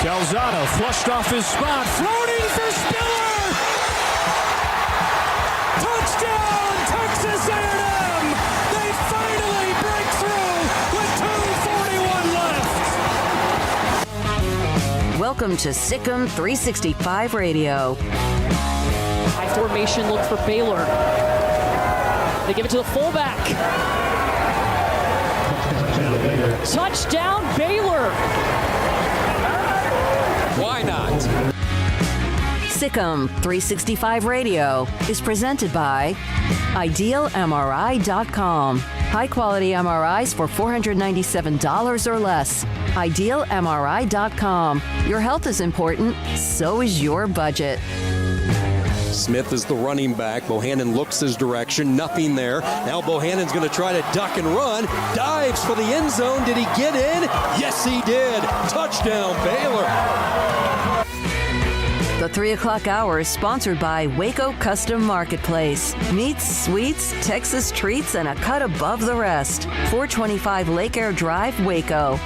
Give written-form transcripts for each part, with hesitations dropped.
Calzado flushed off his spot, floating for Spiller! Touchdown, Texas A&M! They finally break through with 2:41 left! Welcome to Sikkim 365 Radio. High formation look for Baylor. They give it to the fullback. Touchdown, Baylor! Why not? Sikkim 365 Radio is presented by IdealMRI.com. High-quality MRIs for $497 or less. IdealMRI.com. Your health is important, so is your budget. Smith is the running back. Bohannon looks his direction. Nothing there. Now Bohannon's going to try to duck and run. Dives for the end zone. Did he get in? Yes, he did. Touchdown, Baylor. The 3 o'clock hour is sponsored by Waco Custom Marketplace. Meats, sweets, Texas treats, and a cut above the rest. 425 Lake Air Drive, Waco.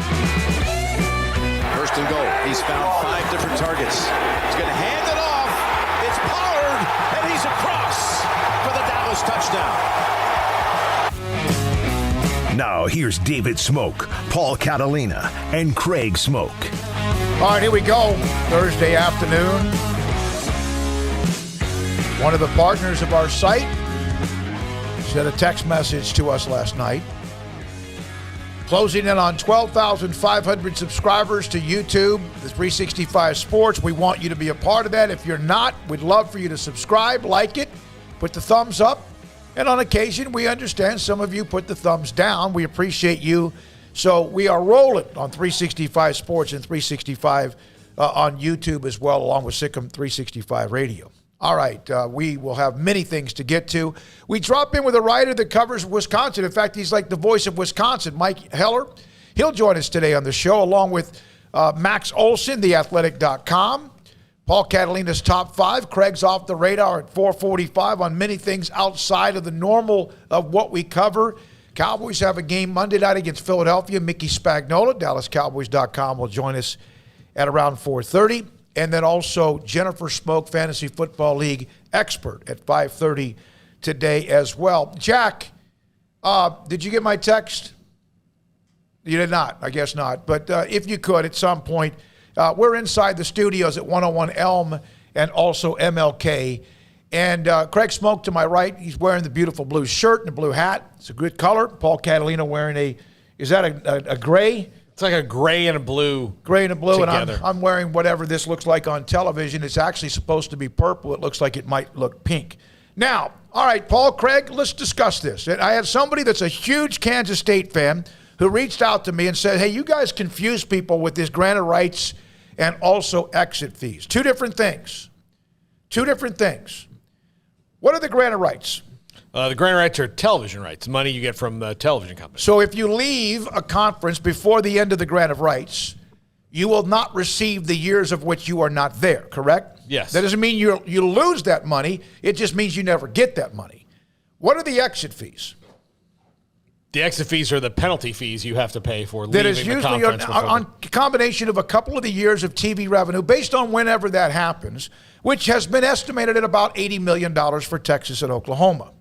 First and goal. He's found 5 different targets. He's going to hand it off. It's Pollard, and he's across for the Dallas touchdown. Now here's David Smoak, Paul Catalina, and Craig Smoak. All right, here we go. Thursday afternoon. One of the partners of our site sent a text message to us last night. Closing in on 12,500 subscribers to YouTube, the 365 Sports. We want you to be a part of that. If you're not, we'd love for you to subscribe, like it, put the thumbs up. And on occasion, we understand some of you put the thumbs down. We appreciate you. So we are rolling on 365 Sports and 365 on YouTube as well, along with Sikkim 365 Radio. All right, we will have many things to get to. We drop in with a writer that covers Wisconsin. In fact, he's like the voice of Wisconsin, Mike Heller. He'll join us today on the show, along with Max Olson, theathletic.com. Paul Catalina's Top 5. Craig's Off the Radar at 4:45 on many things outside of the normal of what we cover. Cowboys have a game Monday night against Philadelphia. Mickey Spagnola, DallasCowboys.com, will join us at around 4:30. And then also Jennifer Smoak, Fantasy Football League expert, at 5:30 today as well. Jack, did you get my text? You did not. I guess not. But if you could at some point, we're inside the studios at 101 Elm and also MLK. And Craig Smoak to my right, he's wearing the beautiful blue shirt and a blue hat. It's a good color. Paul Catalina wearing is that a gray? It's like a gray and a blue. Gray and a blue, together. And I'm wearing whatever this looks like on television. It's actually supposed to be purple. It looks like it might look pink. Now, all right, Paul, Craig, let's discuss this. I had somebody that's a huge Kansas State fan who reached out to me and said, hey, you guys confuse people with this grant of rights and also exit fees. Two different things. What are the grant of rights? The grant rights are television rights, money you get from the television company. So if you leave a conference before the end of the grant of rights, you will not receive the years of which you are not there, correct? Yes. That doesn't mean you lose that money. It just means you never get that money. What are the exit fees? The exit fees are the penalty fees you have to pay for that leaving is the usually conference. on combination of a couple of the years of TV revenue based on whenever that happens, which has been estimated at about $80 million for Texas and Oklahoma.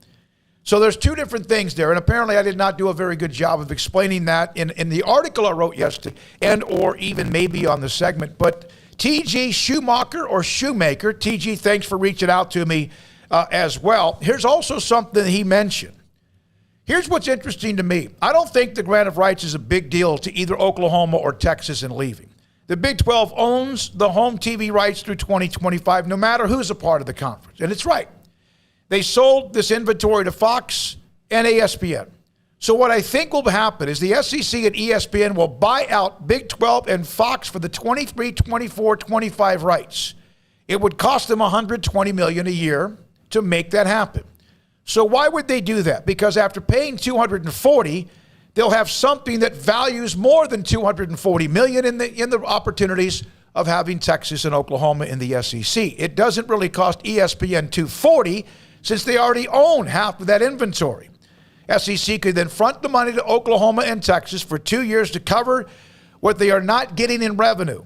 So there's two different things there, and apparently I did not do a very good job of explaining that in the article I wrote yesterday and or even maybe on the segment. But TG Shoemaker, TG, thanks for reaching out to me. as well. Here's also something he mentioned. Here's what's interesting to me. I don't think the grant of rights is a big deal to either Oklahoma or Texas in leaving. The Big 12 owns the home TV rights through 2025, no matter who's a part of the conference. And it's right. They sold this inventory to Fox and ESPN. So what I think will happen is the SEC and ESPN will buy out Big 12 and Fox for the 23, 24, 25 rights. It would cost them $120 million a year to make that happen. So why would they do that? Because after paying $240, they'll have something that values more than $240 million in the opportunities of having Texas and Oklahoma in the SEC. It doesn't really cost ESPN $240 since they already own half of that inventory. SEC could then front the money to Oklahoma and Texas for 2 years to cover what they are not getting in revenue.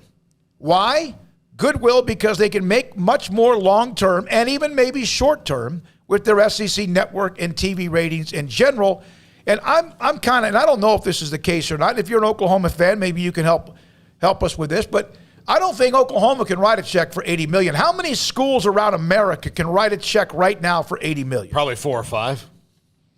Why? Goodwill, because they can make much more long-term and even maybe short-term with their SEC network and TV ratings in general. And I'm kind of, and I don't know if this is the case or not. If you're an Oklahoma fan, maybe you can help us with this. But I don't think Oklahoma can write a check for $80 million. How many schools around America can write a check right now for $80 million? Probably 4 or 5.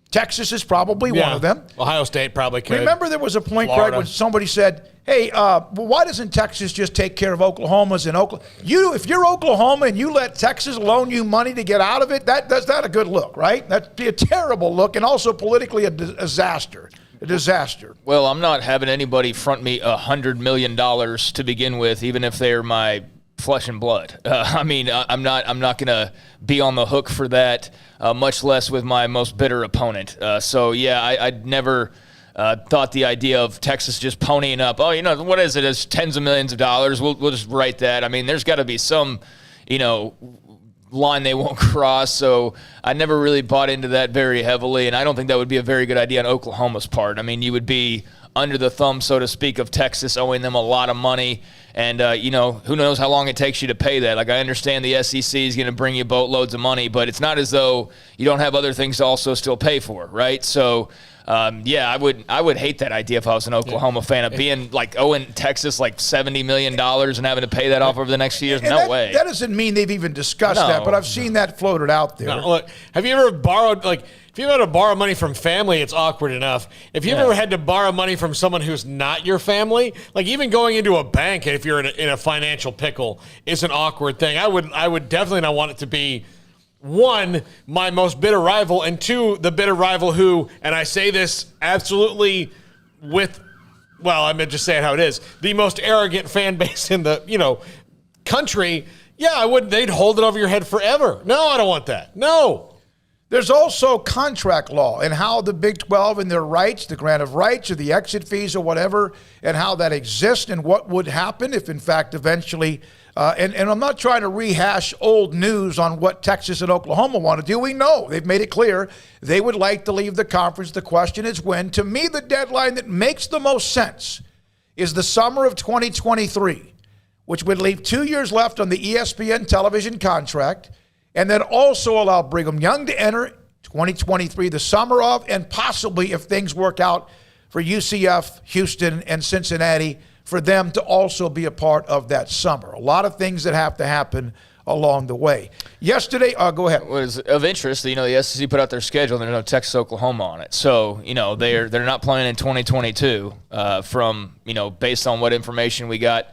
Texas is probably one of them. Ohio State probably could. Remember there was a point, Florida. Craig, when somebody said, hey, well, why doesn't Texas just take care of Oklahoma's and Oklahoma? If you're Oklahoma and you let Texas loan you money to get out of it, that's not a good look, right? That'd be a terrible look and also politically a disaster. A disaster. Well, I'm not having anybody front me $100 million to begin with, even if they're my flesh and blood. I'm not going to be on the hook for that, much less with my most bitter opponent. I'd never thought the idea of Texas just ponying up. Oh, what is it? It's tens of millions of dollars. We'll just write that. I mean, there's got to be some, line they won't cross. So I never really bought into that very heavily, and I don't think that would be a very good idea on Oklahoma's part. I mean, you would be under the thumb, so to speak, of Texas, owing them a lot of money. And, who knows how long it takes you to pay that. Like, I understand the SEC is going to bring you boatloads of money, but it's not as though you don't have other things to also still pay for, right? So, I would hate that idea if I was an Oklahoma fan of being, owing Texas $70 million and having to pay that off over the next few years. No way. That doesn't mean they've even discussed that, but I've seen that floated out there. No, look, have you ever borrowed, if you've had to borrow money from family, it's awkward enough. If you've ever had to borrow money from someone who's not your family, even going into a bank, if you're in a financial pickle, is an awkward thing. I would definitely not want it to be, one, my most bitter rival, and two, the bitter rival who, and I say this absolutely I'm just saying how it is, the most arrogant fan base in the, country. Yeah, they'd hold it over your head forever. No, I don't want that. No. There's also contract law and how the Big 12 and their rights, the grant of rights or the exit fees or whatever, and how that exists and what would happen if, in fact, eventually, and I'm not trying to rehash old news on what Texas and Oklahoma want to do. We know. They've made it clear they would like to leave the conference. The question is when. To me, the deadline that makes the most sense is the summer of 2023, which would leave 2 years left on the ESPN television contract, and then also allow Brigham Young to enter 2023, the summer of, and possibly, if things work out for UCF, Houston, and Cincinnati, for them to also be a part of that summer. A lot of things that have to happen along the way. Yesterday, go ahead. Was of interest, the SEC put out their schedule, and there's no Texas, Oklahoma on it. So, they're not playing in 2022 based on what information we got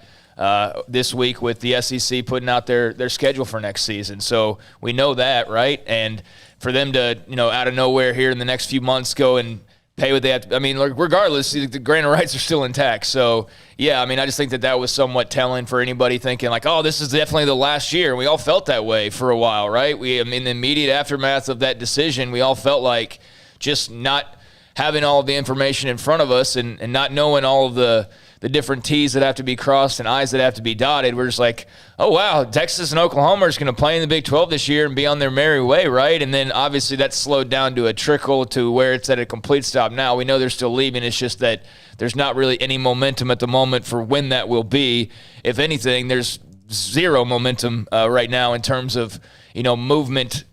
this week with the SEC putting out their schedule for next season. So we know that, right? And for them to, out of nowhere here in the next few months go and pay what they have to, regardless, the grant of rights are still intact. So, I just think that was somewhat telling for anybody thinking this is definitely the last year. We all felt that way for a while, right? In the immediate aftermath of that decision, we all felt like just not having all of the information in front of us and not knowing all of the different T's that have to be crossed and I's that have to be dotted. We're just like, oh, wow, Texas and Oklahoma are just going to play in the Big 12 this year and be on their merry way, right? And then obviously that's slowed down to a trickle to where it's at a complete stop now. We know they're still leaving. It's just that there's not really any momentum at the moment for when that will be. If anything, there's zero momentum right now in terms of, movement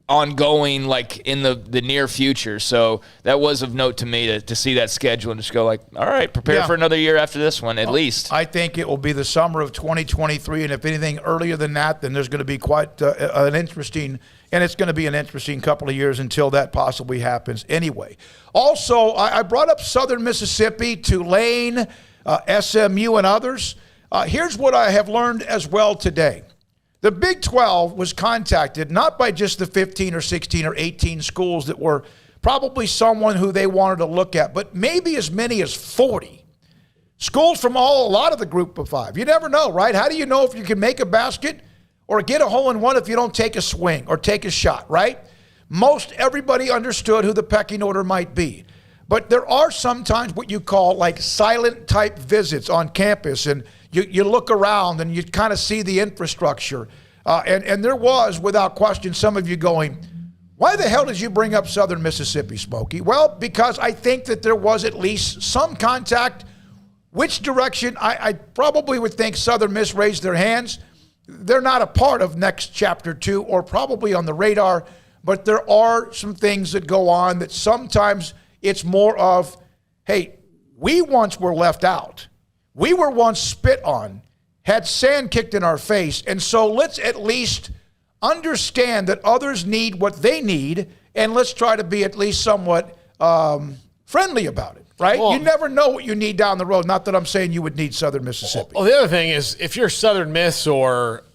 ongoing, like in the near future. So that was of note to me to see that schedule and just go like, all right, prepare for another year after this one at least. I think it will be the summer of 2023, and if anything earlier than that, then there's going to be quite an interesting couple of years until that possibly happens anyway. Also, I brought up Southern Mississippi, Tulane, SMU, and others. Here's what I have learned as well today. The Big 12 was contacted not by just the 15 or 16 or 18 schools that were probably someone who they wanted to look at, but maybe as many as 40. Schools from a lot of the group of five. You never know, right? How do you know if you can make a basket or get a hole in one if you don't take a swing or take a shot, right? Most everybody understood who the pecking order might be. But there are sometimes what you call like silent type visits on campus, and you look around and you kind of see the infrastructure. And there was, without question, some of you going, why the hell did you bring up Southern Mississippi, Smokey? Well, because I think that there was at least some contact. Which direction? I probably would think Southern Miss raised their hands. They're not a part of next chapter 2 or probably on the radar, but there are some things that go on that sometimes it's more of, hey, we once were left out. We were once spit on, had sand kicked in our face, and so let's at least understand that others need what they need, and let's try to be at least somewhat friendly about it, right? Well, you never know what you need down the road. Not that I'm saying you would need Southern Mississippi. Well, the other thing is, if you're Southern Miss or,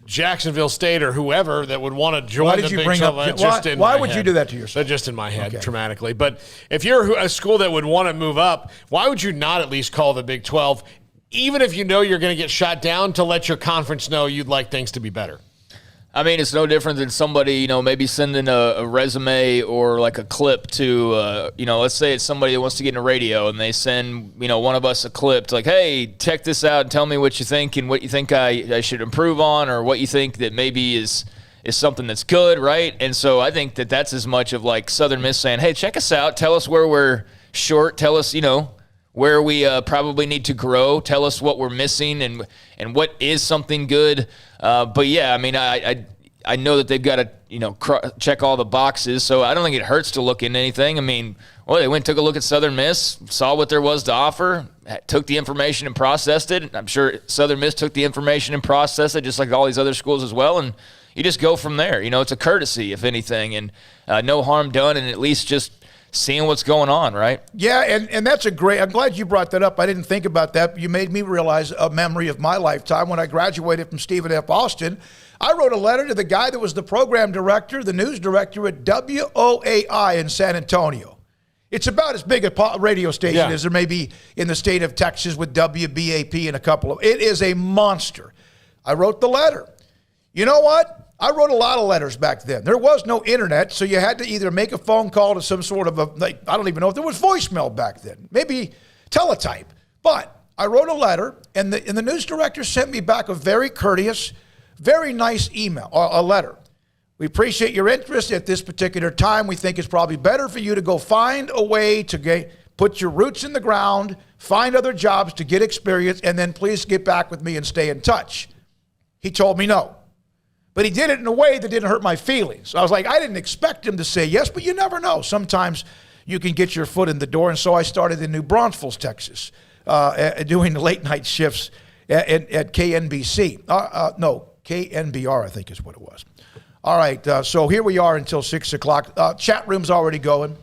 Jacksonville State or whoever that would want to join the Big 12, why would you do that to yourself? Just in my head, dramatically. But if you're a school that would want to move up, why would you not at least call the Big 12, even if you know you're going to get shot down, to let your conference know you'd like things to be better? I mean, it's no different than somebody, maybe sending a resume or like a clip to, let's say it's somebody that wants to get in a radio and they send, one of us a clip to like, hey, check this out and tell me what you think and what you think I should improve on, or what you think that maybe is something that's good, right? And so I think that that's as much of like Southern Miss saying, hey, check us out. Tell us where we're short. Tell us, where we probably need to grow. Tell us what we're missing and what is something good. But yeah, I know that they've got to check all the boxes, so I don't think it hurts to look into anything. They went and took a look at Southern Miss, saw what there was to offer, took the information and processed it. I'm sure Southern Miss took the information and processed it, just like all these other schools as well. And you just go from there. It's a courtesy, if anything, and no harm done, and at least just seeing what's going on, right? Yeah, and that's I'm glad you brought that up. I didn't think about that. You made me realize a memory of my lifetime. When I graduated from Stephen F. Austin, I wrote a letter to the guy that was the program director, the news director at WOAI in San Antonio. It's about as big a radio station as there may be in the state of Texas with WBAP and a couple of. It is a monster. I wrote the letter. You know what? I wrote a lot of letters back then. There was no internet, so you had to either make a phone call to some sort of I don't even know if there was voicemail back then. Maybe teletype. But I wrote a letter, and the news director sent me back a very courteous, very nice email, or a letter. We appreciate your interest at this particular time. We think it's probably better for you to go find a way to put your roots in the ground, find other jobs to get experience, and then please get back with me and stay in touch. He told me no. But he did it in a way that didn't hurt my feelings. I was like, I didn't expect him to say yes, but you never know. Sometimes you can get your foot in the door. And so I started in New Braunfels, Texas, doing the late night shifts at KNBC. KNBR, I think is what it was. All right, so here we are until 6 o'clock. Chat room's already going.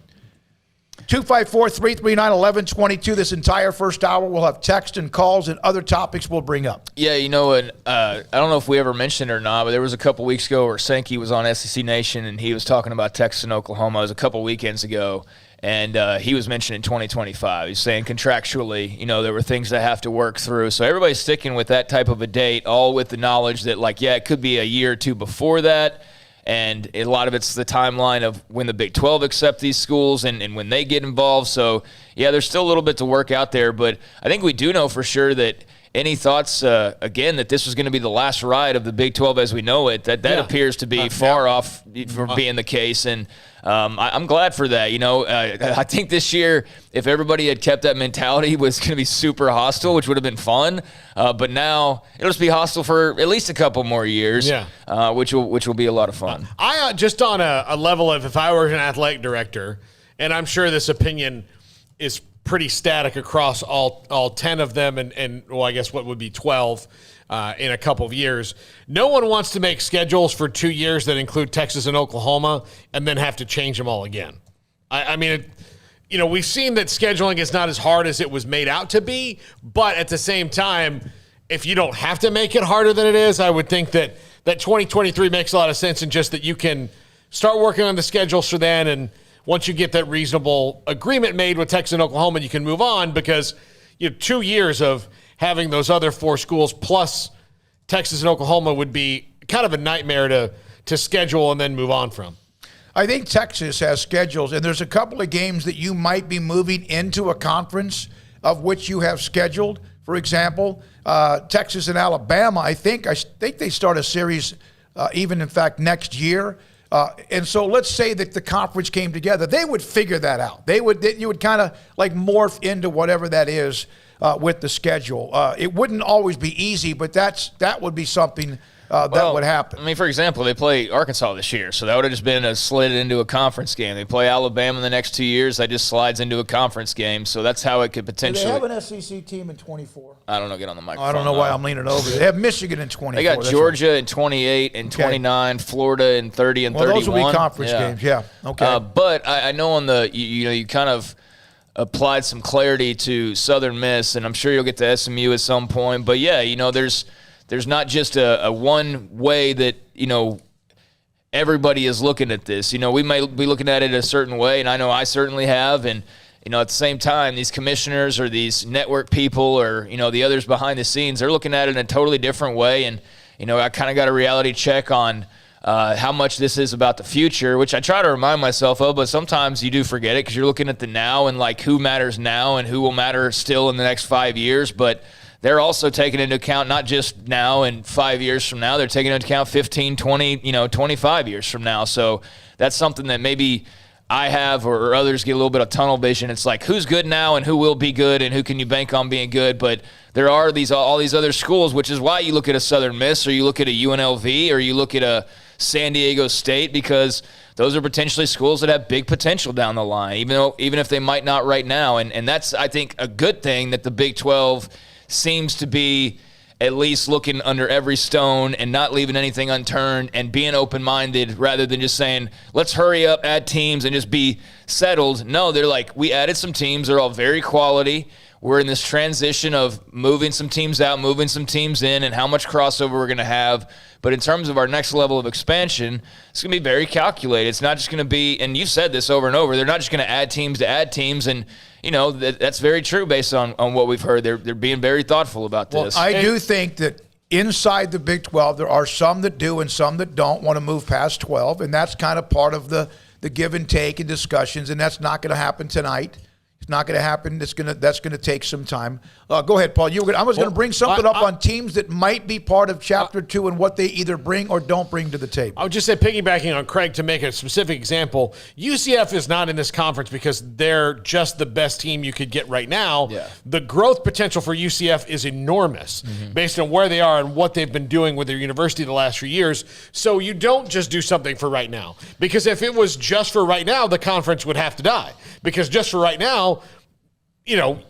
254-339-1122. This entire first hour we'll have text and calls and other topics we'll bring up. Yeah, and I don't know if we ever mentioned it or not, but there was a couple weeks ago where Sankey was on SEC Nation and he was talking about Texas and Oklahoma. It was a couple weekends ago, and he was mentioning 2025. He's saying contractually, there were things that have to work through. So everybody's sticking with that type of a date, all with the knowledge that, it could be a year or two before that. And a lot of it's the timeline of when the Big 12 accept these schools and when they get involved. So, yeah, there's still a little bit to work out there. But I think we do know for sure that any thoughts, again, that this was going to be the last ride of the Big 12 as we know it? That appears to be far off from being the case, and I'm glad for that. I think this year, if everybody had kept that mentality, was going to be super hostile, which would have been fun. But now it'll just be hostile for at least a couple more years, which will be a lot of fun. I just on a level of, if I were an athletic director, and I'm sure this opinion is pretty static across all 10 of them, and well, I guess what would be 12 in a couple of years. No one wants to make schedules for 2 years that include Texas and Oklahoma and then have to change them all again. I mean, we've seen that scheduling is not as hard as it was made out to be, but at the same time, if you don't have to make it harder than it is, I would think that 2023 makes a lot of sense, and just that you can start working on the schedules for then, and once you get that reasonable agreement made with Texas and Oklahoma, you can move on, because 2 years of having those other 4 schools plus Texas and Oklahoma would be kind of a nightmare to schedule and then move on from. I think Texas has schedules, and there's a couple of games that you might be moving into a conference of which you have scheduled. For example, Texas and Alabama, I think they start a series even, in fact, next year. And so let's say that the conference came together. They would figure that out. You would kind of like morph into whatever that is with the schedule. It wouldn't always be easy, but that would be something that would happen. I mean, for example, they play Arkansas this year, so that would have just been slid into a conference game. They play Alabama in the next 2 years. That just slides into a conference game, so that's how it could potentially. Do they have an SEC team in 24? I don't know. Get on the microphone. I don't know why I'm leaning over. They have Michigan in 24. They got Georgia in 28 and 29, Florida in 30 and 31. Those will be conference games, yeah. Okay. But I know on the you kind of applied some clarity to Southern Miss, and I'm sure you'll get to SMU at some point. But yeah, there's not just a one way that, everybody is looking at this. We may be looking at it a certain way, and I know I certainly have. And, at the same time, these commissioners or these network people or, the others behind the scenes, they're looking at it in a totally different way. And, I kind of got a reality check on how much this is about the future, which I try to remind myself of, but sometimes you do forget it because you're looking at the now and like who matters now and who will matter still in the next 5 years. But they're also taking into account not just now and 5 years from now, they're taking into account 15, 20, 25 years from now. So that's something that maybe I have or others get a little bit of tunnel vision. It's like who's good now and who will be good and who can you bank on being good. But there are all these other schools, which is why you look at a Southern Miss or you look at a UNLV or you look at a San Diego State, because those are potentially schools that have big potential down the line, even if they might not right now. And that's, I think, a good thing that the Big 12 seems to be at least looking under every stone and not leaving anything unturned and being open-minded rather than just saying, let's hurry up, add teams, and just be settled. No, they're like, we added some teams. They're all very quality. We're in this transition of moving some teams out, moving some teams in, and how much crossover we're going to have. But in terms of our next level of expansion, it's going to be very calculated. It's not just going to be, and you've said this over and over, they're not just going to add teams, and that's very true based on what we've heard. They're being very thoughtful about this. Well, I do think that inside the Big 12, there are some that do and some that don't want to move past 12, and that's kind of part of the give and take and discussions, and that's not going to happen tonight. It's not going to happen. That's going to take some time. Go ahead, Paul. I was going to bring something up on teams that might be part of Chapter 2 and what they either bring or don't bring to the table. I would just say, piggybacking on Craig, to make a specific example, UCF is not in this conference because they're just the best team you could get right now. Yeah. The growth potential for UCF is enormous based on where they are and what they've been doing with their university the last few years. So you don't just do something for right now, because if it was just for right now, the conference would have to die, because just for right now,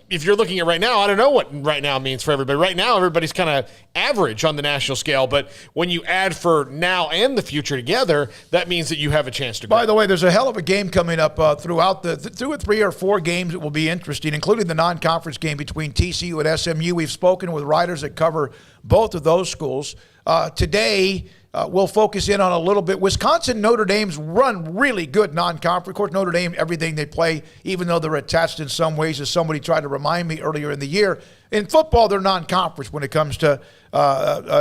if you're looking at right now, I don't know what right now means for everybody. Right now, everybody's kind of average on the national scale. But when you add for now and the future together, that means that you have a chance to grow. By the way, there's a hell of a game coming up throughout the 2 or 3 or 4 games that will be interesting, including the non-conference game between TCU and SMU. We've spoken with writers that cover both of those schools. Today, we'll focus in on a little bit. Wisconsin, Notre Dame's run really good non-conference. Of course, Notre Dame, everything they play, even though they're attached in some ways, as somebody tried to remind me earlier in the year. In football, they're non-conference when it comes to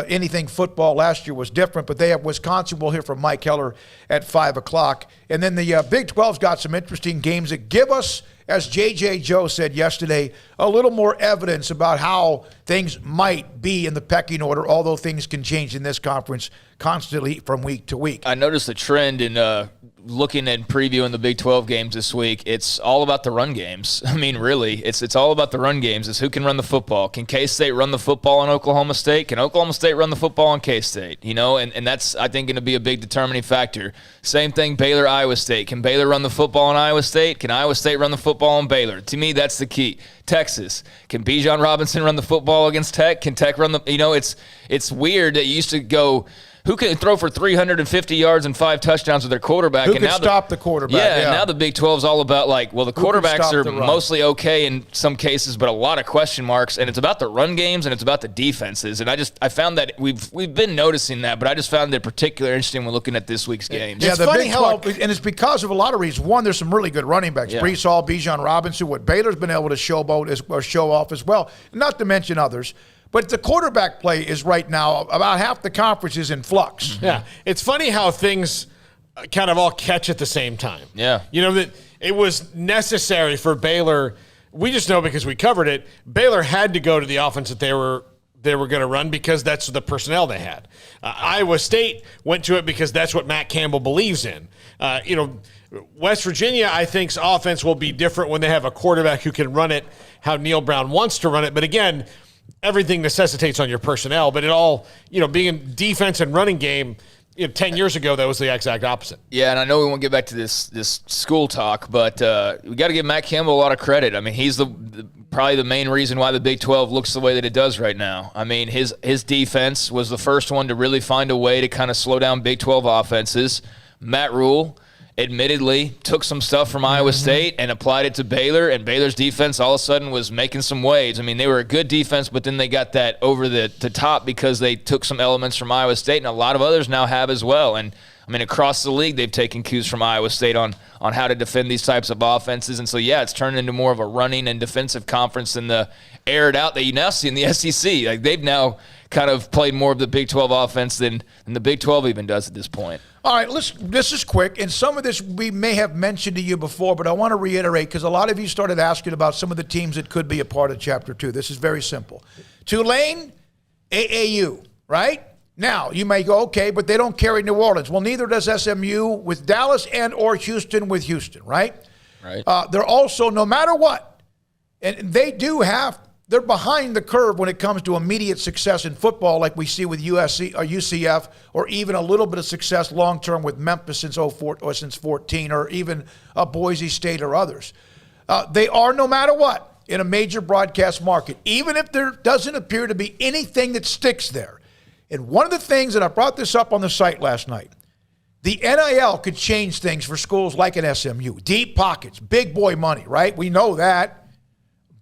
anything football. Last year was different, but they have Wisconsin. We'll hear from Mike Heller at 5 o'clock. And then the Big 12's got some interesting games that give us as J.J. Joe said yesterday, a little more evidence about how things might be in the pecking order, although things can change in this conference constantly from week to week. I noticed a trend in looking and previewing the Big 12 games this week. It's all about the run games. I mean, really, it's all about the run games. It's who can run the football. Can K-State run the football on Oklahoma State? Can Oklahoma State run the football on K-State? You know, and that's, I think, going to be a big determining factor. Same thing, Baylor, Iowa State. Can Baylor run the football on Iowa State? Can Iowa State run the football on Baylor? To me, that's the key. Texas. Can Bijan Robinson run the football against Tech? Can Tech run the, you know, it's weird that you used to go, who can throw for 350 yards and 5 touchdowns with their quarterback? Who can stop the quarterback? Yeah, and now the Big 12 is all about, like, well, the quarterbacks are mostly okay in some cases, but a lot of question marks, and it's about the run games and it's about the defenses. And I found that we've been noticing that, but I just found it particularly interesting when looking at this week's games. Yeah, the Big 12, and it's because of a lot of reasons. One, there's some really good running backs. Yeah. Brees Hall, Bijan Robinson, what Baylor's been able to show off as well, not to mention others. But the quarterback play is right now, about half the conference is in flux. Yeah. It's funny how things kind of all catch at the same time. Yeah. You know, that it was necessary for Baylor. We just know because we covered it. Baylor had to go to the offense that they were going to run because that's the personnel they had. Iowa State went to it because that's what Matt Campbell believes in. You know, West Virginia, I think's offense will be different when they have a quarterback who can run it how Neil Brown wants to run it. But again, everything necessitates on your personnel, but it all, you know, being in defense and running game, you know, 10 years ago, that was the exact opposite. Yeah, and I know we won't get back to this school talk, but we got to give Matt Campbell a lot of credit. I mean, he's probably the main reason why the Big 12 looks the way that it does right now. I mean, his defense was the first one to really find a way to kind of slow down Big 12 offenses. Matt Rule admittedly took some stuff from Iowa State and applied it to Baylor, and Baylor's defense all of a sudden was making some waves. I mean, they were a good defense, but then they got that over the top because they took some elements from Iowa State, and a lot of others now have as well. And I mean, across the league, they've taken cues from Iowa State on how to defend these types of offenses. And so, yeah, it's turned into more of a running and defensive conference than the aired out that you now see in the SEC. Like, they've now kind of played more of the Big 12 offense than the Big 12 even does at this point. All right, this is quick, and some of this we may have mentioned to you before, but I want to reiterate because a lot of you started asking about some of the teams that could be a part of Chapter 2. This is very simple. Tulane, AAU, right? Now, you may go, okay, but they don't carry New Orleans. Well, neither does SMU with Dallas and or Houston with Houston, right? Right. They're also, no matter what, and they're behind the curve when it comes to immediate success in football like we see with USC or UCF, or even a little bit of success long-term with Memphis since 14, or even Boise State or others. They are, no matter what, in a major broadcast market, even if there doesn't appear to be anything that sticks there. And one of the things, and I brought this up on the site last night, the NIL could change things for schools like an SMU. Deep pockets, big boy money, right? We know that.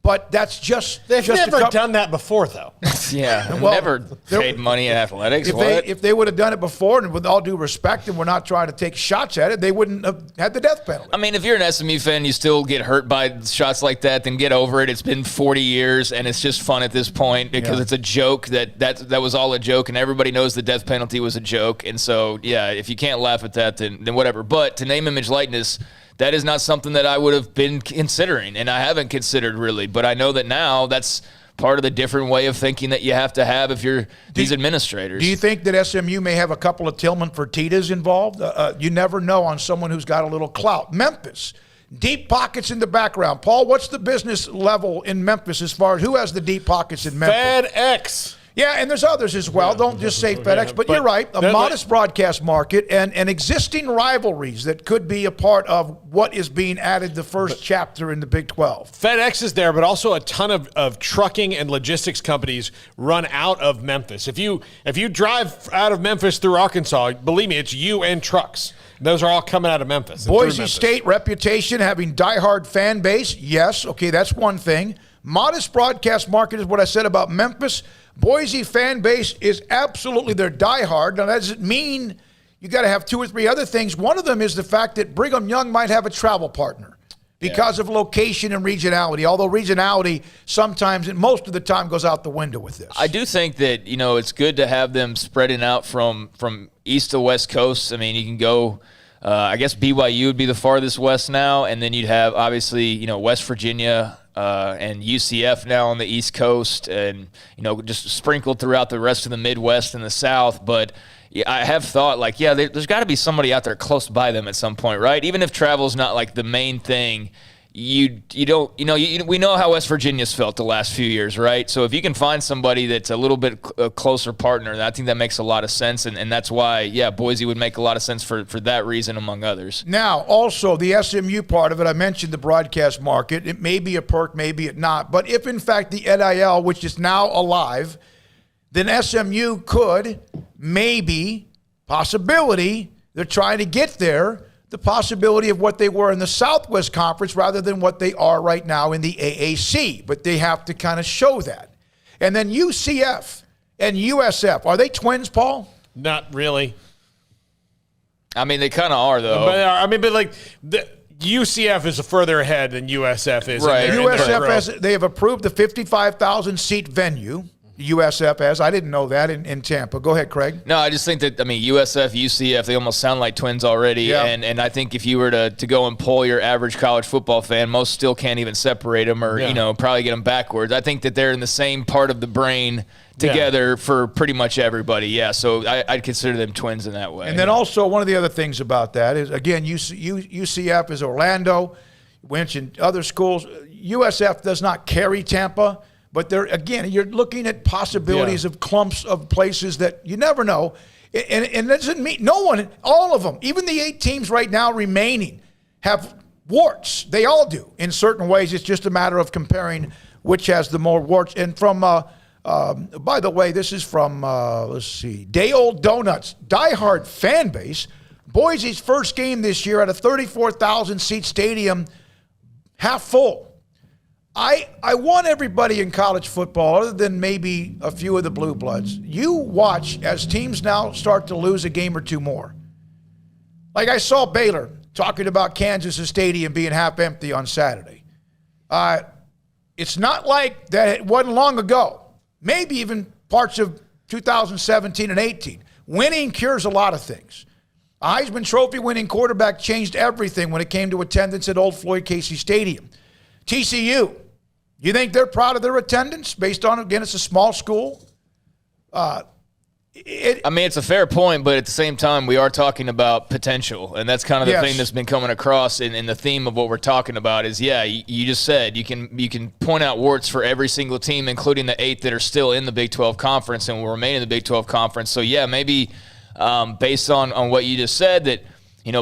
But that's They've never done that before, though. Yeah, never paid money in athletics. If they would have done it before, and with all due respect, and we're not trying to take shots at it, they wouldn't have had the death penalty. I mean, if you're an SMU fan, you still get hurt by shots like that, then get over it. It's been 40 years, and it's just fun at this point because it's a joke that was all a joke, and everybody knows the death penalty was a joke. And so, yeah, if you can't laugh at that, then whatever. But to name, image, likeness, that is not something that I would have been considering, and I haven't considered really. But I know that now that's part of the different way of thinking that you have to have if you're these administrators. Do you think that SMU may have a couple of Tillman Fertittas involved? You never know on someone who's got a little clout. Memphis, deep pockets in the background. Paul, what's the business level in Memphis as far as who has the deep pockets in Memphis? FedEx. Yeah, and there's others as well. Don't just say FedEx, but you're right. A modest broadcast market and existing rivalries that could be a part of what is being added the first chapter in the Big 12. FedEx is there, but also a ton of trucking and logistics companies run out of Memphis. If you drive out of Memphis through Arkansas, believe me, it's you and trucks. Those are all coming out of Memphis. Boise State reputation, having diehard fan base, yes. Okay, that's one thing. Modest broadcast market is what I said about Memphis. Boise fan base is absolutely their diehard. Now, that doesn't mean you got to have two or three other things. One of them is the fact that Brigham Young might have a travel partner because of location and regionality, although regionality sometimes and most of the time goes out the window with this. I do think that, it's good to have them spreading out from east to west coast. I mean, you can go I guess BYU would be the farthest west now, and then you'd have obviously West Virginia and UCF now on the East Coast, and just sprinkled throughout the rest of the Midwest and the South. But I have thought there's got to be somebody out there close by them at some point, right? Even if travel's not like the main thing. We know how West Virginia's felt the last few years, right? So if you can find somebody that's a little bit a closer partner, I think that makes a lot of sense, and that's why, Boise would make a lot of sense for that reason, among others. Now, also, the SMU part of it, I mentioned the broadcast market. It may be a perk, maybe it not. But if, in fact, the NIL, which is now alive, then SMU could, maybe, possibility, they're trying to get there, the possibility of what they were in the Southwest Conference rather than what they are right now in the AAC. But they have to kind of show that. And then UCF and USF, are they twins, Paul? Not really. I mean, they kind of are, though. But UCF is further ahead than USF is. Right. USF they have approved the 55,000 seat venue. USF has. I didn't know that in Tampa. Go ahead, Craig. No, I just think that, USF, UCF, they almost sound like twins already. Yeah. And I think if you were to go and poll your average college football fan, most still can't even separate them or, probably get them backwards. I think that they're in the same part of the brain together for pretty much everybody. Yeah, so I'd consider them twins in that way. And then also one of the other things about that is, again, UCF is Orlando, mentioned other schools. USF does not carry Tampa. But you're looking at possibilities of clumps of places that you never know. And it doesn't mean all of them, even the 8 teams right now remaining, have warts. They all do in certain ways. It's just a matter of comparing which has the more warts. And from, by the way, this is from, Day Old Donuts, diehard fan base. Boise's first game this year at a 34,000-seat stadium, half full. I want everybody in college football, other than maybe a few of the blue bloods, you watch as teams now start to lose a game or two more. Like I saw Baylor talking about Kansas' stadium being half empty on Saturday. It's not like that it wasn't long ago. Maybe even parts of 2017 and 18. Winning cures a lot of things. A Heisman Trophy winning quarterback changed everything when it came to attendance at Old Floyd Casey Stadium. TCU, you think they're proud of their attendance based on, again, it's a small school? It's a fair point, but at the same time, we are talking about potential, and that's kind of the thing that's been coming across in the theme of what we're talking about is, you just said you can point out warts for every single team, including the 8 that are still in the Big 12 Conference and will remain in the Big 12 Conference. So, maybe based on what you just said that,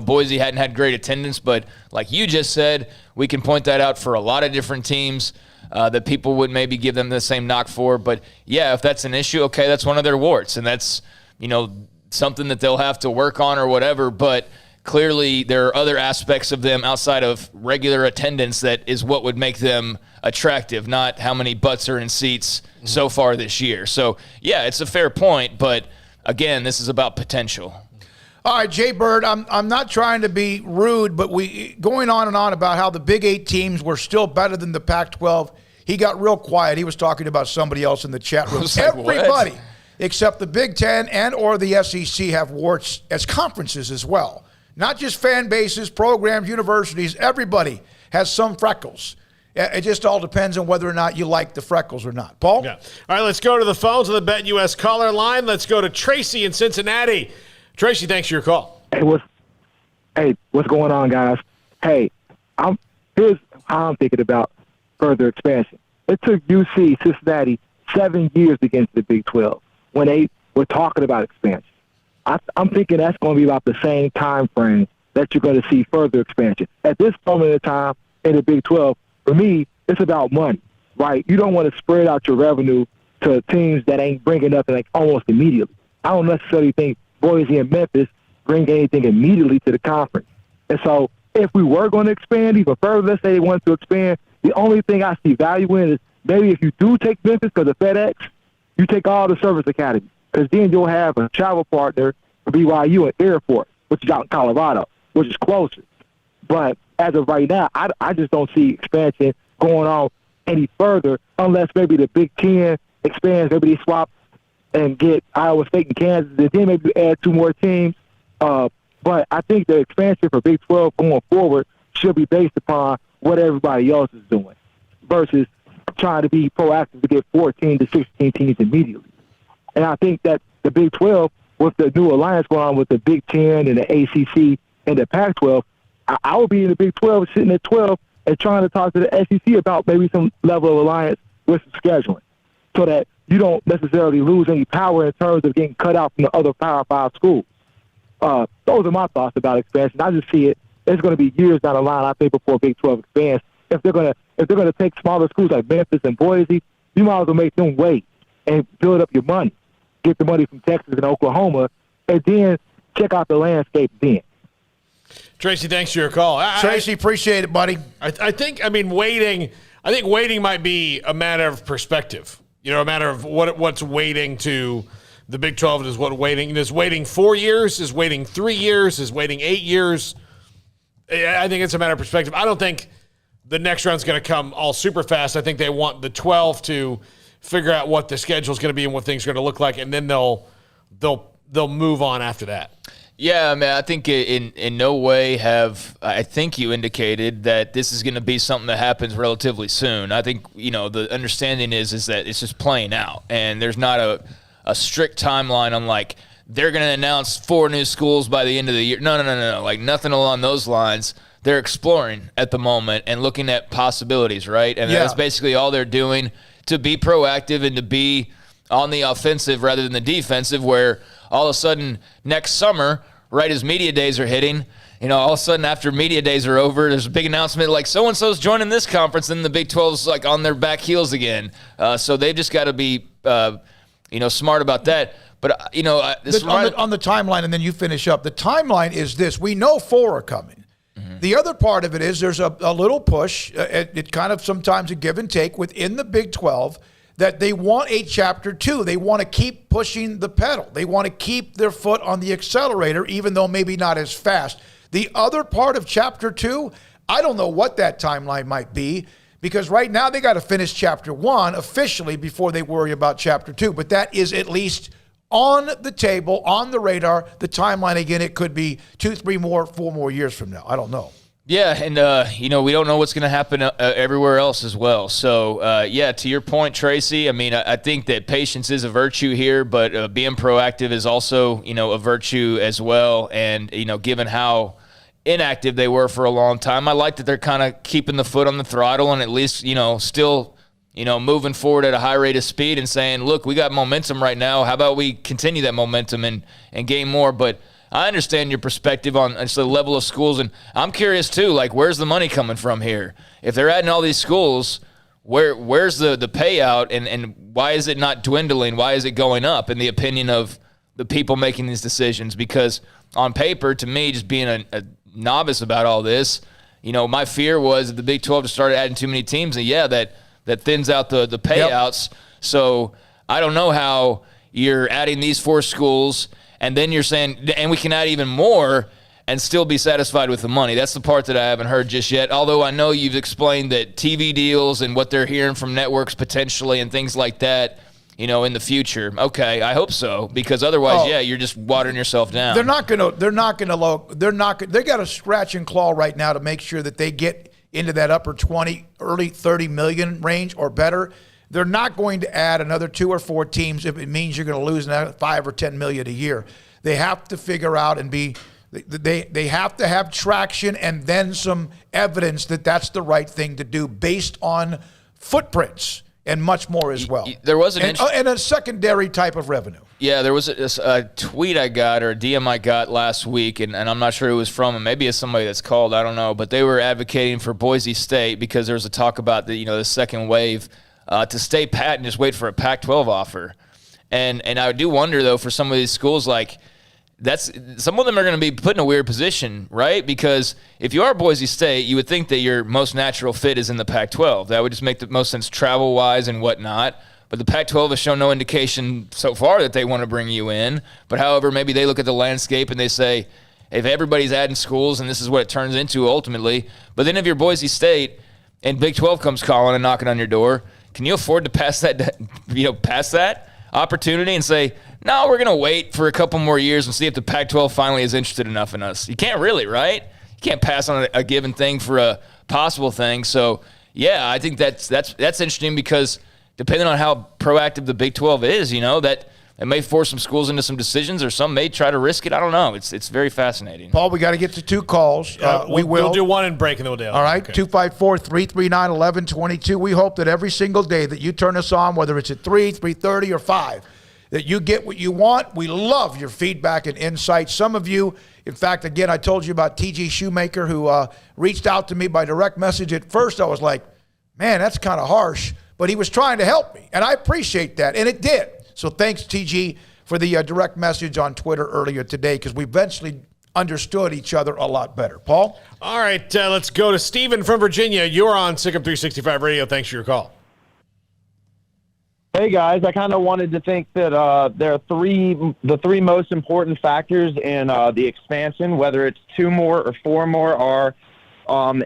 Boise hadn't had great attendance, but like you just said, we can point that out for a lot of different teams that people would maybe give them the same knock for. But, if that's an issue, okay, that's one of their warts, and that's, something that they'll have to work on or whatever. But clearly there are other aspects of them outside of regular attendance that is what would make them attractive, not how many butts are in seats so far this year. So, it's a fair point, but, again, this is about potential. All right, Jay Bird, I'm not trying to be rude, but we going on and on about how the Big 8 teams were still better than the Pac-12. He got real quiet. He was talking about somebody else in the chat room. Everybody except the Big 10 and or the SEC have warts as conferences as well. Not just fan bases, programs, universities. Everybody has some freckles. It just all depends on whether or not you like the freckles or not. Paul? Yeah. All right, let's go to the phones of the BetUS caller line. Let's go to Tracy in Cincinnati. Tracy, thanks for your call. Hey, what's going on, guys? Hey, here's how I'm thinking about further expansion. It took UC Cincinnati 7 years to get into the Big 12 when they were talking about expansion. I'm thinking that's going to be about the same time frame that you're going to see further expansion. At this moment in time in the Big 12, for me, it's about money, right? You don't want to spread out your revenue to teams that ain't bringing nothing like almost immediately. I don't necessarily think Boise and Memphis bring anything immediately to the conference. And so if we were going to expand even further, let's say they wanted to expand, the only thing I see value in is maybe if you do take Memphis because of FedEx, you take all the service academies, because then you'll have a travel partner for BYU at Airport, which is out in Colorado, which is closer. But as of right now, I just don't see expansion going on any further unless maybe the Big Ten expands, maybe they swap and get Iowa State and Kansas, and then maybe add 2 more teams. But I think the expansion for Big 12 going forward should be based upon what everybody else is doing versus trying to be proactive to get 14 to 16 teams immediately. And I think that the Big 12, with the new alliance going on with the Big 10 and the ACC and the Pac-12, I would be in the Big 12 sitting at 12 and trying to talk to the SEC about maybe some level of alliance with some scheduling so that you don't necessarily lose any power in terms of getting cut out from the other Power 5 schools. Those are my thoughts about expansion. I just see it. It's going to be years down the line, I think, before Big 12 expands. If they're going to take smaller schools like Memphis and Boise, you might as well make them wait and build up your money. Get the money from Texas and Oklahoma, and then check out the landscape then. Tracy, thanks for your call. Tracy, appreciate it, buddy. I think waiting might be a matter of perspective. You know, a matter of what's waiting to the Big 12 is what waiting is. Waiting 4 years, is waiting 3 years, is waiting 8 years. I think it's a matter of perspective. I don't think the next round's going to come all super fast. I think they want the 12 to figure out what the schedule is going to be and what things are going to look like, and then they'll move on after that. Yeah, I mean, I think in no way I think you indicated that this is going to be something that happens relatively soon. I think, the understanding is that it's just playing out, and there's not a strict timeline on, like, they're going to announce 4 new schools by the end of the year. No. Like, nothing along those lines. They're exploring at the moment and looking at possibilities, right? And that's basically all they're doing to be proactive and to be on the offensive rather than the defensive, where all of a sudden next summer, right as media days are hitting, all of a sudden after media days are over, there's a big announcement like so-and-so's joining this conference, and the Big 12's like on their back heels again. So they've just got to be, smart about that. But, on the timeline, and then you finish up, the timeline is this. We know 4 are coming. Mm-hmm. The other part of it is there's a little push. It kind of sometimes a give and take within the Big 12 that they want a Chapter 2. They want to keep pushing the pedal. They want to keep their foot on the accelerator, even though maybe not as fast. The other part of Chapter 2, I don't know what that timeline might be, because right now they got to finish Chapter 1 officially before they worry about Chapter 2. But that is at least on the table, on the radar. The timeline, again, it could be 2, 3 more, 4 more years from now. I don't know. Yeah, and, we don't know what's going to happen everywhere else as well. So, to your point, Tracy, I mean, I think that patience is a virtue here, but being proactive is also, a virtue as well. And, given how inactive they were for a long time, I like that they're kind of keeping the foot on the throttle and at least, still moving forward at a high rate of speed and saying, look, we got momentum right now. How about we continue that momentum and gain more? But I understand your perspective on just the level of schools, and I'm curious too, like, where's the money coming from here? If they're adding all these schools, where's the payout, and why is it not dwindling? Why is it going up, in the opinion of the people making these decisions? Because on paper, to me, just being a novice about all this, my fear was that the Big 12 just started adding too many teams, and that thins out the payouts. Yep. So I don't know how you're adding these 4 schools, and then you're saying, and we can add even more and still be satisfied with the money. That's the part that I haven't heard just yet, although I know you've explained that TV deals and what they're hearing from networks potentially and things like that, in the future. Okay, I hope so, because otherwise, you're just watering yourself down. They got to scratch and claw right now to make sure that they get into that upper 20, early 30 million range or better. They're not going to add another 2 or 4 teams if it means you're going to lose 5 or 10 million a year. They have to figure out and they have to have traction and then some evidence that that's the right thing to do based on footprints and much more as well. There was and a secondary type of revenue. Yeah, there was a tweet I got, or a DM I got last week, and I'm not sure who it was from, and maybe it's somebody that's called, I don't know, but they were advocating for Boise State because there was a talk about the second wave to stay pat and just wait for a Pac-12 offer. And I do wonder, though, for some of these schools, like, some of them are going to be put in a weird position, right? Because if you are Boise State, you would think that your most natural fit is in the Pac-12. That would just make the most sense travel-wise and whatnot. But the Pac-12 has shown no indication so far that they want to bring you in. But however, maybe they look at the landscape and they say, if everybody's adding schools and this is what it turns into ultimately, but then if you're Boise State and Big 12 comes calling and knocking on your door, can you afford to pass that? opportunity and say, no, we're going to wait for a couple more years and see if the Pac-12 finally is interested enough in us. You can't really, right? You can't pass on a given thing for a possible thing. So, yeah, I think that's interesting because depending on how proactive the Big 12 is, that it may force some schools into some decisions, or some may try to risk it. I don't know. It's very fascinating. Paul, we got to get to 2 calls. We'll do one and break, and then we'll do. All right, 254-339-1122. We hope that every single day that you turn us on, whether it's at 3, 3:30, or 5, that you get what you want. We love your feedback and insight. Some of you, in fact, again, I told you about T.G. Shoemaker, who reached out to me by direct message. At first, I was like, man, that's kind of harsh. But he was trying to help me, and I appreciate that, and it did. So thanks, TG, for the direct message on Twitter earlier today, because we eventually understood each other a lot better. Paul? All right, let's go to Steven from Virginia. You're on Sick 'em 365 Radio. Thanks for your call. Hey, guys. I kind of wanted to think that there are the three most important factors in the expansion, whether it's 2 more or 4 more, are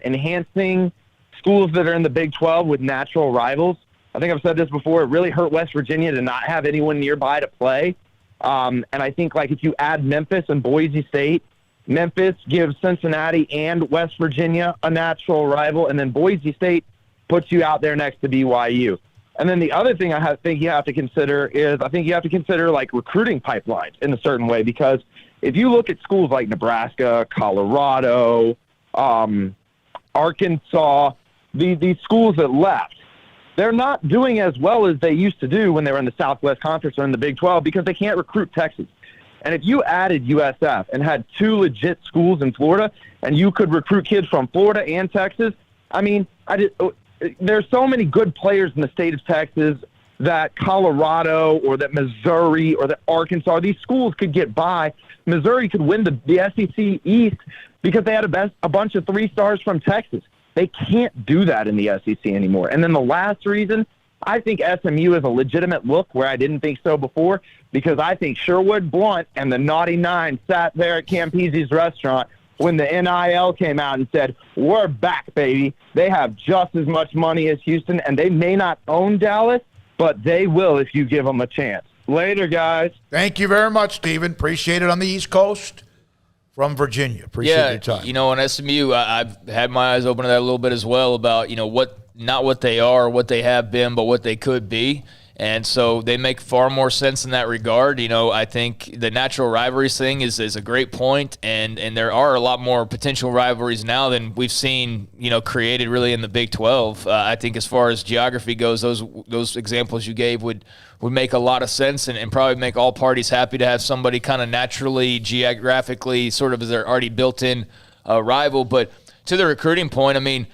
enhancing schools that are in the Big 12 with natural rivals. I think I've said this before. It really hurt West Virginia to not have anyone nearby to play. And I think, if you add Memphis and Boise State, Memphis gives Cincinnati and West Virginia a natural rival, and then Boise State puts you out there next to BYU. And then the other thing I think you have to consider is recruiting pipelines in a certain way, because if you look at schools like Nebraska, Colorado, Arkansas, these schools that left, they're not doing as well as they used to do when they were in the Southwest Conference or in the Big 12 because they can't recruit Texas. And if you added USF and had 2 legit schools in Florida and you could recruit kids from Florida and Texas, there's so many good players in the state of Texas that Colorado or that Missouri or that Arkansas, these schools could get by. Missouri could win the SEC East because they had a bunch of 3 stars from Texas. They can't do that in the SEC anymore. And then the last reason, I think SMU is a legitimate look where I didn't think so before, because I think Sherwood Blunt and the Naughty Nine sat there at Campese's restaurant when the NIL came out and said, we're back, baby. They have just as much money as Houston, and they may not own Dallas, but they will if you give them a chance. Later, guys. Thank you very much, Stephen. Appreciate it on the East Coast. From Virginia. Appreciate your time. On SMU, I've had my eyes open to that a little bit as well about, not what they are, what they have been, but what they could be. And so they make far more sense in that regard. I think the natural rivalries thing is a great point, and there are a lot more potential rivalries now than we've seen, created really in the Big 12. I think as far as geography goes, those examples you gave would make a lot of sense and probably make all parties happy to have somebody kind of naturally, geographically, sort of as their already built-in rival. But to the recruiting point,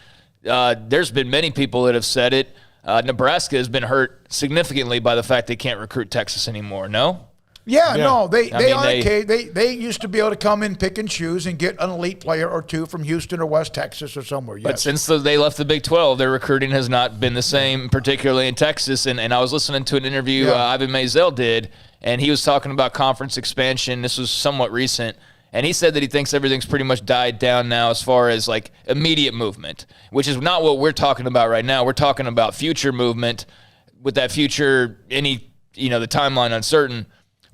there's been many people that have said it. Nebraska has been hurt significantly by the fact they can't recruit Texas anymore. No? Yeah. No. They used to be able to come in, pick and choose, and get an elite player or 2 from Houston or West Texas or somewhere. Yes. But since they left the Big 12, their recruiting has not been the same, particularly in Texas. And I was listening to an interview Ivan Maisel did, and he was talking about conference expansion. This was somewhat recent. And he said that he thinks everything's pretty much died down now as far as immediate movement, which is not what we're talking about right now. We're talking about future movement. With that future, the timeline uncertain.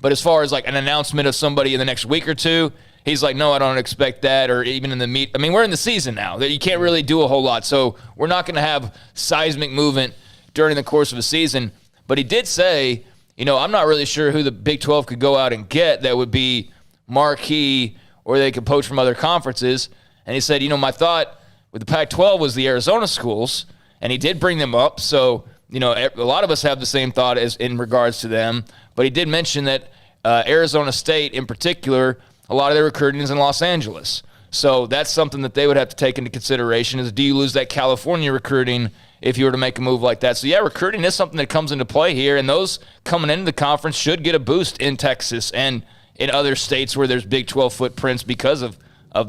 But as far as an announcement of somebody in the next week or 2, he's like, no, I don't expect that. Or even in the we're in the season now that you can't really do a whole lot. So we're not going to have seismic movement during the course of a season. But he did say, I'm not really sure who the Big 12 could go out and get that would be marquee or they could poach from other conferences. And he said, my thought with the Pac-12 was the Arizona schools, and he did bring them up. So, a lot of us have the same thought as in regards to them. But he did mention that Arizona State in particular, a lot of their recruiting is in Los Angeles. So that's something that they would have to take into consideration is, do you lose that California recruiting if you were to make a move like that? So, recruiting is something that comes into play here, and those coming into the conference should get a boost in Texas and in other states where there's Big 12 footprints because of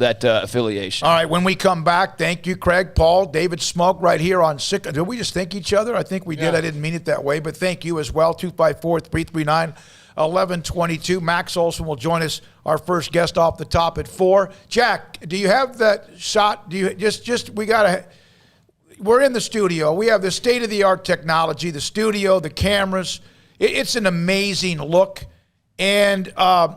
that affiliation. All right, when we come back, thank you, Craig, Paul, David Smoak right here on Sick. Did we just thank each other? I think we did. I didn't mean it that way, but thank you as well. 254-339-1122. Max Olson will join us, our first guest off the top at 4. Jack, do you have that shot? Do you we're in the studio. We have the state-of-the-art technology, the studio, the cameras. It's an amazing look. And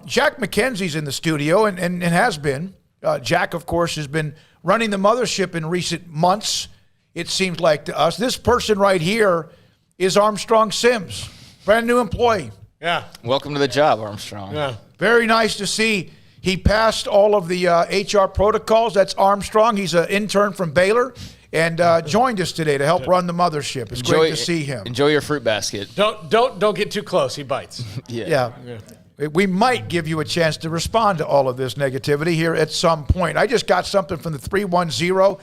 Jack McKenzie's in the studio and has been. Jack, of course, has been running the mothership in recent months, it seems like to us. This person right here is Armstrong Sims, brand new employee. Yeah. Welcome to the job, Armstrong. Yeah. Very nice to see. He passed all of the HR protocols. That's Armstrong. He's an intern from Baylor and joined us today to help run the mothership. It's great to see him. Enjoy your fruit basket. Don't get too close. He bites. Yeah. We might give you a chance to respond to all of this negativity here at some point. I just got something from the 310.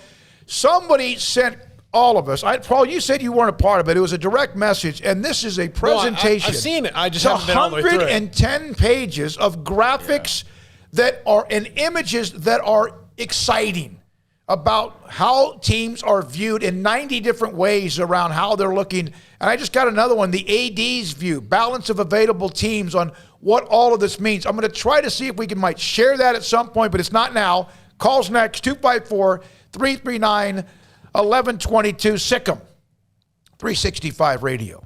Somebody sent all of us. Paul, you said you weren't a part of it. It was a direct message, and this is a presentation. I've seen it. I just haven't been all the way through it. 110 pages of graphics that are and images that are exciting about how teams are viewed in 90 different ways around how they're looking. And I just got another one, the AD's view, balance of available teams on what all of this means. I'm going to try to see if we might share that at some point, but it's not now. Calls next, 254-339-1122, SICM, 365 Radio.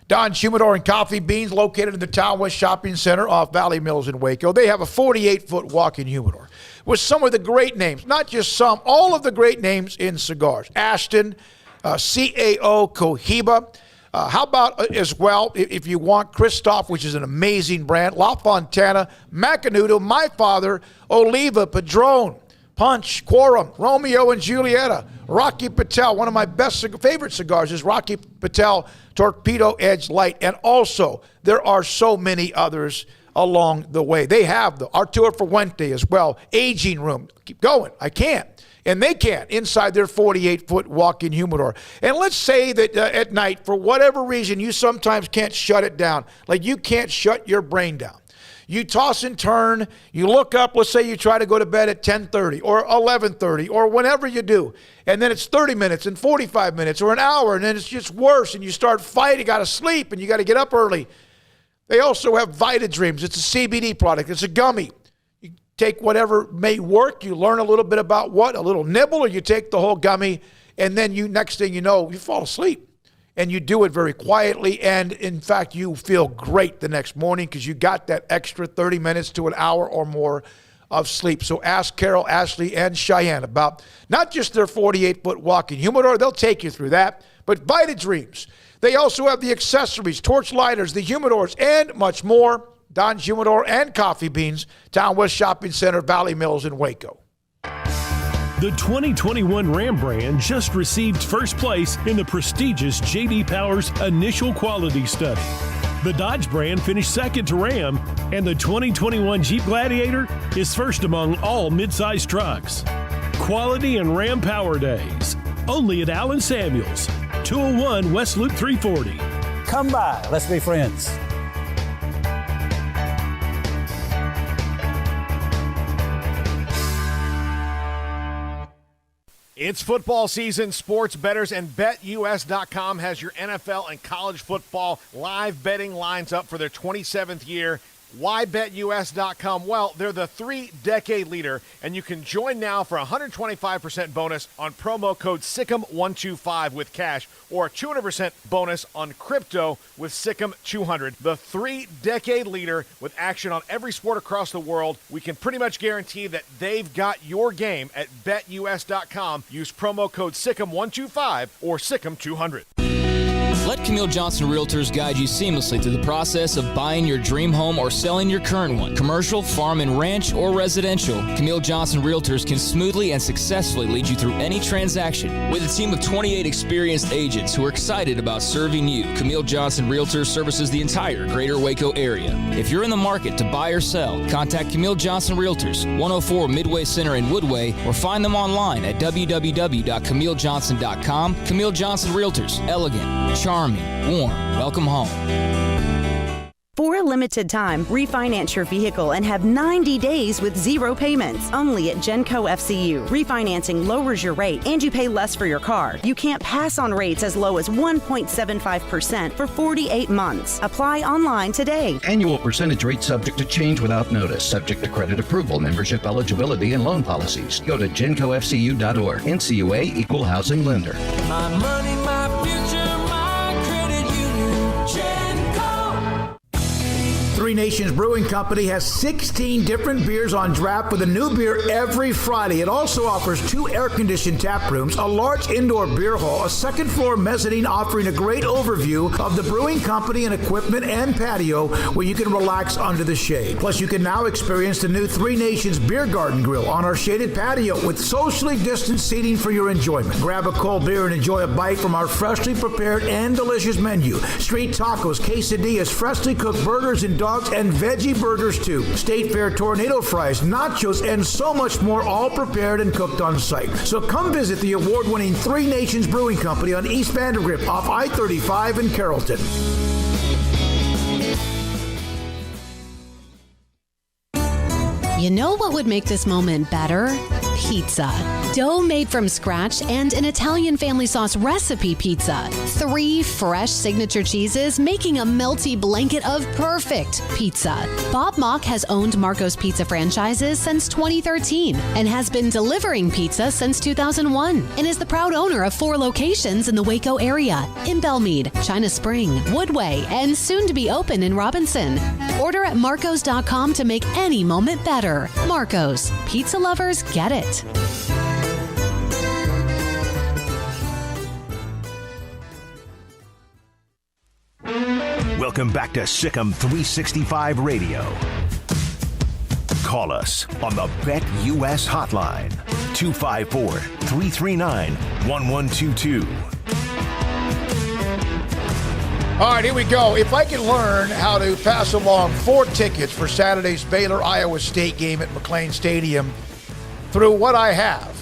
Don's Humidor and Coffee Beans, located in the Town West Shopping Center off Valley Mills in Waco. They have a 48-foot walk-in humidor with some of the great names, not just some, all of the great names in cigars. Ashton, CAO, Cohiba. How about as well, if you want, Christoph, which is an amazing brand, La Fontana, Macanudo, My Father, Oliva, Padron, Punch, Quorum, Romeo and Julieta, Rocky Patel. One of my favorite cigars is Rocky Patel Torpedo Edge Light. And also, there are so many others along the way. They have the Arturo Fuente as well, Aging Room. Keep going. I can't. And they can't inside their 48-foot walk-in humidor. And let's say that at night, for whatever reason, you sometimes can't shut it down. Like you can't shut your brain down. You toss and turn, you look up, let's say you try to go to bed at 10:30 or 11:30 or whenever you do, and then it's 30 minutes and 45 minutes or an hour, and then it's just worse, and you start fighting, you got to sleep, and you got to get up early. They also have Vita Dreams. It's a CBD product. It's a gummy. You take whatever may work. You learn a little bit about a little nibble, or you take the whole gummy, and then next thing you know, you fall asleep. And you do it very quietly, and in fact, you feel great the next morning because you got that extra 30 minutes to an hour or more of sleep. So ask Carol, Ashley, and Cheyenne about not just their 48-foot walk-in humidor. They'll take you through that, but Vita Dreams. They also have the accessories, torch lighters, the humidors, and much more. Don's Humidor and Coffee Beans, Town West Shopping Center, Valley Mills in Waco. The 2021 Ram brand just received first place in the prestigious J.D. Power's Initial Quality Study. The Dodge brand finished second to Ram, and the 2021 Jeep Gladiator is first among all midsize trucks. Quality and Ram Power Days, only at Allen Samuels, 201 West Loop 340. Come by, let's be friends. It's football season. Sports bettors and BetUS.com has your NFL and college football live betting lines up for their 27th year. Why BetUS.com? Well, they're the 3-decade leader, and you can join now for a 125% bonus on promo code SICM125 with cash, or a 200% bonus on crypto with SICM200. The 3-decade leader with action on every sport across the world. We can pretty much guarantee that they've got your game at BetUS.com. Use promo code SICM125 or SICM200. Let Camille Johnson Realtors guide you seamlessly through the process of buying your dream home or selling your current one. Commercial, farm and ranch, or residential, Camille Johnson Realtors can smoothly and successfully lead you through any transaction. With a team of 28 experienced agents who are excited about serving you, Camille Johnson Realtors services the entire greater Waco area. If you're in the market to buy or sell, contact Camille Johnson Realtors, 104 Midway Center in Woodway, or find them online at www.camillejohnson.com. Camille Johnson Realtors, elegant, charming, warm. Welcome home. For a limited time, refinance your vehicle and have 90 days with zero payments. Only at Genco FCU. Refinancing lowers your rate and you pay less for your car. You can't pass on rates as low as 1.75% for 48 months. Apply online today. Annual percentage rate subject to change without notice. Subject to credit approval, membership eligibility, and loan policies. Go to GencoFCU.org. NCUA Equal Housing Lender. My money, my future, my credit union. Genco. Three Nations Brewing Company has 16 different beers on draft with a new beer every Friday. It also offers 2 air-conditioned tap rooms, a large indoor beer hall, a second-floor mezzanine offering a great overview of the brewing company and equipment and patio where you can relax under the shade. Plus, you can now experience the new Three Nations Beer Garden Grill on our shaded patio with socially distanced seating for your enjoyment. Grab a cold beer and enjoy a bite from our freshly prepared and delicious menu. Street tacos, quesadillas, freshly cooked burgers and dogs, and veggie burgers too. State Fair tornado fries, nachos, and so much more, all prepared and cooked on site. So come visit the award-winning Three Nations Brewing Company on East Vandergrift off I-35 in Carrollton. You know what would make this moment better? Pizza. Dough made from scratch and an Italian family sauce recipe pizza. 3 fresh signature cheeses making a melty blanket of perfect pizza. Bob Mock has owned Marco's Pizza franchises since 2013 and has been delivering pizza since 2001 and is the proud owner of 4 locations in the Waco area, in Belmead, China Spring, Woodway, and soon to be open in Robinson. Order at marcos.com to make any moment better. Marco's. Pizza lovers get it. Welcome back to Sikkim 365 Radio. Call us on the Bet US hotline, 254-339-1122. All right, here we go. If I can learn how to pass along 4 tickets for Saturday's Baylor-Iowa State game at McLean Stadium through what I have,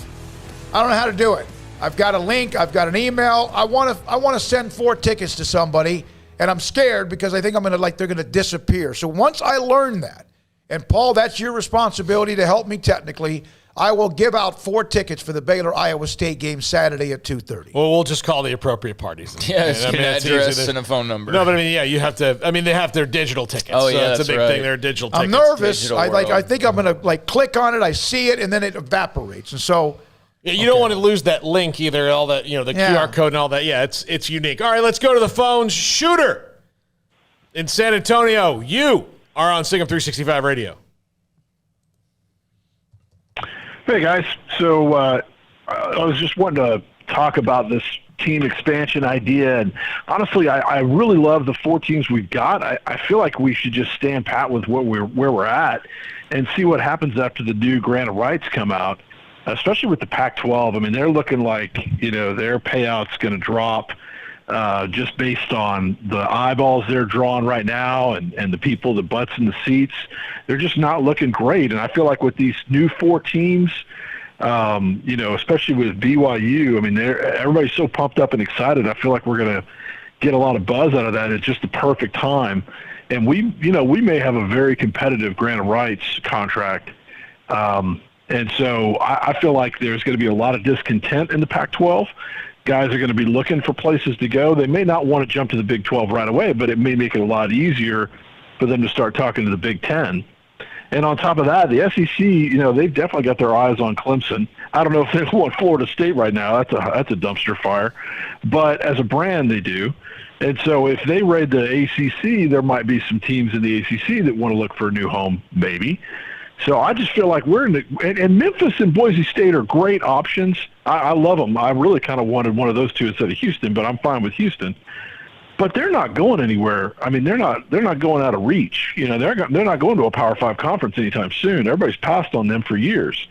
I don't know how to do it. I've got a link. I've got an email. I want to send 4 tickets to somebody, and I'm scared because I think they're going to disappear. So once I learn that, and Paul, that's your responsibility to help me technically, I will give out 4 tickets for the Baylor-Iowa State game Saturday at 2:30. Well, we'll just call the appropriate parties. Yeah, it's an address and a phone number. No, but you have to. They have their digital tickets. Oh, so yeah, it's a big thing. They're digital tickets. I'm nervous. I think I'm going to click on it. I see it, and then it evaporates. And so, yeah, you don't want to lose that link either. All that, the QR code and all that. Yeah, it's unique. All right, let's go to the phones. Shooter in San Antonio, you are on Sikkim 365 Radio. Hey, guys. So I was just wanting to talk about this team expansion idea. And honestly, I really love the 4 teams we've got. I feel like we should just stand pat with where we're at and see what happens after the new grant of rights come out, especially with the Pac-12. They're looking like, their payout's going to drop just based on the eyeballs they're drawing right now and the people, the butts in the seats. They're just not looking great. And I feel like with these new 4 teams, especially with BYU, everybody's so pumped up and excited. I feel like we're going to get a lot of buzz out of that. It's just the perfect time. And we may have a very competitive grant of rights contract. And so I feel like there's going to be a lot of discontent in the Pac-12. Guys are going to be looking for places to go. They may not want to jump to the Big 12 right away, but it may make it a lot easier for them to start talking to the Big 10. And on top of that, the SEC, they've definitely got their eyes on Clemson. I don't know if they want Florida State right now. That's a dumpster fire. But as a brand, they do. And so if they raid the ACC, there might be some teams in the ACC that want to look for a new home, maybe. So I just feel like we're in and Memphis and Boise State are great options. I love them. I really kind of wanted one of those two instead of Houston, but I'm fine with Houston. But they're not going anywhere. They're not going out of reach. They're not going to a Power 5 conference anytime soon. Everybody's passed on them for years.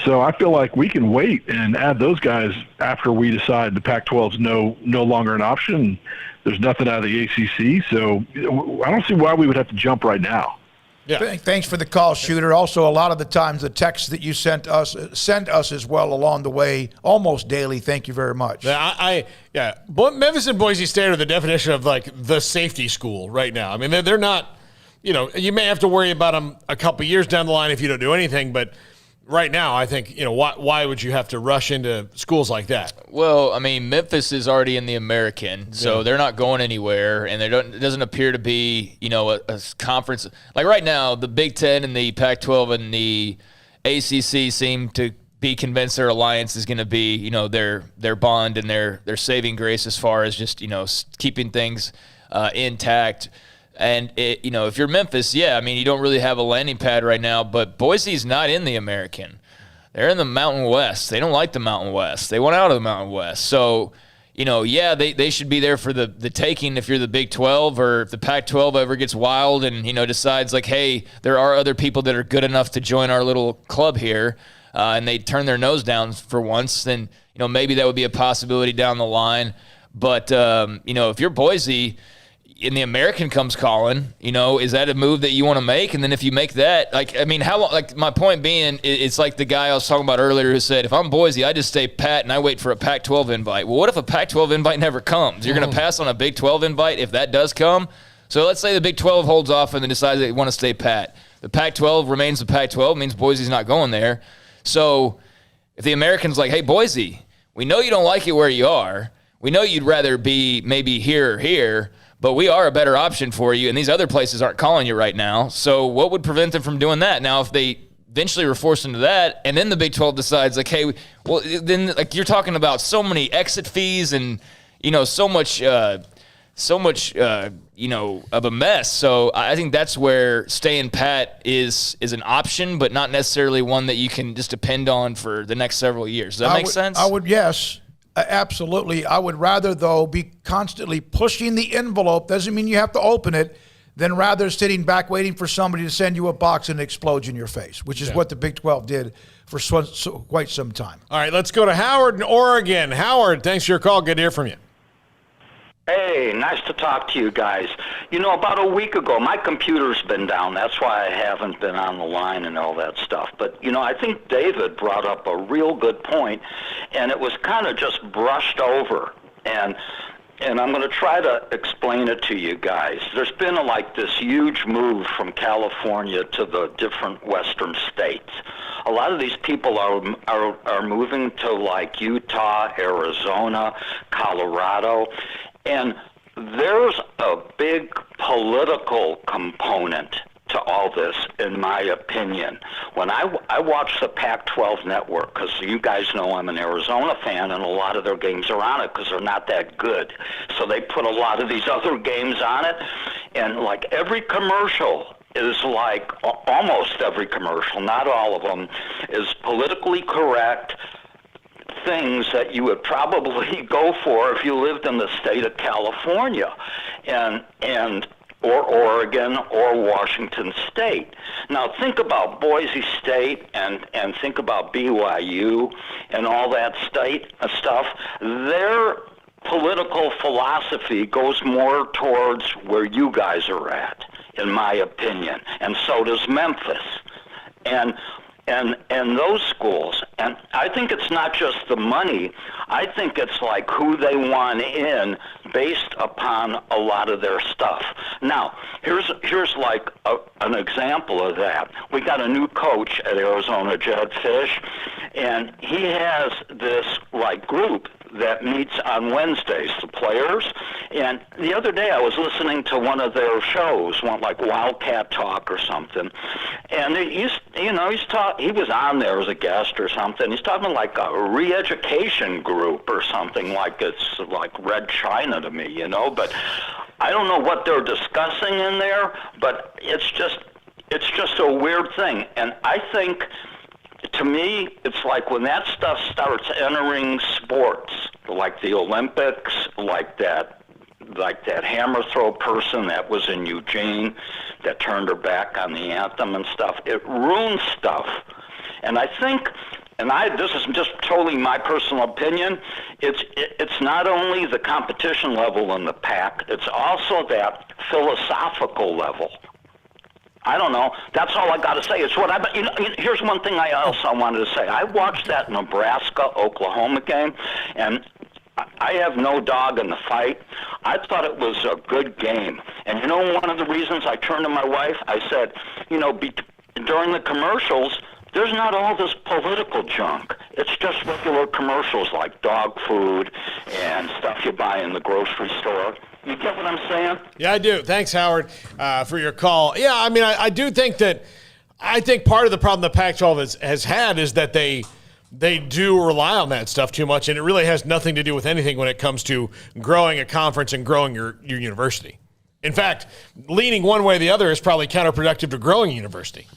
So I feel like we can wait and add those guys after we decide the Pac-12's no longer an option. There's nothing out of the ACC, so I don't see why we would have to jump right now. Yeah. Thanks for the call, Shooter. Also, a lot of the times the texts that you sent us as well along the way, almost daily. Thank you very much. Memphis and Boise State are the definition of the safety school right now. They're not. You may have to worry about them a couple years down the line if you don't do anything, but right now, I think, why would you have to rush into schools like that? Well, Memphis is already in the American, so they're not going anywhere, and it doesn't appear to be, a conference. Like right now, the Big Ten and the Pac-12 and the ACC seem to be convinced their alliance is going to be, their bond and their saving grace as far as just, keeping things intact. And, if you're Memphis, yeah, I mean, you don't really have a landing pad right now, but Boise's not in the American. They're in the Mountain West. They don't like the Mountain West. They want out of the Mountain West. So, they should be there for the taking if you're the Big 12, or if the Pac-12 ever gets wild and, decides like, hey, there are other people that are good enough to join our little club here, and they turn their nose down for once, then, maybe that would be a possibility down the line. But, if you're Boise and the American comes calling, is that a move that you want to make? And then if you make that, how long, my point being, it's like the guy I was talking about earlier who said, if I'm Boise, I just stay pat and I wait for a Pac-12 invite. Well, what if a Pac-12 invite never comes? You're going to pass on a Big 12 invite if that does come? So let's say the Big 12 holds off and then decides they want to stay pat. The Pac-12 remains the Pac-12, means Boise's not going there. So if the American's like, hey, Boise, we know you don't like it where you are. We know you'd rather be maybe here or here, but we are a better option for you, and these other places aren't calling you right now. So what would prevent them from doing that? Now, if they eventually were forced into that, and then the Big 12 decides, like, hey, well, then you're talking about so many exit fees and, so much of a mess. So I think that's where staying pat is an option, but not necessarily one that you can just depend on for the next several years. Does that make sense? Yes. Absolutely. I would rather, though, be constantly pushing the envelope. Doesn't mean you have to open it, than rather sitting back waiting for somebody to send you a box and it explodes in your face, which is what the Big 12 did for quite some time. All right, let's go to Howard in Oregon. Howard, thanks for your call. Good to hear from you. Hey, nice to talk to you guys. About a week ago, my computer's been down. That's why I haven't been on the line and all that stuff. But, I think David brought up a real good point, and it was kind of just brushed over. And I'm going to try to explain it to you guys. There's been this huge move from California to the different western states. A lot of these people are moving to Utah, Arizona, Colorado. And there's a big political component to all this, in my opinion. When I watch the Pac-12 network, because you guys know I'm an Arizona fan, and a lot of their games are on it because they're not that good. So they put a lot of these other games on it, and every commercial is almost every commercial, not all of them, is politically correct things that you would probably go for if you lived in the state of California or Oregon or Washington State. Now think about Boise State and think about BYU and all that state stuff. Their political philosophy goes more towards where you guys are at, in my opinion, and so does Memphis. And those schools. And I think it's not just the money. I think it's who they want in based upon a lot of their stuff. Now, here's an example of that. We got a new coach at Arizona, Jed Fish, and he has this group that meets on Wednesdays, the players. And the other day I was listening to one of their shows, one Wildcat Talk or something. And he was on there as a guest or something. He's talking a re-education group or something, it's Red China to me, but I don't know what they're discussing in there, but it's just a weird thing. And I think, to me, it's when that stuff starts entering sports, like the Olympics, like that hammer throw person that was in Eugene that turned her back on the anthem and stuff. It ruins stuff. And I think, this is just totally my personal opinion, it's not only the competition level in the pack, it's also that philosophical level. I don't know. That's all I got to say. It's what here's one thing I also wanted to say. I watched that Nebraska-Oklahoma game, and I have no dog in the fight. I thought it was a good game. And one of the reasons I turned to my wife, I said, during the commercials, there's not all this political junk. It's just regular commercials like dog food and stuff you buy in the grocery store. You get what I'm saying? Yeah, I do. Thanks, Howard, for your call. Yeah, I do think that part of the problem the Pac-12 has had is that they do rely on that stuff too much, and it really has nothing to do with anything when it comes to growing a conference and growing your university. In fact, leaning one way or the other is probably counterproductive to growing a university.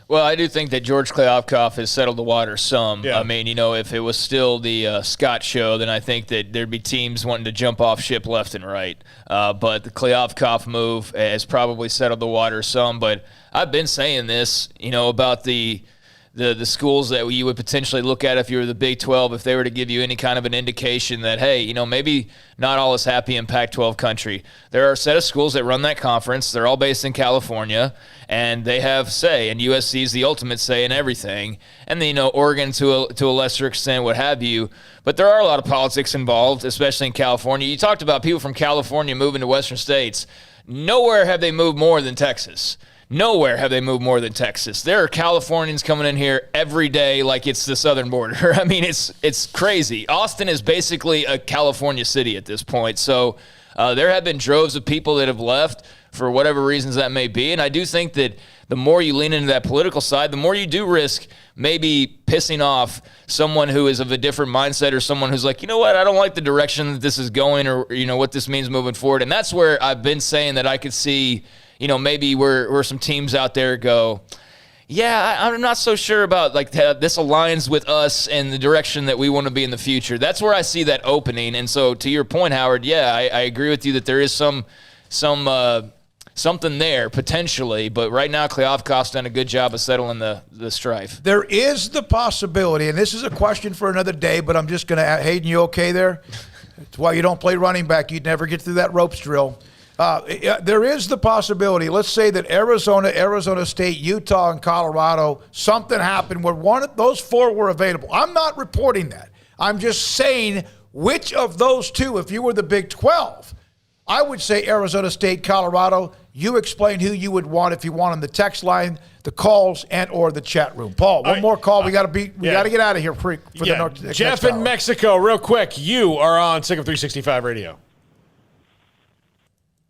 Well, I do think that George Kliavkoff has settled the water some. Yeah. I mean, if it was still the Scott show, then I think that there'd be teams wanting to jump off ship left and right. But the Kliavkoff move has probably settled the water some. But I've been saying this, about the schools that you would potentially look at if you were the Big 12, if they were to give you any kind of an indication that, hey, maybe not all is happy in Pac-12 country. There are a set of schools that run that conference. They're all based in California, and they have say, and USC is the ultimate say in everything. And then, Oregon to a lesser extent, what have you. But there are a lot of politics involved, especially in California. You talked about people from California moving to Western states. Nowhere have they moved more than Texas. Nowhere have they moved more than Texas. There are Californians coming in here every day like it's the southern border. I mean, it's crazy. Austin is basically a California city at this point. So there have been droves of people that have left for whatever reasons that may be. And I do think that the more you lean into that political side, the more you do risk maybe pissing off someone who is of a different mindset or someone who's like, you know what, I don't like the direction that this is going or, what this means moving forward. And that's where I've been saying that I could see – maybe where some teams out there go, yeah, I'm not so sure about this aligns with us and the direction that we want to be in the future. That's where I see that opening. And so to your point, Howard, yeah, I agree with you that there is something there potentially. But right now, Kliavkoff's done a good job of settling the strife. There is the possibility, and this is a question for another day, but I'm just going to – Hayden, you okay there? That's why you don't play running back. You'd never get through that ropes drill. There is the possibility, let's say that Arizona State, Utah, and Colorado, something happened where one of those four were available. I'm not reporting that. I'm just saying which of those two, if you were the Big 12, I would say Arizona State, Colorado. You explain who you would want if you want on the text line, the calls, and or the chat room. Paul, one more call. We got to get out of here for the North. Jeff in Mexico, real quick. You are on Sick of 365 Radio.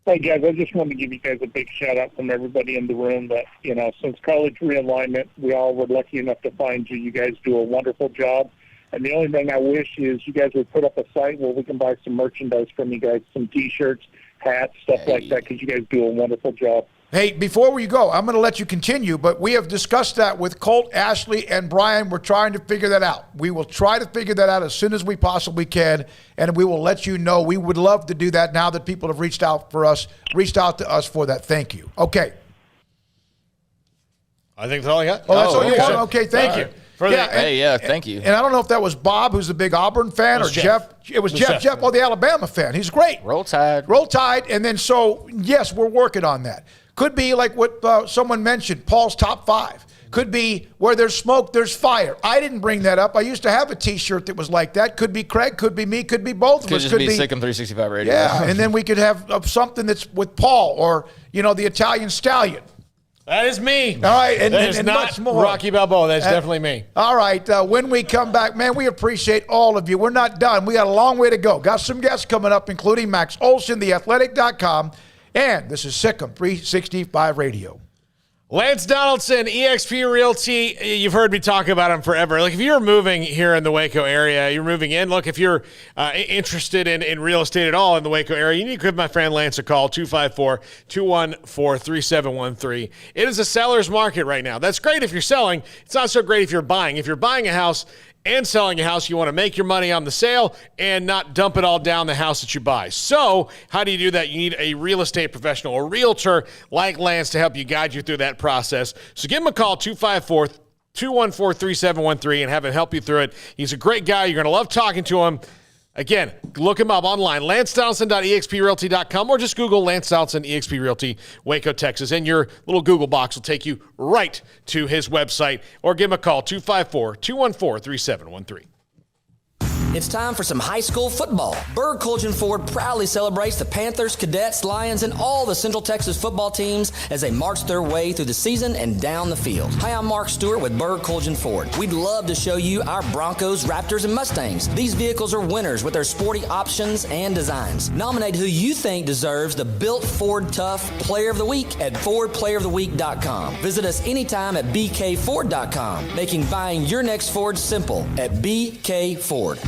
Hey, guys, I just wanted to give you guys a big shout-out from everybody in the room that, since college realignment, we all were lucky enough to find you. You guys do a wonderful job. And the only thing I wish is you guys would put up a site where we can buy some merchandise from you guys, some T-shirts, hats, stuff like that, because you guys do a wonderful job. Hey, before we go, I'm going to let you continue, but we have discussed that with Colt, Ashley, and Brian. We're trying to figure that out. We will try to figure that out as soon as we possibly can, and we will let you know. We would love to do that now that people have reached out to us for that. Thank you. Okay. I think that's all I got. Oh, that's all you want? Okay, thank you. Thank you. And I don't know if that was Bob, who's a big Auburn fan, or Jeff. It was Jeff. Jeff, the Alabama fan. He's great. Roll Tide. And then yes, we're working on that. Could be like what someone mentioned, Paul's top 5. Could be where there's smoke, there's fire. I didn't bring that up. I used to have a T-shirt that was like that. Could be Craig, could be me, could be both of us. Could just be Sick 'em 365 Radio. Yeah, and then we could have something that's with Paul or, the Italian Stallion. That is me. All right, and not much more. Rocky Balboa. That's definitely me. All right, when we come back, man, we appreciate all of you. We're not done. We got a long way to go. Got some guests coming up, including Max Olson, theathletic.com. And this is Sick 'em 365 Radio. Lance Donaldson, eXp Realty. You've heard me talk about him forever. If you're moving here in the Waco area, you're moving in. Look, if you're interested in real estate at all in the Waco area, you need to give my friend Lance a call, 254-214-3713. It is a seller's market right now. That's great if you're selling. It's not so great if you're buying. If you're buying a house and selling a house, you want to make your money on the sale and not dump it all down the house that you buy. So how do you do that? You need a real estate professional, a realtor like Lance to help you guide you through that process. So give him a call, 254-214-3713, and have him help you through it. He's a great guy. You're going to love talking to him. Again, look him up online, lancedonaldson.exprealty.com, or just Google Lance Donaldson, eXp Realty, Waco, Texas, and your little Google box will take you right to his website, or give him a call, 254-214-3713. It's time for some high school football. Berg Colgan Ford proudly celebrates the Panthers, Cadets, Lions, and all the Central Texas football teams as they march their way through the season and down the field. Hi, I'm Mark Stewart with Berg Colgan Ford. We'd love to show you our Broncos, Raptors, and Mustangs. These vehicles are winners with their sporty options and designs. Nominate who you think deserves the Built Ford Tough Player of the Week at FordPlayerOfTheWeek.com. Visit us anytime at BKFord.com, making buying your next Ford simple at BK Ford.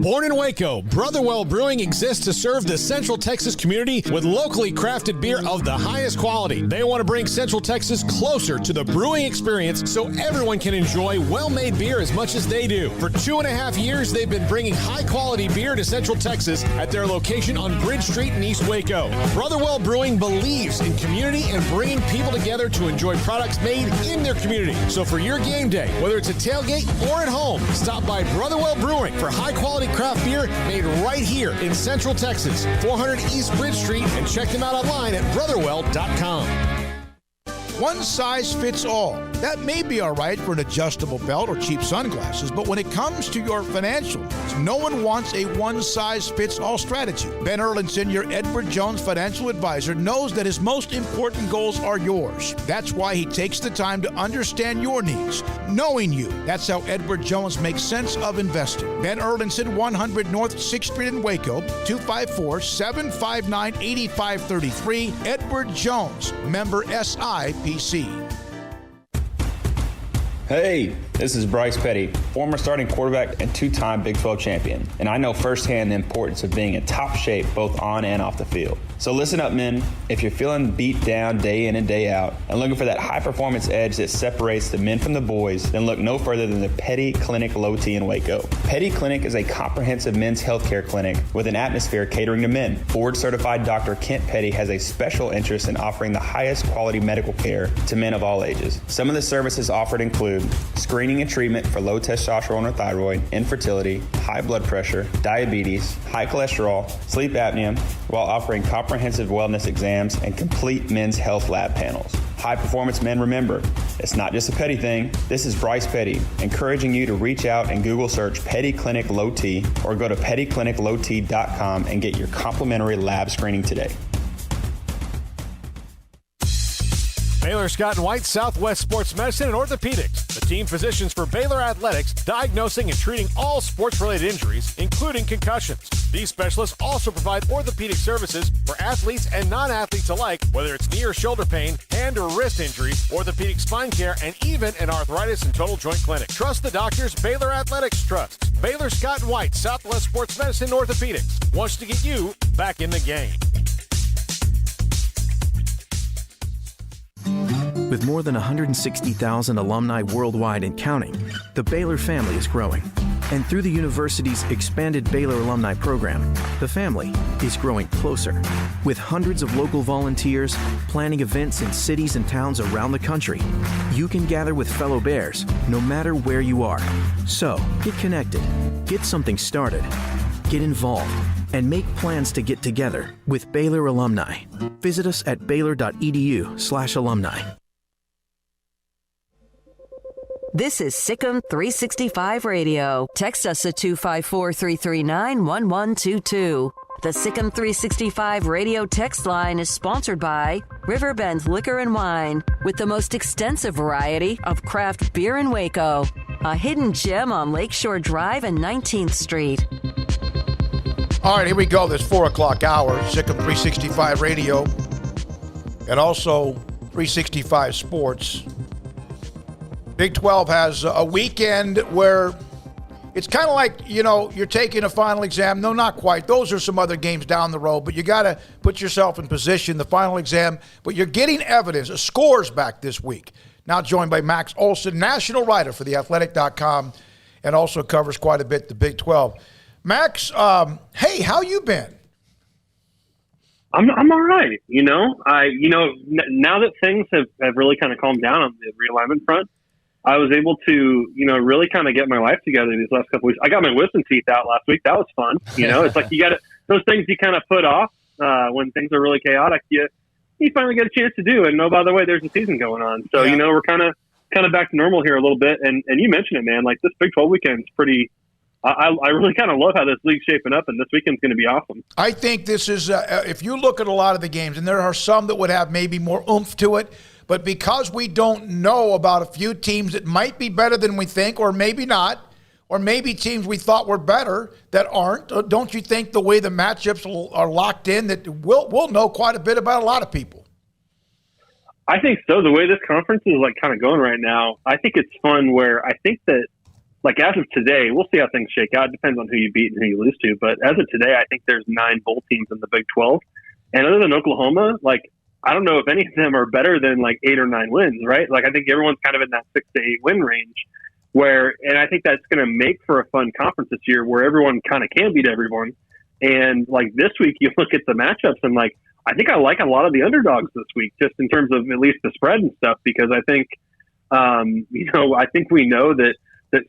Born in Waco, Brotherwell Brewing exists to serve the Central Texas community with locally crafted beer of the highest quality. They want to bring Central Texas closer to the brewing experience so everyone can enjoy well-made beer as much as they do. For 2.5 years, they've been bringing high-quality beer to Central Texas at their location on Bridge Street in East Waco. Brotherwell Brewing believes in community and bringing people together to enjoy products made in their community. So for your game day, whether it's a tailgate or at home, stop by Brotherwell Brewing for high-quality craft beer made right here in Central Texas, 400 East Bridge Street, and check them out online at brotherwell.com. One size fits all. That may be all right for an adjustable belt or cheap sunglasses, but when it comes to your financial needs, no one wants a one-size-fits-all strategy. Ben Erlinson, your Edward Jones financial advisor, knows that his most important goals are yours. That's why he takes the time to understand your needs, knowing you. That's how Edward Jones makes sense of investing. Ben Erlinson, 100 North 6th Street in Waco, 254-759-8533. Edward Jones, member SIPC. Hey, this is Bryce Petty, former starting quarterback and two-time Big 12 champion, and I know firsthand the importance of being in top shape both on and off the field. So listen up, men. If you're feeling beat down day in and day out and looking for that high-performance edge that separates the men from the boys, then look no further than the Petty Clinic Low T in Waco. Petty Clinic is a comprehensive men's healthcare clinic with an atmosphere catering to men. Board-certified Dr. Kent Petty has a special interest in offering the highest quality medical care to men of all ages. Some of the services offered include screening and treatment for low testosterone or thyroid, infertility, high blood pressure, diabetes, high cholesterol, sleep apnea, while offering comprehensive wellness exams and complete men's health lab panels. High performance men, remember, it's not just a Petty thing. This is Bryce Petty, encouraging you to reach out and Google search Petty Clinic Low T or go to pettycliniclowt.com and get your complimentary lab screening today. Baylor Scott and White, Southwest Sports Medicine and Orthopedics, the team physicians for Baylor Athletics, diagnosing and treating all sports-related injuries, including concussions. These specialists also provide orthopedic services for athletes and non-athletes alike, whether it's knee or shoulder pain, hand or wrist injury, orthopedic spine care, and even an arthritis and total joint clinic. Trust the doctors Baylor Athletics trusts. Baylor Scott and White, Southwest Sports Medicine and Orthopedics wants to get you back in the game. With more than 160,000 alumni worldwide and counting, the Baylor family is growing. And through the university's expanded Baylor alumni program, the family is growing closer. With hundreds of local volunteers planning events in cities and towns around the country, you can gather with fellow Bears no matter where you are. So, get connected, get something started, get involved, and make plans to get together with Baylor alumni. Visit us at baylor.edu/alumni. This is Sikkim 365 Radio. Text us at 254-339-1122. The Sikkim 365 Radio text line is sponsored by Riverbend Liquor and Wine, with the most extensive variety of craft beer in Waco. A hidden gem on Lakeshore Drive and 19th Street. All right, here we go. This 4 o'clock hour, Sikkim 365 Radio, and also 365 Sports. Big 12 has a weekend where it's kind of like, you know, you're taking a final exam. No, not quite. Those are some other games down the road, but you got to put yourself in position, the final exam. But you're getting evidence. A score's back this week. Now joined by Max Olson, national writer for theathletic.com, and also covers quite a bit the Big 12. Max, hey, how you been? I'm all right. Now that things have really kind of calmed down on the realignment front, I was able to, really kind of get my life together these last couple weeks. I got my wisdom teeth out last week. That was fun. It's like you got to, those things you kind of put off when things are really chaotic. You finally get a chance to do. And oh, by the way, there's a season going on. So, we're kind of back to normal here a little bit. And you mentioned it, man, like this Big 12 weekend is pretty, I really kind of love how this league's shaping up, and this weekend's going to be awesome. I think this is, if you look at a lot of the games, and there are some that would have maybe more oomph to it, but because we don't know about a few teams that might be better than we think, or maybe not, or maybe teams we thought were better that aren't, don't you think the way the matchups are locked in that we'll know quite a bit about a lot of people? I think so. The way this conference is like kind of going right now, I think it's fun where I think that like as of today, we'll see how things shake out. It depends on who you beat and who you lose to. But as of today, I think there's 9 bowl teams in the Big 12. And other than Oklahoma, like, I don't know if any of them are better than like 8 or 9 wins, right? Like, I think everyone's kind of in that 6 to 8 win range and I think that's going to make for a fun conference this year where everyone kind of can beat everyone. And like this week, you look at the matchups and like, I think I like a lot of the underdogs this week, just in terms of at least the spread and stuff, because I think, I think we know that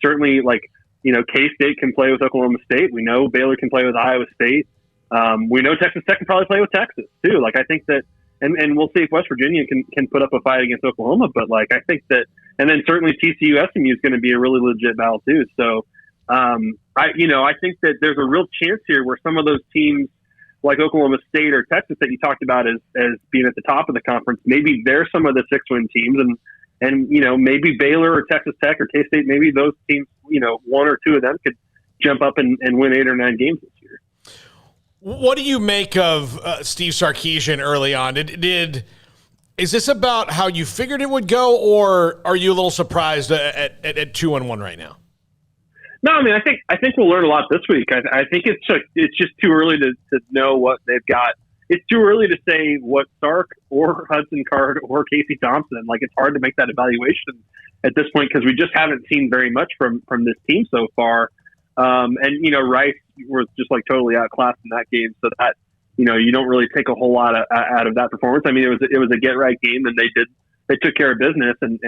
certainly like, K-State can play with Oklahoma State. We know Baylor can play with Iowa State. We know Texas Tech can probably play with Texas too. Like, I think that, and we'll see if West Virginia can put up a fight against Oklahoma. But like, I think that, and then certainly TCU SMU is going to be a really legit battle too. So, I think that there's a real chance here where some of those teams like Oklahoma State or Texas that you talked about as being at the top of the conference, maybe they're some of the 6-win teams, and maybe Baylor or Texas Tech or K-State, maybe those teams, 1 or 2 of them could jump up and win 8 or 9 games this year. What do you make of Steve Sarkisian early on? Is this about how you figured it would go, or are you a little surprised at 2-1 right now? No, I mean, I think we'll learn a lot this week. I think it's just too early to know what they've got. It's too early to say what Sark or Hudson Card or Casey Thompson. Like, it's hard to make that evaluation at this point because we just haven't seen very much from this team so far. Rice was just like totally outclassed in that game, so that you don't really take a whole lot out of that performance. I mean, it was a get right game, and they took care of business, and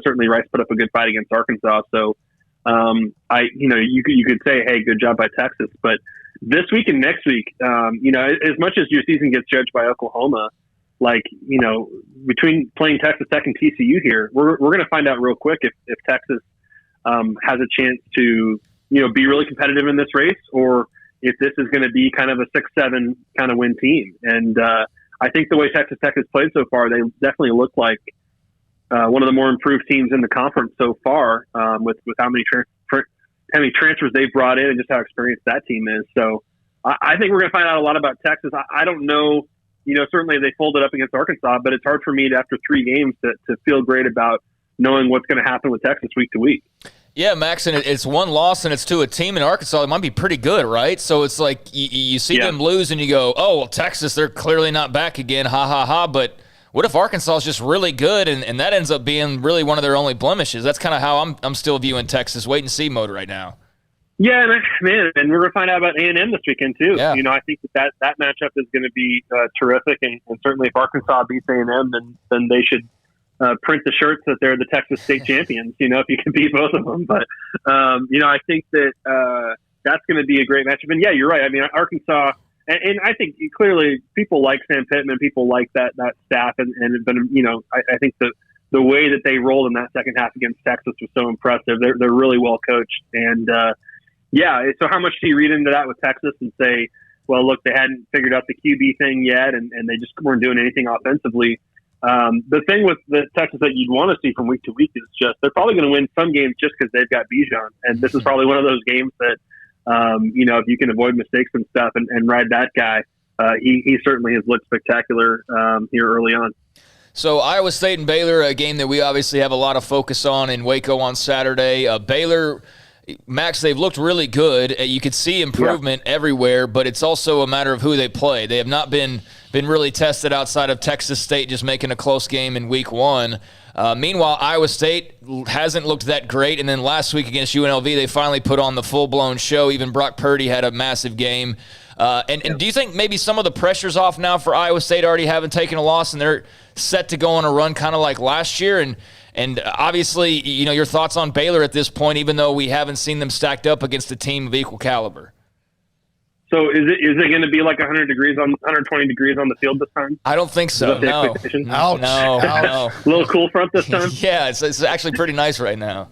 certainly Rice put up a good fight against Arkansas. So. You could say, hey, good job by Texas, but this week and next week, as much as your season gets judged by Oklahoma, like, between playing Texas Tech and TCU here, we're going to find out real quick if Texas has a chance to, be really competitive in this race, or if this is going to be kind of a 6-7 kind of win team. And I think the way Texas Tech has played so far, they definitely look like one of the more improved teams in the conference so far, with how many transfers they've brought in and just how experienced that team is. So I think we're going to find out a lot about Texas. I don't know, certainly they folded up against Arkansas, but it's hard for me after 3 games to feel great about knowing what's going to happen with Texas week to week. Yeah, Max, and it's 1 loss, and it's to a team in Arkansas that might be pretty good, right? So it's like you see them lose, and you go, oh, well, Texas, they're clearly not back again, ha, ha, ha, but what if Arkansas is just really good, and that ends up being really one of their only blemishes? That's kind of how I'm still viewing Texas wait-and-see mode right now. Yeah, man, and we're going to find out about A&M this weekend, too. Yeah. I think that matchup is going to be terrific, and certainly if Arkansas beats A&M, then they should print the shirts that they're the Texas State champions, if you can beat both of them. But, I think that that's going to be a great matchup. And, yeah, you're right. I mean, Arkansas – and I think clearly people like Sam Pittman, people like that staff, and I think the way that they rolled in that second half against Texas was so impressive. They're really well coached, and so how much do you read into that with Texas and say, well, look, they hadn't figured out the QB thing yet, and they just weren't doing anything offensively. The thing with the Texas that you'd want to see from week to week is just they're probably going to win some games just because they've got Bijan, and this is probably one of those games that. If you can avoid mistakes and stuff and ride that guy, he certainly has looked spectacular here early on. So Iowa State and Baylor, a game that we obviously have a lot of focus on in Waco on Saturday. Baylor, Max, they've looked really good. You could see improvement everywhere, but it's also a matter of who they play. They have not been really tested outside of Texas State just making a close game in week 1. Meanwhile, Iowa State hasn't looked that great, and then last week against UNLV, they finally put on the full-blown show. Even Brock Purdy had a massive game. And do you think maybe some of the pressure's off now for Iowa State already having taken a loss, and they're set to go on a run kind of like last year? And obviously, your thoughts on Baylor at this point, even though we haven't seen them stacked up against a team of equal caliber? So is it going to be like 120 degrees on the field this time? I don't think so. No. Ouch. No. A little cool front this time? Yeah, it's actually pretty nice right now.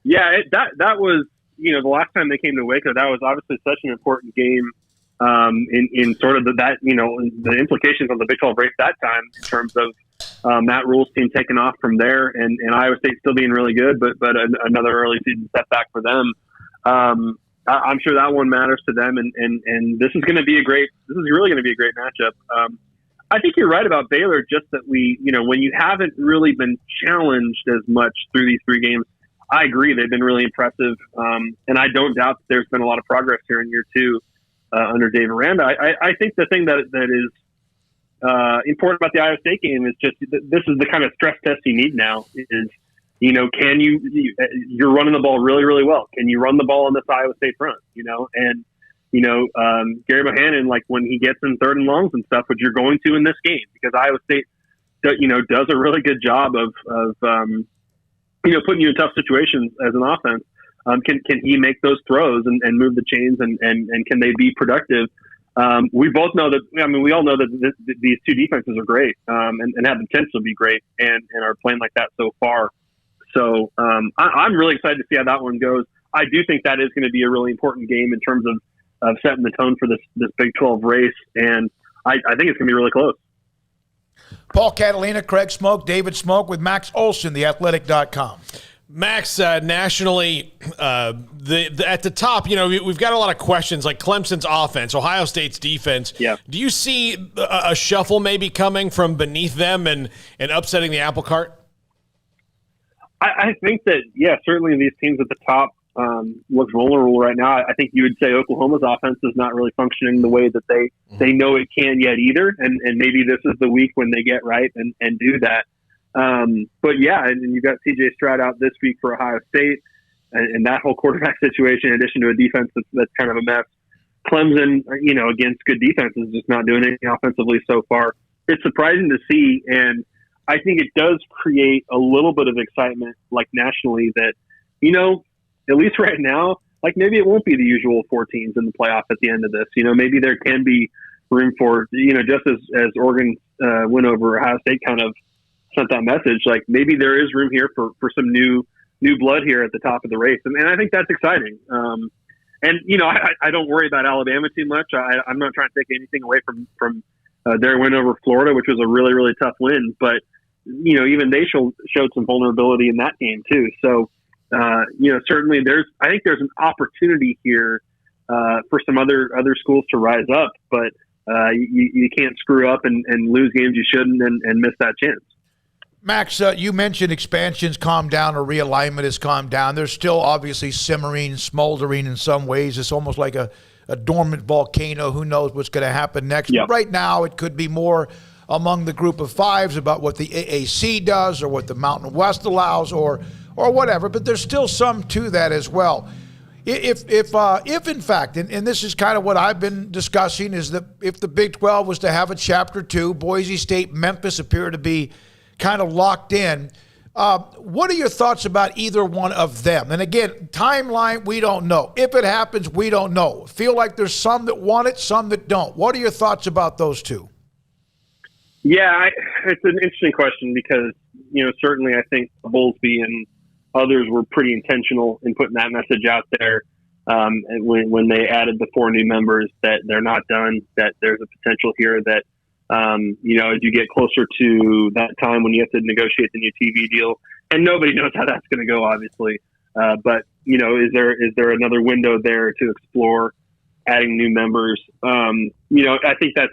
Yeah, that was, the last time they came to Waco, that was obviously such an important game in sort of the implications on the Big 12 race that time in terms of Matt Rule's team taking off from there and Iowa State still being really good, but another early season setback for them. I'm sure that one matters to them, and this is really going to be a great matchup. I think you're right about Baylor, just that when you haven't really been challenged as much through these 3 games, I agree. They've been really impressive. And I don't doubt that there's been a lot of progress here in year 2 under Dave Aranda. I think the thing that is important about the Iowa State game is just this is the kind of stress test you need now is, can you're running the ball really, really well. Can you run the ball on this Iowa State front, and, Gary Bohannon, like when he gets in 3rd and longs and stuff, which you're going to in this game, because Iowa State, does a really good job of putting you in tough situations as an offense. Can he make those throws and move the chains and can they be productive? We both know that. We all know that these two defenses are great and have the potential to be great and are playing like that so far. So I'm really excited to see how that one goes. I do think that is going to be a really important game in terms of setting the tone for this Big 12 race, and I think it's going to be really close. Paul Catalina, Craig Smoak, David Smoak with Max Olson, theathletic.com. Max, nationally, at the top, we've got a lot of questions like Clemson's offense, Ohio State's defense. Yeah. Do you see a shuffle maybe coming from beneath them and upsetting the apple cart? I think that, certainly these teams at the top look vulnerable right now. I think you would say Oklahoma's offense is not really functioning the way that they know it can yet either. And maybe this is the week when they get right and do that. But and you've got CJ Stroud out this week for Ohio State and that whole quarterback situation, in addition to a defense that's kind of a mess. Clemson, against good defense is just not doing anything offensively so far. It's surprising to see. And I think it does create a little bit of excitement, like nationally, that, at least right now, like maybe it won't be the usual 4 teams in the playoff at the end of this. Maybe there can be room for, just as Oregon went over Ohio State kind of sent that message, like maybe there is room here for some new blood here at the top of the race. And I think that's exciting. I don't worry about Alabama too much. I'm not trying to take anything away from their win over Florida, which was a really, really tough win. But, even they showed some vulnerability in that game too. So, certainly I think there's an opportunity here for some other schools to rise up, but you can't screw up and lose games you shouldn't and miss that chance. Max, you mentioned expansion's calmed down or realignment has calmed down. There's still obviously simmering, smoldering in some ways. It's almost like a dormant volcano. Who knows what's going to happen next? Yep. But right now it could be more among the group of fives about what the AAC does or what the Mountain West allows or whatever. But there's still some to that as well. If in fact, and this is kind of what I've been discussing, is that if the Big 12 was to have a Chapter 2, Boise State, Memphis appear to be kind of locked in. What are your thoughts about either one of them? And again, timeline, we don't know. If it happens, we don't know. Feel like there's some that want it, some that don't. What are your thoughts about those two? Yeah, it's an interesting question because, certainly I think Bowlesby and others were pretty intentional in putting that message out there when they added the 4 new members that they're not done, that there's a potential here that, as you get closer to that time when you have to negotiate the new TV deal, and nobody knows how that's going to go, obviously. But, is there another window there to explore adding new members? I think that's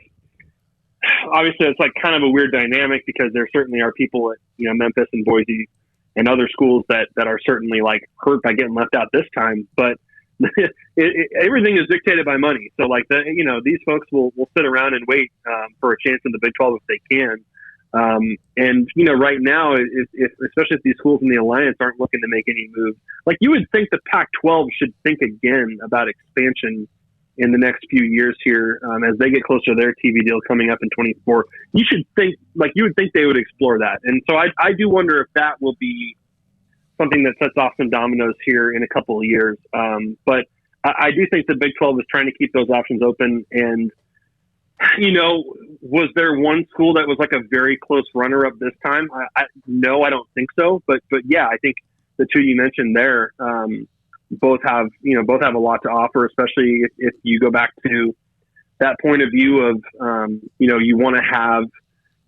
obviously it's like kind of a weird dynamic because there certainly are people at, Memphis and Boise and other schools that are certainly like hurt by getting left out this time, but everything is dictated by money. So like these folks will sit around and wait for a chance in the Big 12 if they can. And right now, especially if these schools in the Alliance aren't looking to make any moves, like you would think the Pac-12 should think again about expansion in the next few years here as they get closer to their TV deal coming up in 24. You would think they would explore that. And so I do wonder if that will be something that sets off some dominoes here in a couple of years. But I do think the Big 12 is trying to keep those options open. And, was there one school that was like a very close runner-up this time? No, I don't think so. But yeah, I think the two you mentioned there both have a lot to offer, especially if you go back to that point of view of, you want to have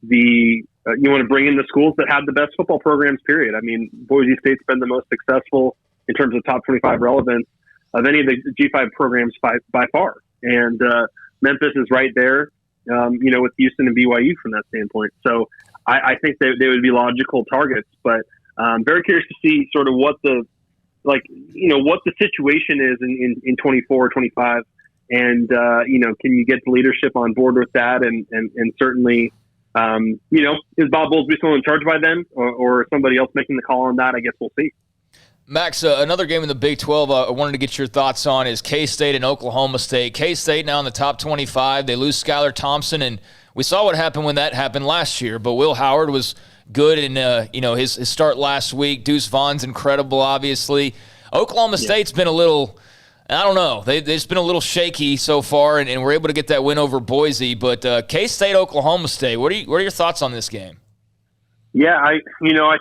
you want to bring in the schools that have the best football programs, period. I mean, Boise State's been the most successful in terms of top 25 relevance of any of the G5 programs by far. And Memphis is right there, with Houston and BYU from that standpoint. So I think they would be logical targets, but very curious to see sort of what the like, what the situation is in 24, 25. And, can you get the leadership on board with that? And certainly, is Bob Bowlesby still in charge by then or somebody else making the call on that? I guess we'll see. Max, another game in the Big 12 I wanted to get your thoughts on is K-State and Oklahoma State. K-State now in the top 25. They lose Skylar Thompson, and we saw what happened when that happened last year. But Will Howard was good in his start last week. Deuce Vaughn's incredible, obviously. Oklahoma State's been a little, I don't know, they've just been a little shaky so far, and we're able to get that win over Boise. But K-State, Oklahoma State, what are your thoughts on this game? Yeah, I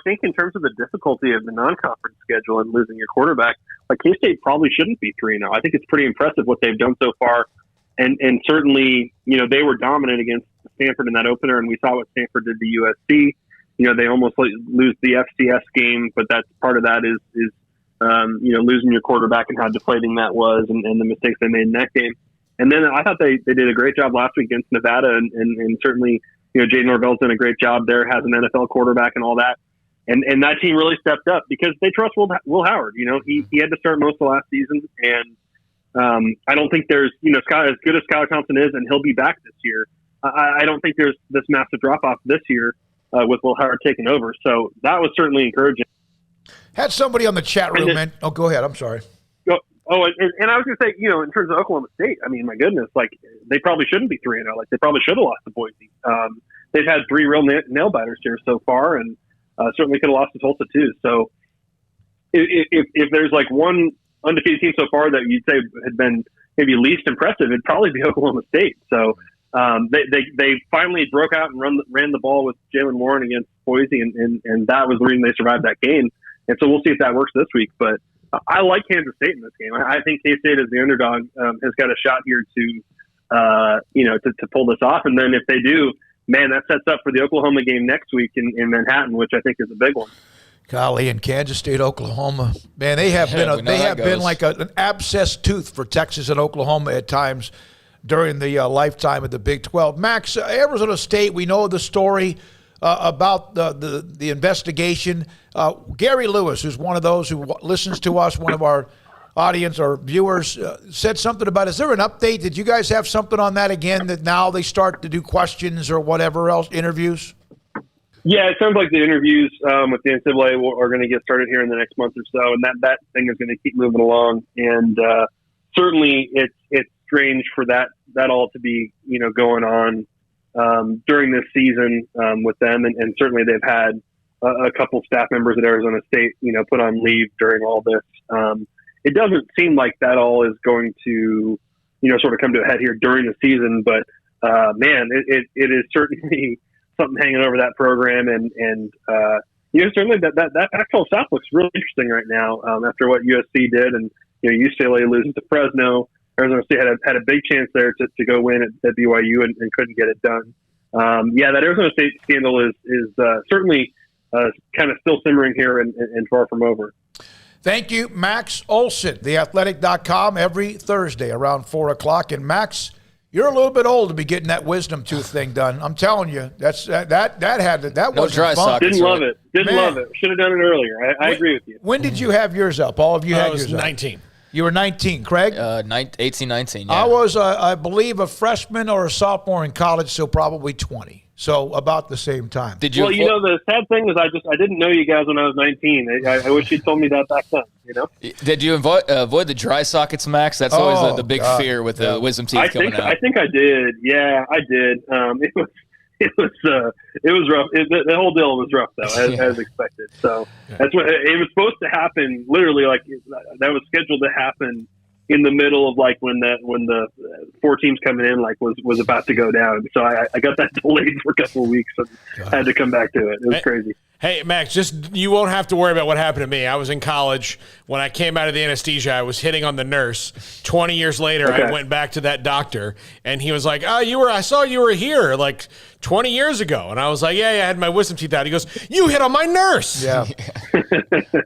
think in terms of the difficulty of the non-conference schedule and losing your quarterback, like K-State probably shouldn't be 3-0. I think it's pretty impressive what they've done so far, and certainly, they were dominant against Stanford in that opener, and we saw what Stanford did to USC. They almost lose the FCS game, but that's part of that is losing your quarterback and how deflating that was, and the mistakes they made in that game. And then I thought they did a great job last week against Nevada, and certainly. Jay Norvell's done a great job there, has an NFL quarterback and all that. And that team really stepped up because they trust Will Howard. He had to start most of last season. And I don't think there's, Scott, as good as Skylar Thompson is, and he'll be back this year, I don't think there's this massive drop-off this year with Will Howard taking over. So that was certainly encouraging. Had somebody on the chat room, go ahead. I'm sorry. And I was going to say, in terms of Oklahoma State, I mean, my goodness, like they probably shouldn't be 3-0. Like they probably should have lost to Boise. They've had 3 real nail biters here so far, and certainly could have lost to Tulsa too. So if there's like one undefeated team so far that you'd say had been maybe least impressive, it'd probably be Oklahoma State. So they finally broke out and ran the ball with Jalen Warren against Boise, and that was the reason they survived that game. And so we'll see if that works this week, but. I like Kansas State in this game. I think K-State as the underdog has got a shot here to pull this off. And then if they do, man, that sets up for the Oklahoma game next week in Manhattan, which I think is a big one. Golly, in Kansas State, Oklahoma, man, they have been like an abscess tooth for Texas and Oklahoma at times during the lifetime of the Big 12. Max, Arizona State, we know the story. About the investigation. Gary Lewis, who's one of those who listens to us, one of our audience or viewers, said something about, is there an update? Did you guys have something on that again, that now they start to do questions or whatever else, interviews? Yeah, it sounds like the interviews with the NCAA are going to get started here in the next month or so, and that thing is going to keep moving along. And certainly it's strange for that all to be going on during this season with them, and certainly they've had a couple staff members at Arizona State, put on leave during all this. It doesn't seem like that all is going to, sort of come to a head here during the season, but man, it is certainly something hanging over that program, and certainly that Pac-12 South looks really interesting right now after what USC did, and UCLA loses to Fresno. Arizona State had a big chance there to go win at BYU and couldn't get it done. That Arizona State scandal is certainly kind of still simmering here and far from over. Thank you, Max Olson, theathletic.com, every Thursday around 4 o'clock. And Max, you're a little bit old to be getting that wisdom tooth thing done. I'm telling you, that wasn't dry fun. Didn't love it. Love it. Should have done it earlier. I agree with you. When did you have yours up? All of you had yours 19. Up. You were 19, Craig? 18, 19, yeah. I was, I believe, a freshman or a sophomore in college, so probably 20. So about the same time. Did you? Well, the sad thing is I didn't know you guys when I was 19. I wish you'd told me that back then, Did you avoid the dry sockets, Max? That's always the big fear with the wisdom teeth coming out. I think I did. Yeah, I did. It was rough. The whole deal was rough, though, as expected. So that's what it was supposed to happen. Literally, like that was scheduled to happen in the middle of like when the 4 teams coming in was about to go down. So I got that delayed for a couple of weeks and had to come back to it. It was crazy. Hey, Max, you won't have to worry about what happened to me. I was in college. When I came out of the anesthesia, I was hitting on the nurse. 20 years later, I went back to that doctor, and he was like, I saw you were here like 20 years ago. And I was like, yeah, I had my wisdom teeth out. He goes, you hit on my nurse. Yeah.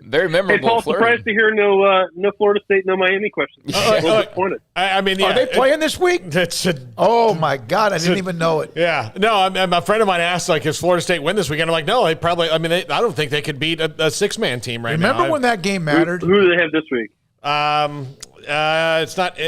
Very memorable. Hey, Paul, surprised to hear no Florida State, no Miami questions. Disappointed. I mean, are they playing this week? Oh, my God. I didn't even know it. Yeah. No, a friend of mine asked, like, is Florida State win this weekend? I'm like, no, they probably – I mean, mean, I don't think they could beat a six-man team right now. Remember when that game mattered? Who do they have this week? It's not.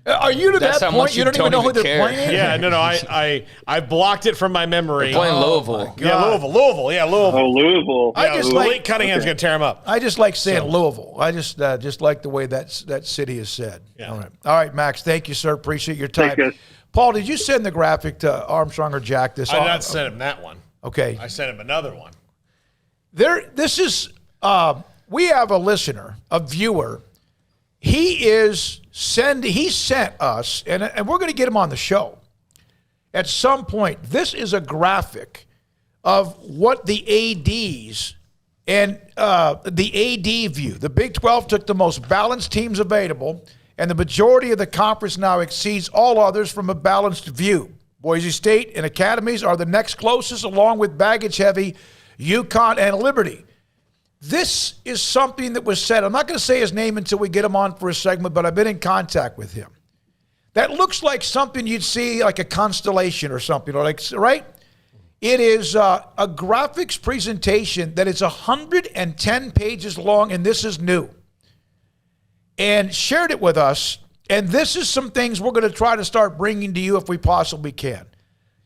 Are you to That's that how much point? You don't even know who they're playing? Yeah, no. I blocked it from my memory. They're playing Louisville. Yeah, Louisville. Yeah, Louisville. Oh, Louisville. I just like Lake Cunningham's going to tear them up. I just like saying Louisville. I just like the way that city is said. Yeah. All right, Max. Thank you, sir. Appreciate your time. Thanks, guys. Paul, did you send the graphic to Armstrong or Jack? I not sent him that one. Okay. I sent him another one. This is. We have a listener, a viewer. He sent us, and we're going to get him on the show at some point. This is a graphic of what the ADs and the AD view. The Big 12 took the most balanced teams available, and the majority of the conference now exceeds all others from a balanced view. Boise State and Academies are the next closest, along with baggage-heavy UConn and Liberty. This is something that was said. I'm not going to say his name until we get him on for a segment, but I've been in contact with him. That looks like something you'd see like a constellation or something, right? It is a graphics presentation that is 110 pages long, and this is new. And shared it with us, and this is some things we're going to try to start bringing to you if we possibly can.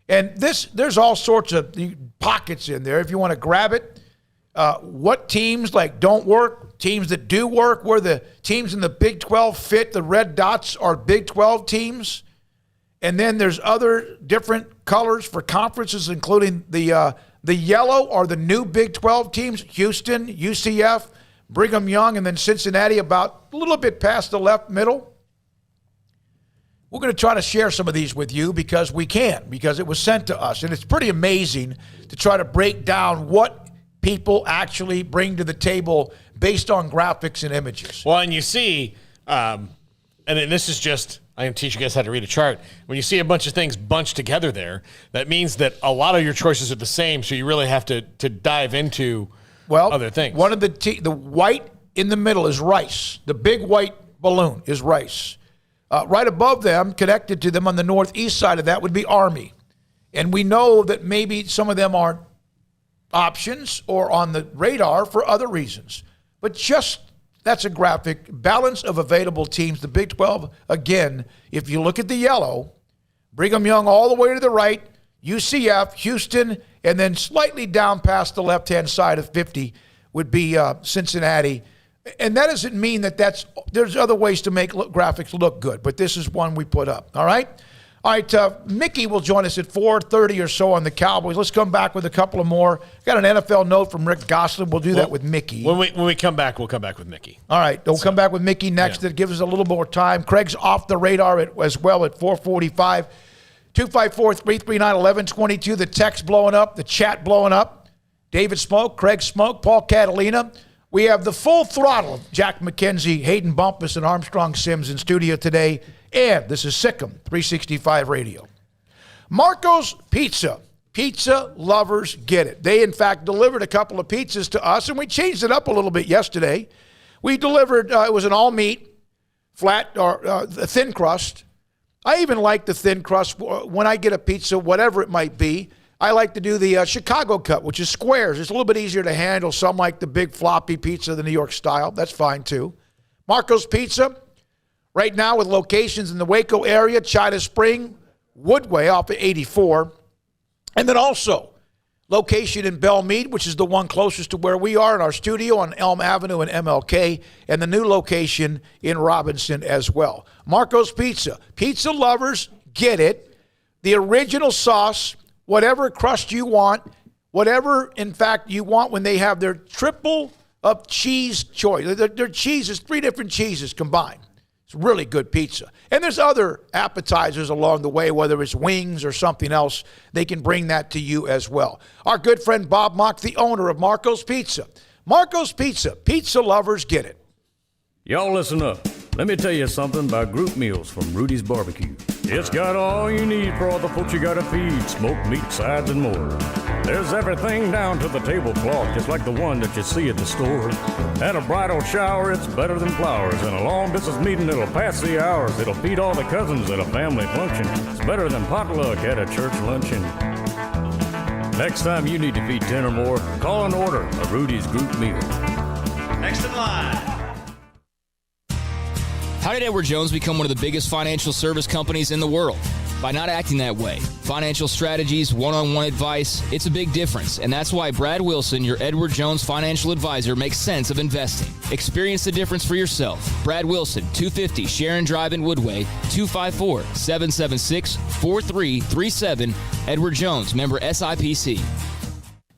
And there's all sorts of pockets in there if you want to grab it. What teams don't work, teams that do work, where the teams in the Big 12 fit. The red dots are Big 12 teams. And then there's other different colors for conferences, including the yellow are the new Big 12 teams, Houston, UCF, Brigham Young, and then Cincinnati about a little bit past the left middle. We're going to try to share some of these with you because it was sent to us. And it's pretty amazing to try to break down what people actually bring to the table based on graphics and images. Well, and you see, and this is just, I can teach you guys how to read a chart. When you see a bunch of things bunched together there, that means that a lot of your choices are the same, so you really have to dive into other things. One of the white in the middle is Rice. The big white balloon is Rice. Right above them, connected to them on the northeast side of that would be Army. And we know that maybe some of them aren't options or on the radar for other reasons. But that's a graphic. Balance of available teams. The Big 12, again, if you look at the yellow, Brigham Young all the way to the right, UCF, Houston, and then slightly down past the left-hand side of 50 would be Cincinnati. And that doesn't mean there's other ways to make graphics look good, but this is one we put up, all right? All right, Mickey will join us at 4:30 or so on the Cowboys. Let's come back with a couple of more. Got an NFL note from Rick Gosselin. We'll do that with Mickey. When we come back, we'll come back with Mickey. All right, we'll come back with Mickey next. That gives us a little more time. Craig's off the radar as well at 4:45. 254-339-1122. The text blowing up, the chat blowing up. David Smoak, Craig Smoak, Paul Catalina. We have the full throttle of Jack McKenzie, Hayden Bumpus, and Armstrong Sims in studio today. And this is Sikkim 365 Radio. Marco's Pizza. Pizza lovers get it. They, in fact, delivered a couple of pizzas to us, and we changed it up a little bit yesterday. We delivered, it was an all-meat, flat, or thin crust. I even like the thin crust when I get a pizza, whatever it might be. I like to do the Chicago cut, which is squares. It's a little bit easier to handle. Some like the big floppy pizza, the New York style. That's fine, too. Marco's Pizza. Right now with locations in the Waco area, China Spring, Woodway off of 84. And then also location in Belmead, which is the one closest to where we are in our studio on Elm Avenue and MLK, and the new location in Robinson as well. Marco's Pizza. Pizza lovers get it. The original sauce, whatever crust you want, whatever, in fact, you want when they have their triple of cheese choice. Their cheese is 3 different cheeses combined. It's really good pizza. And there's other appetizers along the way, whether it's wings or something else. They can bring that to you as well. Our good friend Bob Mock, the owner of Marco's Pizza. Marco's Pizza. Pizza lovers get it. Y'all listen up. Let me tell you something about group meals from Rudy's Barbecue. It's got all you need for all the folks you gotta feed, smoked meat, sides, and more. There's everything down to the tablecloth, just like the one that you see at the store. At a bridal shower, it's better than flowers. And a long distance meeting, it'll pass the hours. It'll feed all the cousins at a family function. It's better than potluck at a church luncheon. Next time you need to feed 10 or more, call and order a Rudy's Group meal. Next in line. How did Edward Jones become one of the biggest financial service companies in the world? By not acting that way. Financial strategies, one-on-one advice, it's a big difference. And that's why Brad Wilson, your Edward Jones financial advisor, makes sense of investing. Experience the difference for yourself. Brad Wilson, 250 Sharon Drive in Woodway, 254-776-4337. Edward Jones, member SIPC.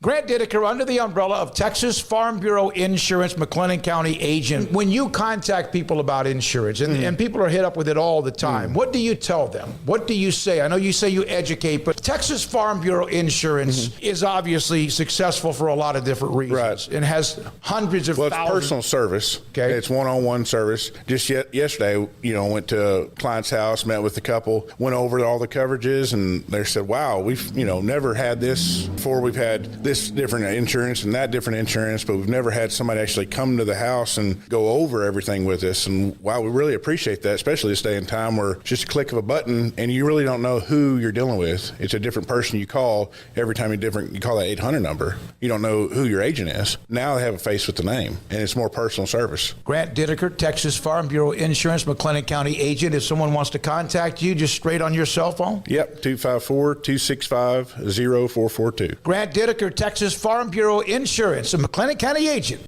Grant Dideker, under the umbrella of Texas Farm Bureau Insurance, McLennan County agent. When you contact people about insurance, and people are hit up with it all the time, what do you tell them? What do you say? I know you say you educate, but Texas Farm Bureau Insurance is obviously successful for a lot of different reasons and has hundreds of thousands. It's personal service. Okay. It's one-on-one service. Just yesterday, went to a client's house, met with the couple, went over all the coverages, and they said, wow, we've, never had this before. We've had this different insurance and that different insurance, but we've never had somebody actually come to the house and go over everything with us. And wow, we really appreciate that, especially this day and time where it's just a click of a button and you really don't know who you're dealing with. It's a different person you call every time you call that 800 number. You don't know who your agent is. Now they have a face with the name, and it's more personal service. Grant Dideker, Texas Farm Bureau Insurance, McLennan County agent. If someone wants to contact you, just straight on your cell phone? Yep, 254-265-0442. Grant Dideker, Texas Farm Bureau Insurance, a McLennan County agent.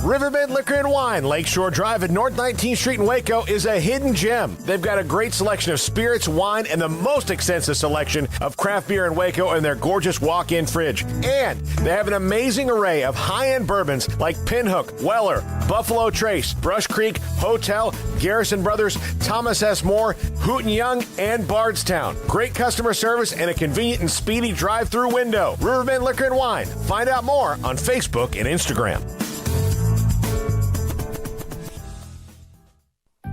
Riverbend Liquor and Wine, Lakeshore Drive at North 19th Street in Waco, is a hidden gem. They've got a great selection of spirits, wine, and the most extensive selection of craft beer in Waco in their gorgeous walk-in fridge. And they have an amazing array of high-end bourbons like Pinhook, Weller, Buffalo Trace, Brush Creek, Hotel, Garrison Brothers, Thomas S. Moore, Hooten Young, and Bardstown. Great customer service and a convenient and speedy drive-through window. Riverbend Liquor and Wine. Find out more on Facebook and Instagram.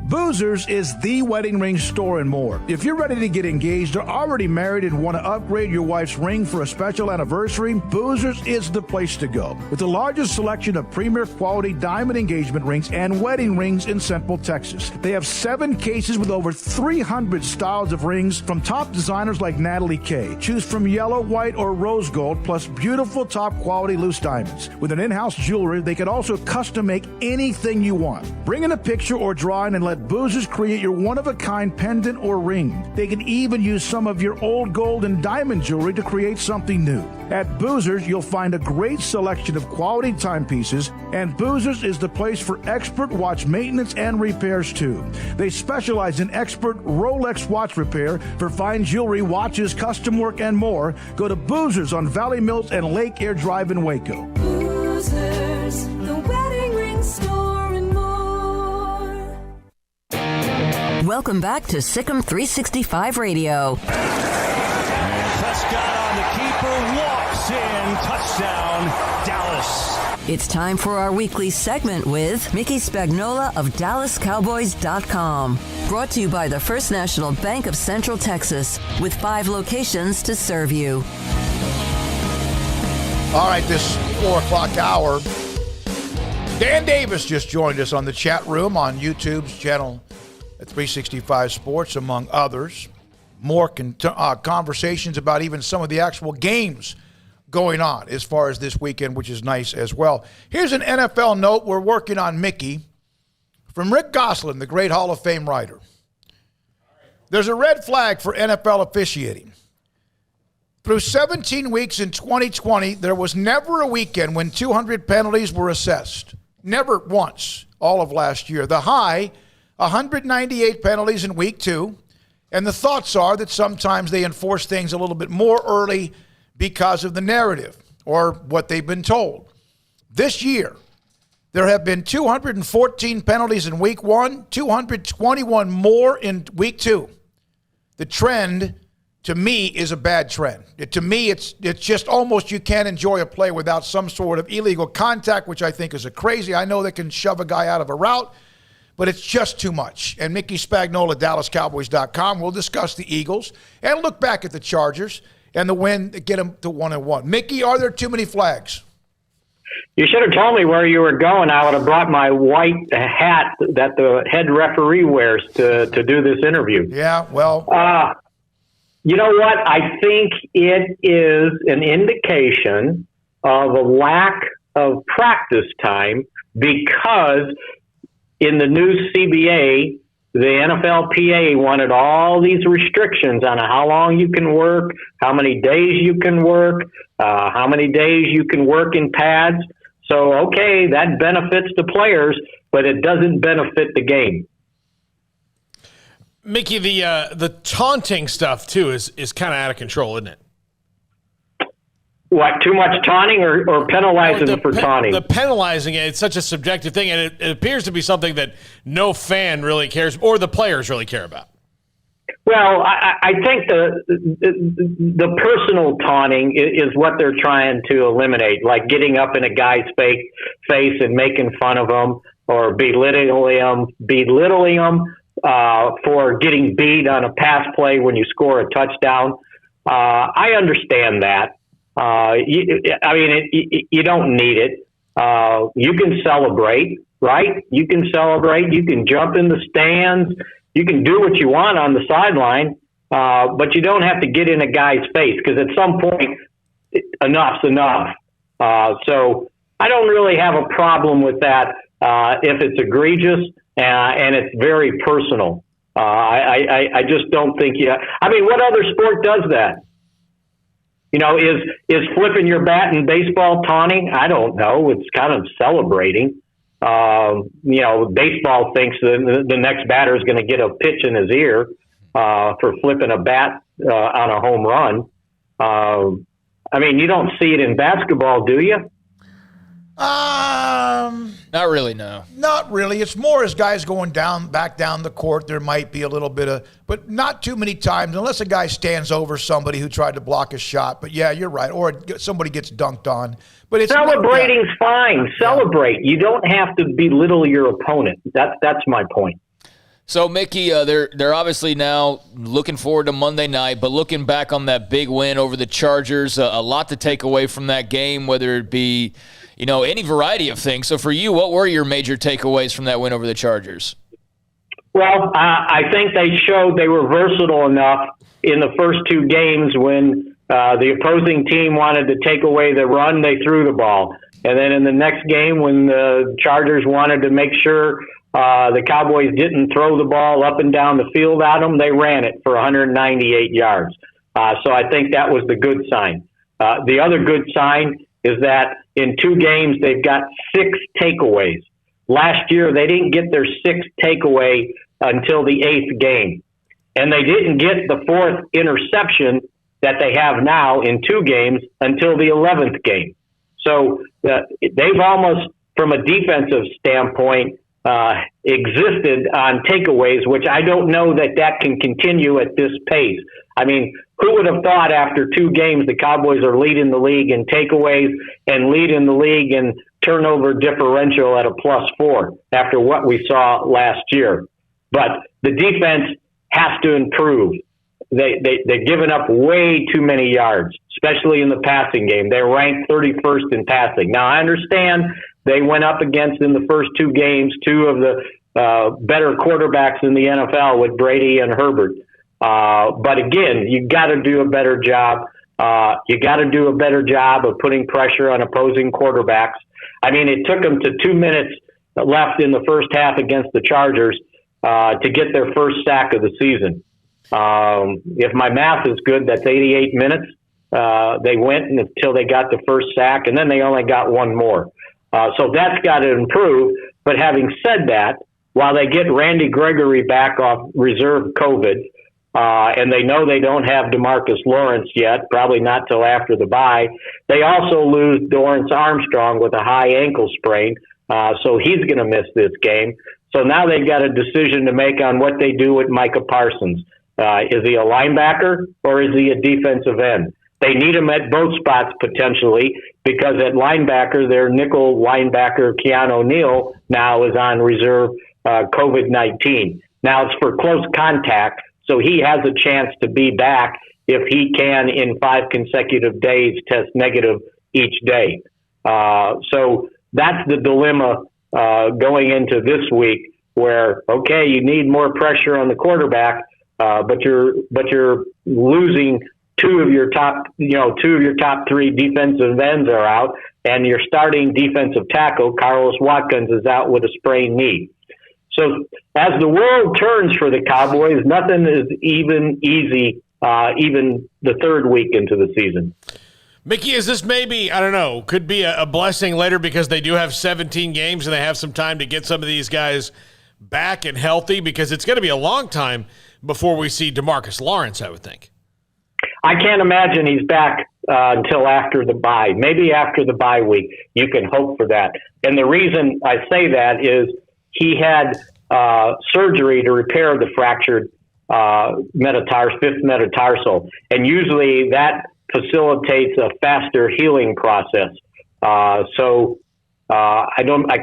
Boozers is the wedding ring store and more. If you're ready to get engaged or already married and want to upgrade your wife's ring for a special anniversary, Boozers is the place to go. With the largest selection of premier quality diamond engagement rings and wedding rings in Central Texas. They have 7 cases with over 300 styles of rings from top designers like Natalie Kay. Choose from yellow, white, or rose gold, plus beautiful top quality loose diamonds. With an in-house jewelry, they can also custom make anything you want. Bring in a picture or drawing and let Boozers create your one-of-a-kind pendant or ring. They can even use some of your old gold and diamond jewelry to create something new. At Boozers, you'll find a great selection of quality timepieces, and Boozers is the place for expert watch maintenance and repairs too. They specialize in expert Rolex watch repair for fine jewelry, watches, custom work, and more. Go to Boozers on Valley Mills and Lake Air Drive in Waco. Boozers, the wedding ring store and more. Welcome back to Sikkim 365 Radio. Prescott on the keeper, walks in, touchdown, Dallas. It's time for our weekly segment with Mickey Spagnola of DallasCowboys.com. Brought to you by the First National Bank of Central Texas, with 5 locations to serve you. All right, this 4 o'clock hour. Dan Davis just joined us on the chat room on YouTube's channel at 365 Sports, among others. More conversations about even some of the actual games going on as far as this weekend, which is nice as well. Here's an NFL note we're working on, Mickey, from Rick Gosselin, the great Hall of Fame writer. There's a red flag for NFL officiating. Through 17 weeks in 2020, there was never a weekend when 200 penalties were assessed. Never once all of last year. The high, 198 penalties in week 2. And the thoughts are that sometimes they enforce things a little bit more early because of the narrative or what they've been told. This year, there have been 214 penalties in week 1, 221 more in week 2. The trend, to me, is a bad trend. To me, it's just almost you can't enjoy a play without some sort of illegal contact, which I think is a crazy. I know they can shove a guy out of a route, but it's just too much. And Mickey Spagnola, DallasCowboys.com, will discuss the Eagles and look back at the Chargers and the win to get them to 1-1. Mickey, are there too many flags? You should have told me where you were going. I would have brought my white hat that the head referee wears to do this interview. Yeah, well, You know what? I think it is an indication of a lack of practice time because in the new CBA, the NFLPA wanted all these restrictions on how long you can work, how many days you can work, how many days you can work in pads. So, okay, that benefits the players, but it doesn't benefit the game. Mickey, the taunting stuff, too, is kind of out of control, isn't it? What, too much taunting or penalizing for taunting? The penalizing, it's such a subjective thing, and it appears to be something that no fan really cares, or the players really care about. Well, I think the personal taunting is what they're trying to eliminate, like getting up in a guy's face and making fun of him or belittling him for getting beat on a pass play when you score a touchdown. I understand that. You don't need it. You can celebrate, right? You can celebrate. You can jump in the stands. You can do what you want on the sideline, but you don't have to get in a guy's face because at some point, enough's enough. So I don't really have a problem with that if it's egregious and it's very personal. I just don't think what other sport does that? You know, is flipping your bat in baseball taunting? I don't know. It's kind of celebrating. Baseball thinks the next batter is going to get a pitch in his ear for flipping a bat on a home run. You don't see it in basketball, do you? Not really, no. Not really. It's more as guys going back down the court, there might be a little bit of, but not too many times, unless a guy stands over somebody who tried to block a shot. But yeah, you're right. Or somebody gets dunked on. But it's celebrating's fine. Celebrate. You don't have to belittle your opponent. That's my point. So, Mickey, they're obviously now looking forward to Monday night, but looking back on that big win over the Chargers, a lot to take away from that game, whether it be, any variety of things. So for you, what were your major takeaways from that win over the Chargers? Well, I think they showed they were versatile enough in the first two games when the opposing team wanted to take away the run, they threw the ball. And then in the next game when the Chargers wanted to make sure the Cowboys didn't throw the ball up and down the field at them, they ran it for 198 yards. So I think that was the good sign. The other good sign is that in two games, they've got 6 takeaways. Last year, they didn't get their 6th takeaway until the 8th game. And they didn't get the 4th interception that they have now in 2 games until the 11th game. So they've almost, from a defensive standpoint, existed on takeaways, which I don't know that can continue at this pace. Who would have thought after 2 games the Cowboys are leading the league in takeaways and leading the league in turnover differential at a +4 after what we saw last year? But the defense has to improve. They've given up way too many yards, especially in the passing game. They're ranked 31st in passing. Now, I understand they went up against, in the first 2 games, 2 of the better quarterbacks in the NFL with Brady and Herbert. But again, you got to do a better job. You got to do a better job of putting pressure on opposing quarterbacks. It took them to 2 minutes left in the first half against the Chargers to get their first sack of the season. If my math is good, that's 88 minutes. They went until they got the first sack, and then they only got 1 more. So that's got to improve. But having said that, while they get Randy Gregory back off reserve COVID, and they know they don't have DeMarcus Lawrence yet, probably not till after the bye, they also lose Dorrance Armstrong with a high ankle sprain, so he's going to miss this game. So now they've got a decision to make on what they do with Micah Parsons. Is he a linebacker or is he a defensive end? They need him at both spots potentially because at linebacker, their nickel linebacker, Keanu Neal, now is on reserve COVID-19. Now it's for close contact, so he has a chance to be back if he can in 5 consecutive days test negative each day. So that's the dilemma going into this week where, okay, you need more pressure on the quarterback, but you're losing two of your top three defensive ends are out, and your starting defensive tackle, Carlos Watkins, is out with a sprained knee. So as the world turns for the Cowboys, nothing is even easy, even the third week into the season. Mickey, is this maybe, I don't know, could be a blessing later because they do have 17 games and they have some time to get some of these guys back and healthy, because it's going to be a long time before we see DeMarcus Lawrence, I would think. I can't imagine he's back until after the bye. Maybe after the bye week, you can hope for that. And the reason I say that is he had surgery to repair the fractured fifth metatarsal, and usually that facilitates a faster healing process. I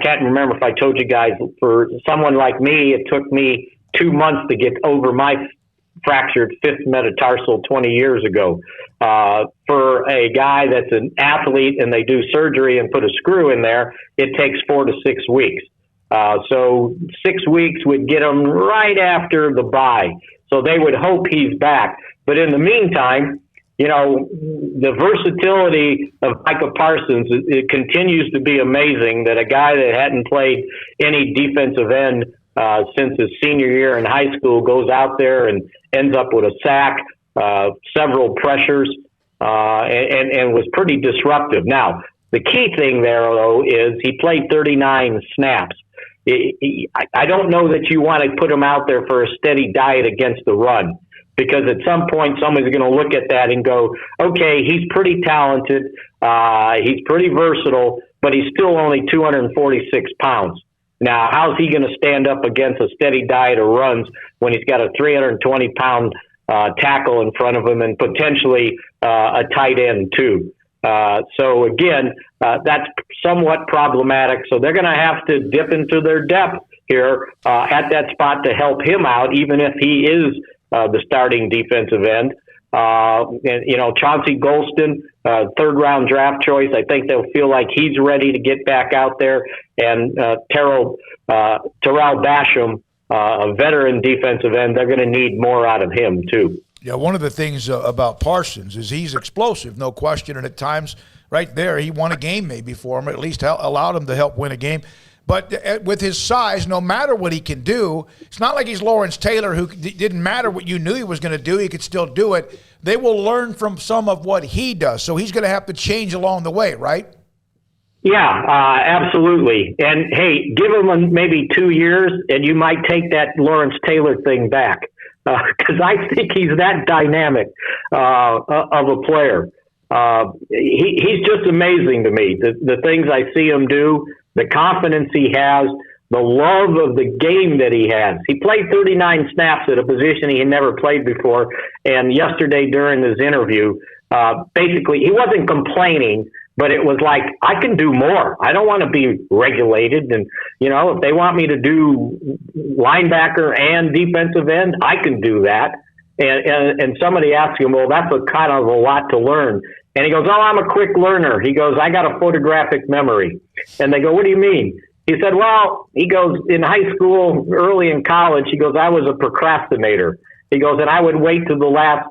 can't remember if I told you guys, for someone like me, it took me 2 months to get over my fractured fifth metatarsal 20 years ago. For a guy that's an athlete and they do surgery and put a screw in there, it takes 4 to 6 weeks. So 6 weeks would get him right after the bye. So they would hope he's back. But in the meantime, the versatility of Micah Parsons, it continues to be amazing, that a guy that hadn't played any defensive end since his senior year in high school goes out there and ends up with a sack, several pressures, and was pretty disruptive. Now, the key thing there, though, is he played 39 snaps. I don't know that you want to put him out there for a steady diet against the run, because at some point somebody's going to look at that and go, okay, he's pretty talented, he's pretty versatile, but he's still only 246 pounds. Now, how's he going to stand up against a steady diet of runs when he's got a 320-pound tackle in front of him and potentially a tight end too? So again, that's somewhat problematic. So they're going to have to dip into their depth here at that spot to help him out, even if he is the starting defensive end. And, Chauncey Golston, third-round draft choice, I think they'll feel like he's ready to get back out there. And Terrell Basham, a veteran defensive end, they're going to need more out of him too. Yeah, one of the things about Parsons is he's explosive, no question. And at times, right there, he won a game maybe for him, or at least allowed him to help win a game. But with his size, no matter what he can do, it's not like he's Lawrence Taylor, who didn't matter what you knew he was going to do, he could still do it. They will learn from some of what he does. So he's going to have to change along the way, right? Yeah, absolutely. And, hey, give him maybe 2 years, and you might take that Lawrence Taylor thing back, because I think he's that dynamic of a player. He's just amazing to me, the things I see him do, the confidence he has, the love of the game that he has. He played 39 snaps at a position he had never played before, and yesterday during his interview, basically he wasn't complaining, but it was like, I can do more. I don't want to be regulated. And, if they want me to do linebacker and defensive end, I can do that. And somebody asked him, well, that's kind of a lot to learn. And he goes, oh, I'm a quick learner. He goes, I got a photographic memory. And they go, what do you mean? He said, well, he goes, in high school, early in college, he goes, I was a procrastinator. He goes, and I would wait till the last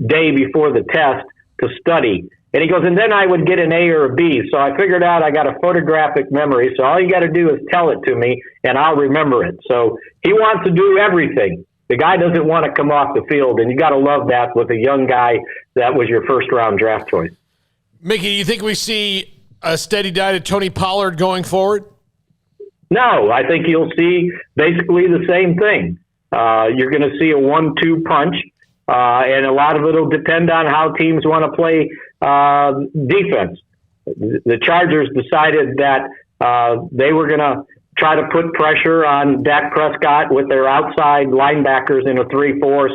day before the test to study. And he goes, and then I would get an A or a B. So I figured out I got a photographic memory. So all you got to do is tell it to me, and I'll remember it. So he wants to do everything. The guy doesn't want to come off the field, and you got to love that with a young guy that was your first-round draft choice. Mickey, do you think we see a steady diet of Tony Pollard going forward? No, I think you'll see basically the same thing. You're going to see a 1-2 punch, and a lot of it will depend on how teams want to play defense. The Chargers decided that they were going to try to put pressure on Dak Prescott with their outside linebackers in a 3-4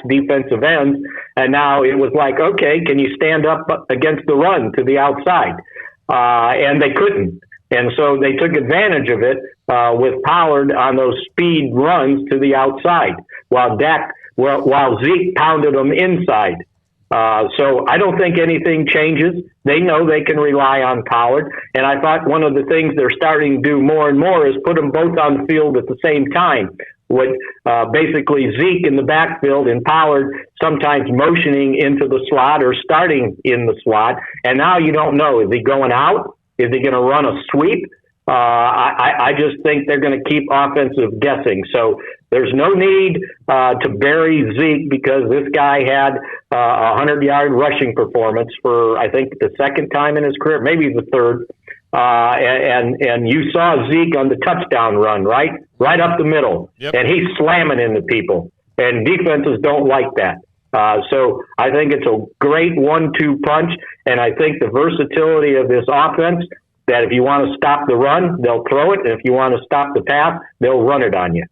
/ defensive ends. And now it was like, okay, can you stand up against the run to the outside? And they couldn't. And so they took advantage of it with Pollard on those speed runs to the outside while Zeke pounded them inside. So I don't think anything changes. They know they can rely on Pollard. And I thought one of the things they're starting to do more and more is put them both on the field at the same time. with basically Zeke in the backfield and Pollard sometimes motioning into the slot or starting in the slot. And now you don't know, is he going out? Is he going to run a sweep? I just think they're going to keep offensive guessing. So there's no need to bury Zeke because this guy had a 100-yard rushing performance for, I think, the second time in his career, maybe the third. And you saw Zeke on the touchdown run, right up the middle. Yep. And he's slamming into people. And defenses don't like that. So I think it's a great 1-2 punch. And I think the versatility of this offense, that if you want to stop the run, they'll throw it. And if you want to stop the pass, they'll run it on you.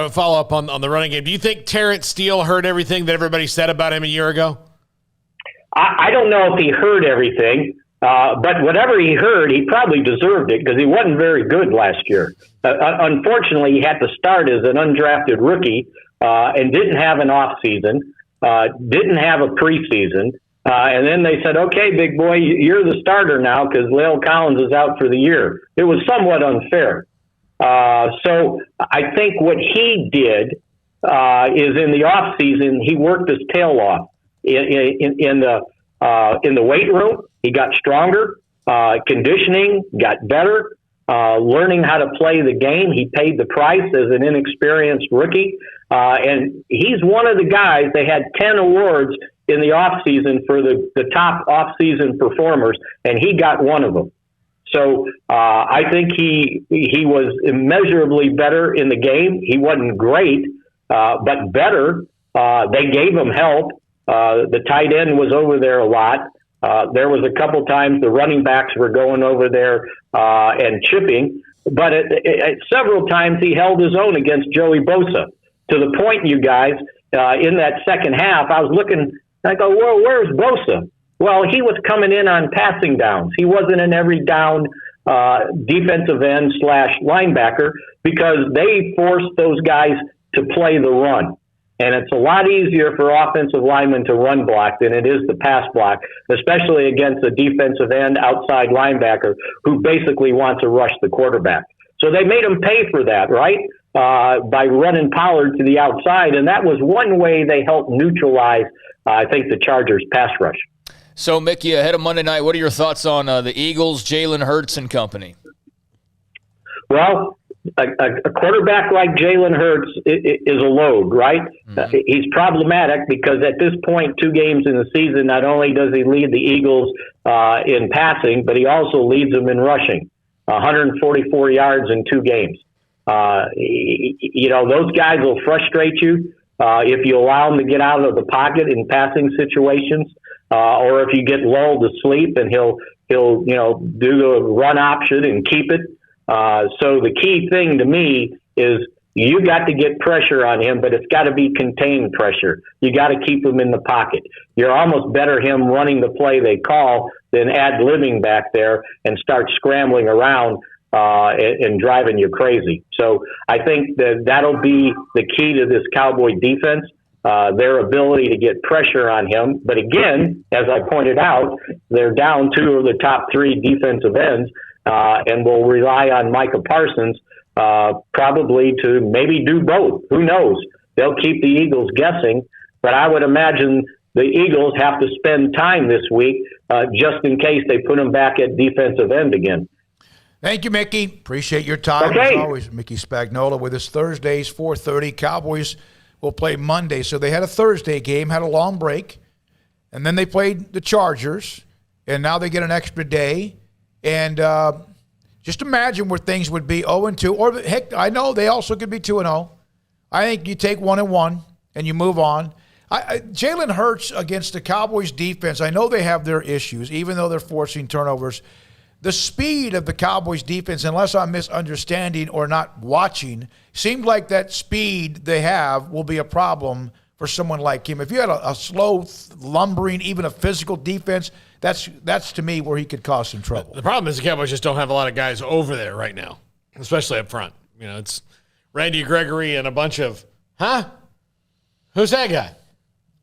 Follow up on the running game. Do you think Terrence Steele heard everything that everybody said about him a year ago? I don't know if he heard everything, but whatever he heard, he probably deserved it because he wasn't very good last year. Unfortunately, he had to start as an undrafted rookie and didn't have an off season, didn't have a preseason. And then they said, okay, big boy, you're the starter now because Lale Collins is out for the year. It was somewhat unfair. So I think what he did is in the off season, he worked his tail off in the weight room. He got stronger, conditioning got better, learning how to play the game. He paid the price as an inexperienced rookie. And he's one of the guys, they had 10 awards in the offseason for the top off-season performers, and he got one of them. So I think he was immeasurably better in the game. He wasn't great, but better. They gave him help. The tight end was over there a lot. There was a couple times the running backs were going over there and chipping, but several times he held his own against Joey Bosa. To the point, you guys, in that second half, I was looking, I go, well, where's Bosa? Well, he was coming in on passing downs. He wasn't an every down defensive end / linebacker because they forced those guys to play the run. And it's a lot easier for offensive linemen to run block than it is to pass block, especially against a defensive end outside linebacker who basically wants to rush the quarterback. So they made him pay for that, right? By running Pollard to the outside. And that was one way they helped neutralize, I think, the Chargers' pass rush. So, Mickey, ahead of Monday night, what are your thoughts on the Eagles, Jalen Hurts and company? Well, a quarterback like Jalen Hurts is a load, right? Mm-hmm. He's problematic because at this point, 2 games in the season, not only does he lead the Eagles in passing, but he also leads them in rushing, 144 yards in 2 games. Those guys will frustrate you if you allow them to get out of the pocket in passing situations, or if you get lulled to sleep and he'll do the run option and keep it. So the key thing to me is you got to get pressure on him, but it's got to be contained pressure. You got to keep him in the pocket. You're almost better him running the play they call than ad-libbing back there and start scrambling around and driving you crazy. So I think that'll be the key to this Cowboy defense, their ability to get pressure on him. But again, as I pointed out, they're down 2 of the top 3 defensive ends, and will rely on Micah Parsons probably to maybe do both. Who knows? They'll keep the Eagles guessing, but I would imagine the Eagles have to spend time this week just in case they put them back at defensive end again. Thank you, Mickey. Appreciate your time. Okay. As always, Mickey Spagnola with us Thursdays, 4:30. Cowboys will play Monday. So they had a Thursday game, had a long break, and then they played the Chargers, and now they get an extra day. And just imagine where things would be 0-2. Or, heck, I know they also could be 2-0. I think you take 1-1 and you move on. Jalen Hurts against the Cowboys defense, I know they have their issues, even though they're forcing turnovers. The speed of the Cowboys defense, unless I'm misunderstanding or not watching, seemed like that speed they have will be a problem for someone like him. If you had a slow, lumbering, even a physical defense, that's to me where he could cause some trouble. The problem is the Cowboys just don't have a lot of guys over there right now, especially up front. It's Randy Gregory and a bunch of, who's that guy?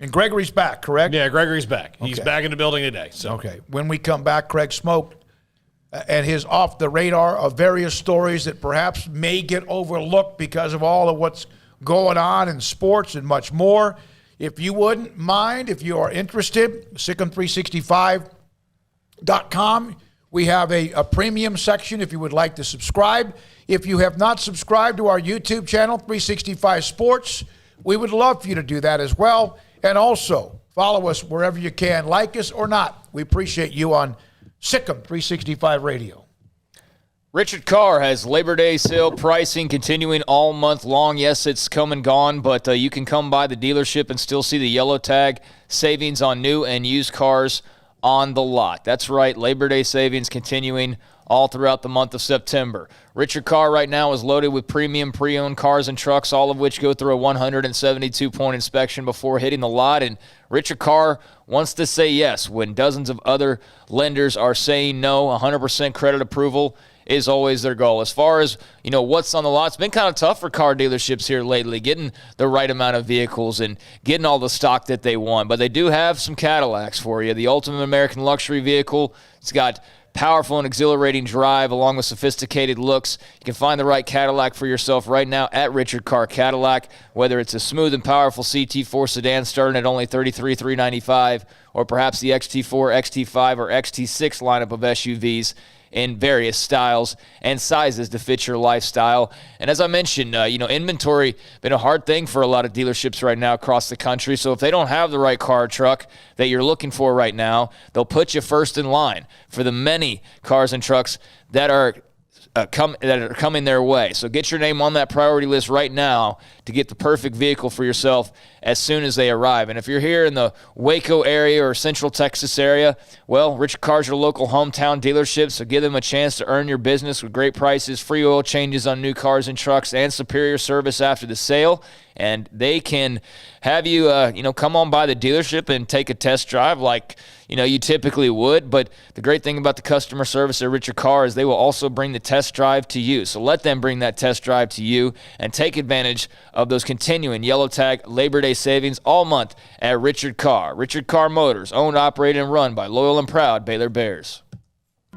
And Gregory's back, correct? Yeah, Gregory's back. He's Okay. back in the building today. So. Okay. When we come back, Craig Smoak and his off the radar of various stories that perhaps may get overlooked because of all of what's going on in sports and much more. If you wouldn't mind, if you are interested, Sikkim365.com. We have a premium section if you would like to subscribe. If you have not subscribed to our YouTube channel, 365 Sports, we would love for you to do that as well. And also, follow us wherever you can, like us or not. We appreciate you on Sikkim 365 Radio. Richard Carr has Labor Day sale pricing continuing all month long. Yes, it's come and gone, but you can come by the dealership and still see the yellow tag savings on new and used cars on the lot. That's right, Labor Day savings continuing all throughout the month of September. Richard Carr right now is loaded with premium pre-owned cars and trucks, all of which go through a 172-point inspection before hitting the lot. And Richard Carr wants to say yes when dozens of other lenders are saying no. 100% credit approval is always their goal. As far as, what's on the lot, it's been kind of tough for car dealerships here lately, getting the right amount of vehicles and getting all the stock that they want. But they do have some Cadillacs for you. The ultimate American luxury vehicle. It's got powerful and exhilarating drive along with sophisticated looks. You can find the right Cadillac for yourself right now at Richard Carr Cadillac, whether it's a smooth and powerful CT4 sedan starting at only $33,395 or perhaps the XT4, XT5, or XT6 lineup of SUVs in various styles and sizes to fit your lifestyle. And as I mentioned, inventory been a hard thing for a lot of dealerships right now across the country. So if they don't have the right car or truck that you're looking for right now, they'll put you first in line for the many cars and trucks that are coming their way. So get your name on that priority list right now to get the perfect vehicle for yourself as soon as they arrive. And if you're here in the Waco area or Central Texas area, well, Richard Carr's your local hometown dealership, so give them a chance to earn your business with great prices, free oil changes on new cars and trucks, and superior service after the sale. And they can have you, come on by the dealership and take a test drive like, you typically would. But the great thing about the customer service at Richard Carr is they will also bring the test drive to you. So let them bring that test drive to you and take advantage of those continuing yellow tag Labor Day savings all month at Richard Carr. Richard Carr Motors, owned, operated, and run by loyal and proud Baylor Bears.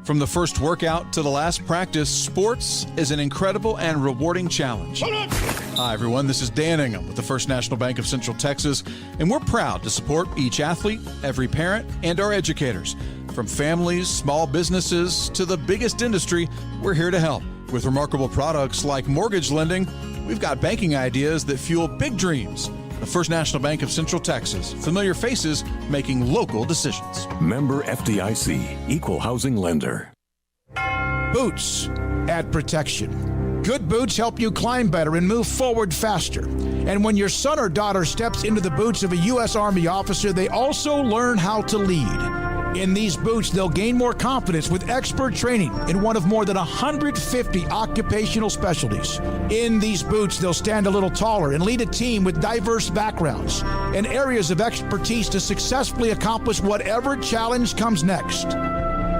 From the first workout to the last practice, sports is an incredible and rewarding challenge. Hi, everyone. This is Dan Ingham with the First National Bank of Central Texas, and we're proud to support each athlete, every parent, and our educators. From families, small businesses, to the biggest industry, we're here to help. With remarkable products like mortgage lending, we've got banking ideas that fuel big dreams. The First National Bank of Central Texas. Familiar faces making local decisions. Member FDIC, Equal Housing Lender. Boots add protection. Good boots help you climb better and move forward faster. And when your son or daughter steps into the boots of a U.S. Army officer, they also learn how to lead. In these boots, they'll gain more confidence with expert training in one of more than 150 occupational specialties. In these boots, they'll stand a little taller and lead a team with diverse backgrounds and areas of expertise to successfully accomplish whatever challenge comes next.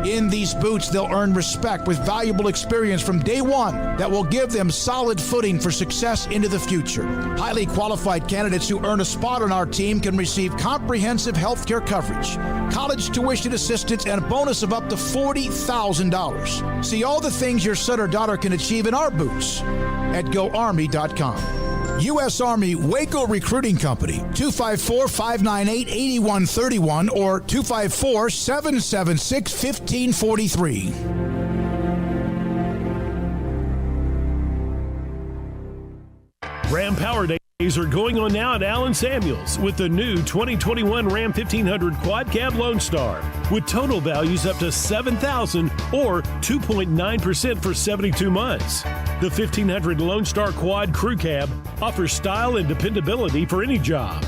In these boots, they'll earn respect with valuable experience from day one that will give them solid footing for success into the future. Highly qualified candidates who earn a spot on our team can receive comprehensive health care coverage, college tuition assistance, and a bonus of up to $40,000. See all the things your son or daughter can achieve in our boots at GoArmy.com. U.S. Army Waco Recruiting Company, 254-598-8131 or 254-776-1543. Ram Power Days are going on now at Allen Samuels with the new 2021 Ram 1500 Quad Cab Lone Star with total values up to $7,000 or 2.9% for 72 months. The 1500 Lone Star Quad Crew Cab offers style and dependability for any job.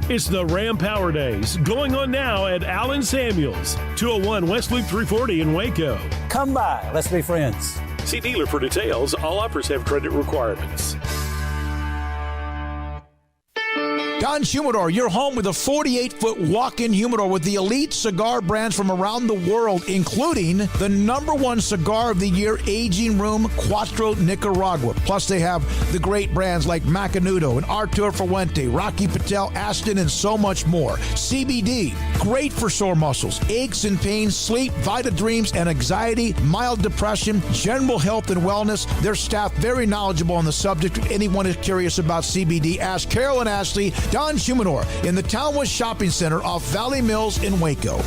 It's the Ram Power Days going on now at Allen Samuels, 201 West Loop 340 in Waco. Come by, let's be friends. See dealer for details. All offers have credit requirements. Don's Humidor, your home with a 48-foot walk-in humidor with the elite cigar brands from around the world, including the #1 cigar of the year, Aging Room Cuatro Nicaragua. Plus, they have the great brands like Macanudo and Artur Fuente, Rocky Patel, Aston, and so much more. CBD, great for sore muscles, aches and pains, sleep, Vita Dreams, and anxiety, mild depression, general health and wellness. Their staff very knowledgeable on the subject. If anyone is curious about CBD, ask Carol and Ashley. Don's Humidor in the Townwest Shopping Center off Valley Mills in Waco.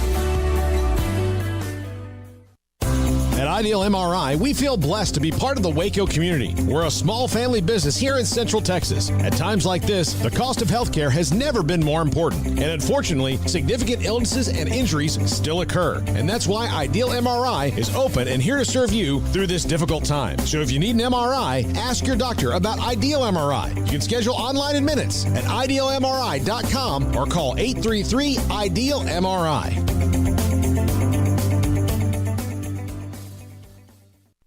At Ideal MRI, we feel blessed to be part of the Waco community. We're a small family business here in Central Texas. At times like this, the cost of healthcare has never been more important. And unfortunately, significant illnesses and injuries still occur. And that's why Ideal MRI is open and here to serve you through this difficult time. So if you need an MRI, ask your doctor about Ideal MRI. You can schedule online in minutes at idealmri.com or call 833-IDEAL-MRI.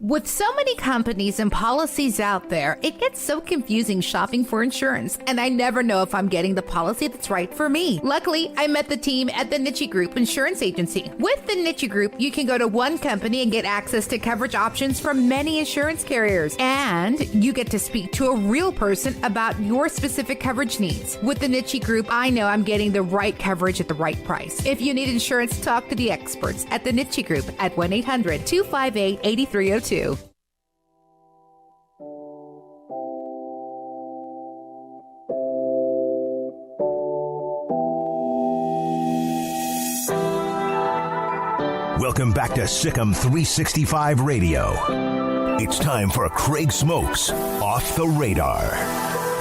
With so many companies and policies out there, it gets so confusing shopping for insurance, and I never know if I'm getting the policy that's right for me. Luckily, I met the team at the Niche Group Insurance Agency. With the Niche Group, you can go to one company and get access to coverage options from many insurance carriers, and you get to speak to a real person about your specific coverage needs. With the Niche Group, I know I'm getting the right coverage at the right price. If you need insurance, talk to the experts at the Niche Group at 1-800-258-8302. Welcome back to Sikkim 365 Radio. It's time for Craig Smoak's Off the Radar.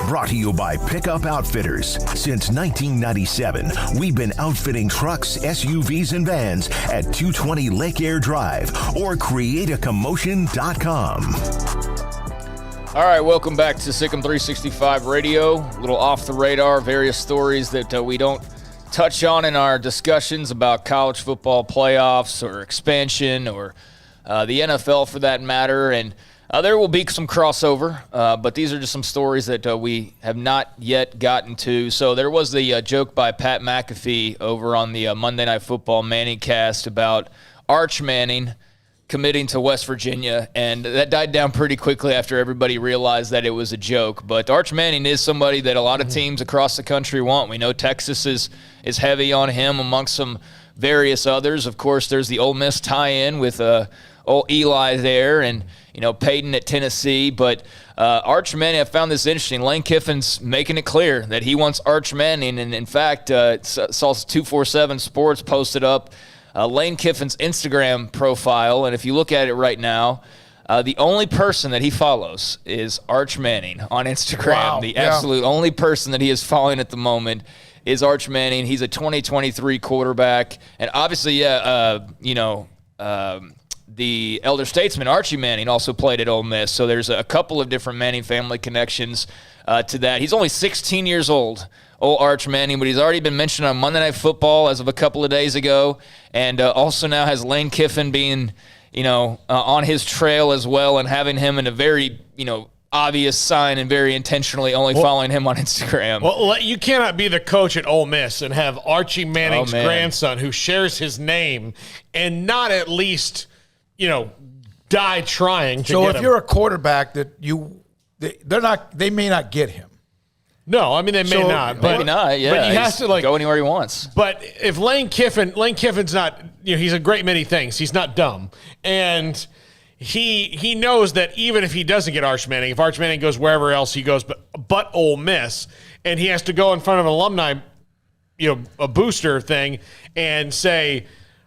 Brought to you by Pickup Outfitters. Since 1997, we've been outfitting trucks, SUVs, and vans at 220 Lake Air Drive or createacommotion.com. All right, welcome back to Sikkim 365 Radio. A little off the radar, various stories that we don't touch on in our discussions about college football playoffs or expansion or the NFL for that matter. And there will be some crossover, but these are just some stories that we have not yet gotten to. So there was the joke by Pat McAfee over on the Monday Night Football Manning cast about Arch Manning committing to West Virginia, and that died down pretty quickly after everybody realized that it was a joke. But Arch Manning is somebody that a lot of teams across the country want. We know Texas is heavy on him amongst some various others. Of course, there's the Ole Miss tie-in with old Eli there and, you know, Peyton at Tennessee. But Arch Manning, I found this interesting. Lane Kiffin's making it clear that he wants Arch Manning. And, in fact, saw 247 Sports posted up Lane Kiffin's Instagram profile, and if you look at it right now, the only person that he follows is Arch Manning on Instagram. Wow, the absolute only person that he is following at the moment is Arch Manning. He's a 2023 quarterback, and obviously, the elder statesman Archie Manning also played at Ole Miss, so there's a couple of different Manning family connections to that. He's only 16 years old. Old Arch Manning, but he's already been mentioned on Monday Night Football as of a couple of days ago, and also now has Lane Kiffin being, on his trail as well, and having him in a very, obvious sign and very intentionally only following him on Instagram. Well, you cannot be the coach at Ole Miss and have Archie Manning's grandson who shares his name and not at least, die trying to So get if him. you're a quarterback that they may not get him. No, I mean they may not. But, maybe not. Yeah, but he has to go anywhere he wants. But if Lane Kiffin's not, he's a great many things. He's not dumb, and he knows that even if he doesn't get Arch Manning, if Arch Manning goes wherever else he goes, but Ole Miss, and he has to go in front of an alumni, a booster thing, and say,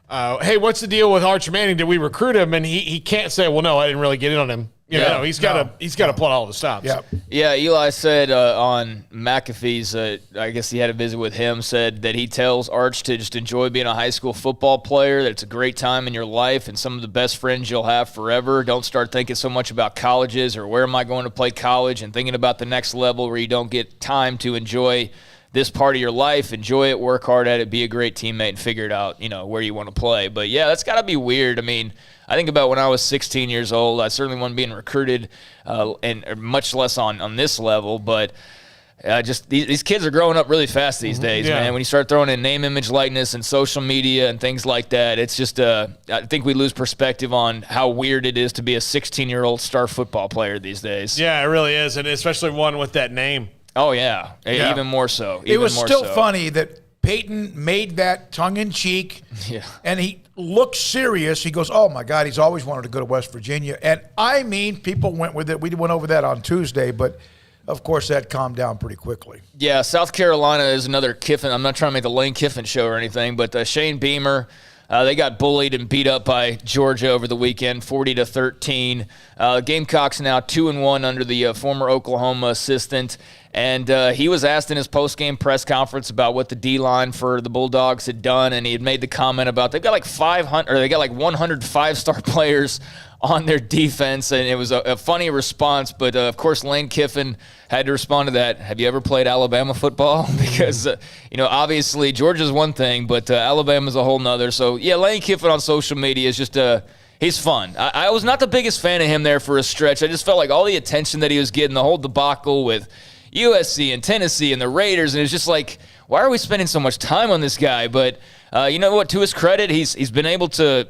"Hey, what's the deal with Arch Manning? Did we recruit him?" And he can't say, "Well, no, I didn't really get in on him." He's got to pull all the stops. Yeah. Yeah, Eli said on McAfee's, I guess he had a visit with him, said that he tells Arch to just enjoy being a high school football player, that it's a great time in your life and some of the best friends you'll have forever. Don't start thinking so much about colleges or where am I going to play college and thinking about the next level where you don't get time to enjoy this part of your life. Enjoy it, work hard at it, be a great teammate, and figure it out, where you want to play. But, yeah, that's got to be weird. I mean, I think about when I was 16 years old, I certainly wasn't being recruited, and much less on this level. But just these kids are growing up really fast these days, man. When you start throwing in name, image, likeness, and social media and things like that, it's just I think we lose perspective on how weird it is to be a 16-year-old star football player these days. Yeah, it really is, and especially one with that name. Oh, yeah. Even more so. It was still funny that Peyton made that tongue-in-cheek, and he looked serious. He goes, oh, my God, he's always wanted to go to West Virginia. And, I mean, people went with it. We went over that on Tuesday, but, of course, that calmed down pretty quickly. Yeah, South Carolina is another Kiffin. I'm not trying to make the Lane Kiffin show or anything, but Shane Beamer, they got bullied and beat up by Georgia over the weekend, 40-13. Gamecocks now 2-1 under the former Oklahoma assistant. And he was asked in his post-game press conference about what the D-line for the Bulldogs had done, and he had made the comment about they've got like 100 five-star players on their defense, and it was a funny response. But of course, Lane Kiffin had to respond to that. Have you ever played Alabama football? Because obviously Georgia's one thing, but Alabama's a whole nother. So yeah, Lane Kiffin on social media is just he's fun. I was not the biggest fan of him there for a stretch. I just felt like all the attention that he was getting, the whole debacle with USC and Tennessee and the Raiders, and it's just like, why are we spending so much time on this guy? But you know what? To his credit, he's been able to,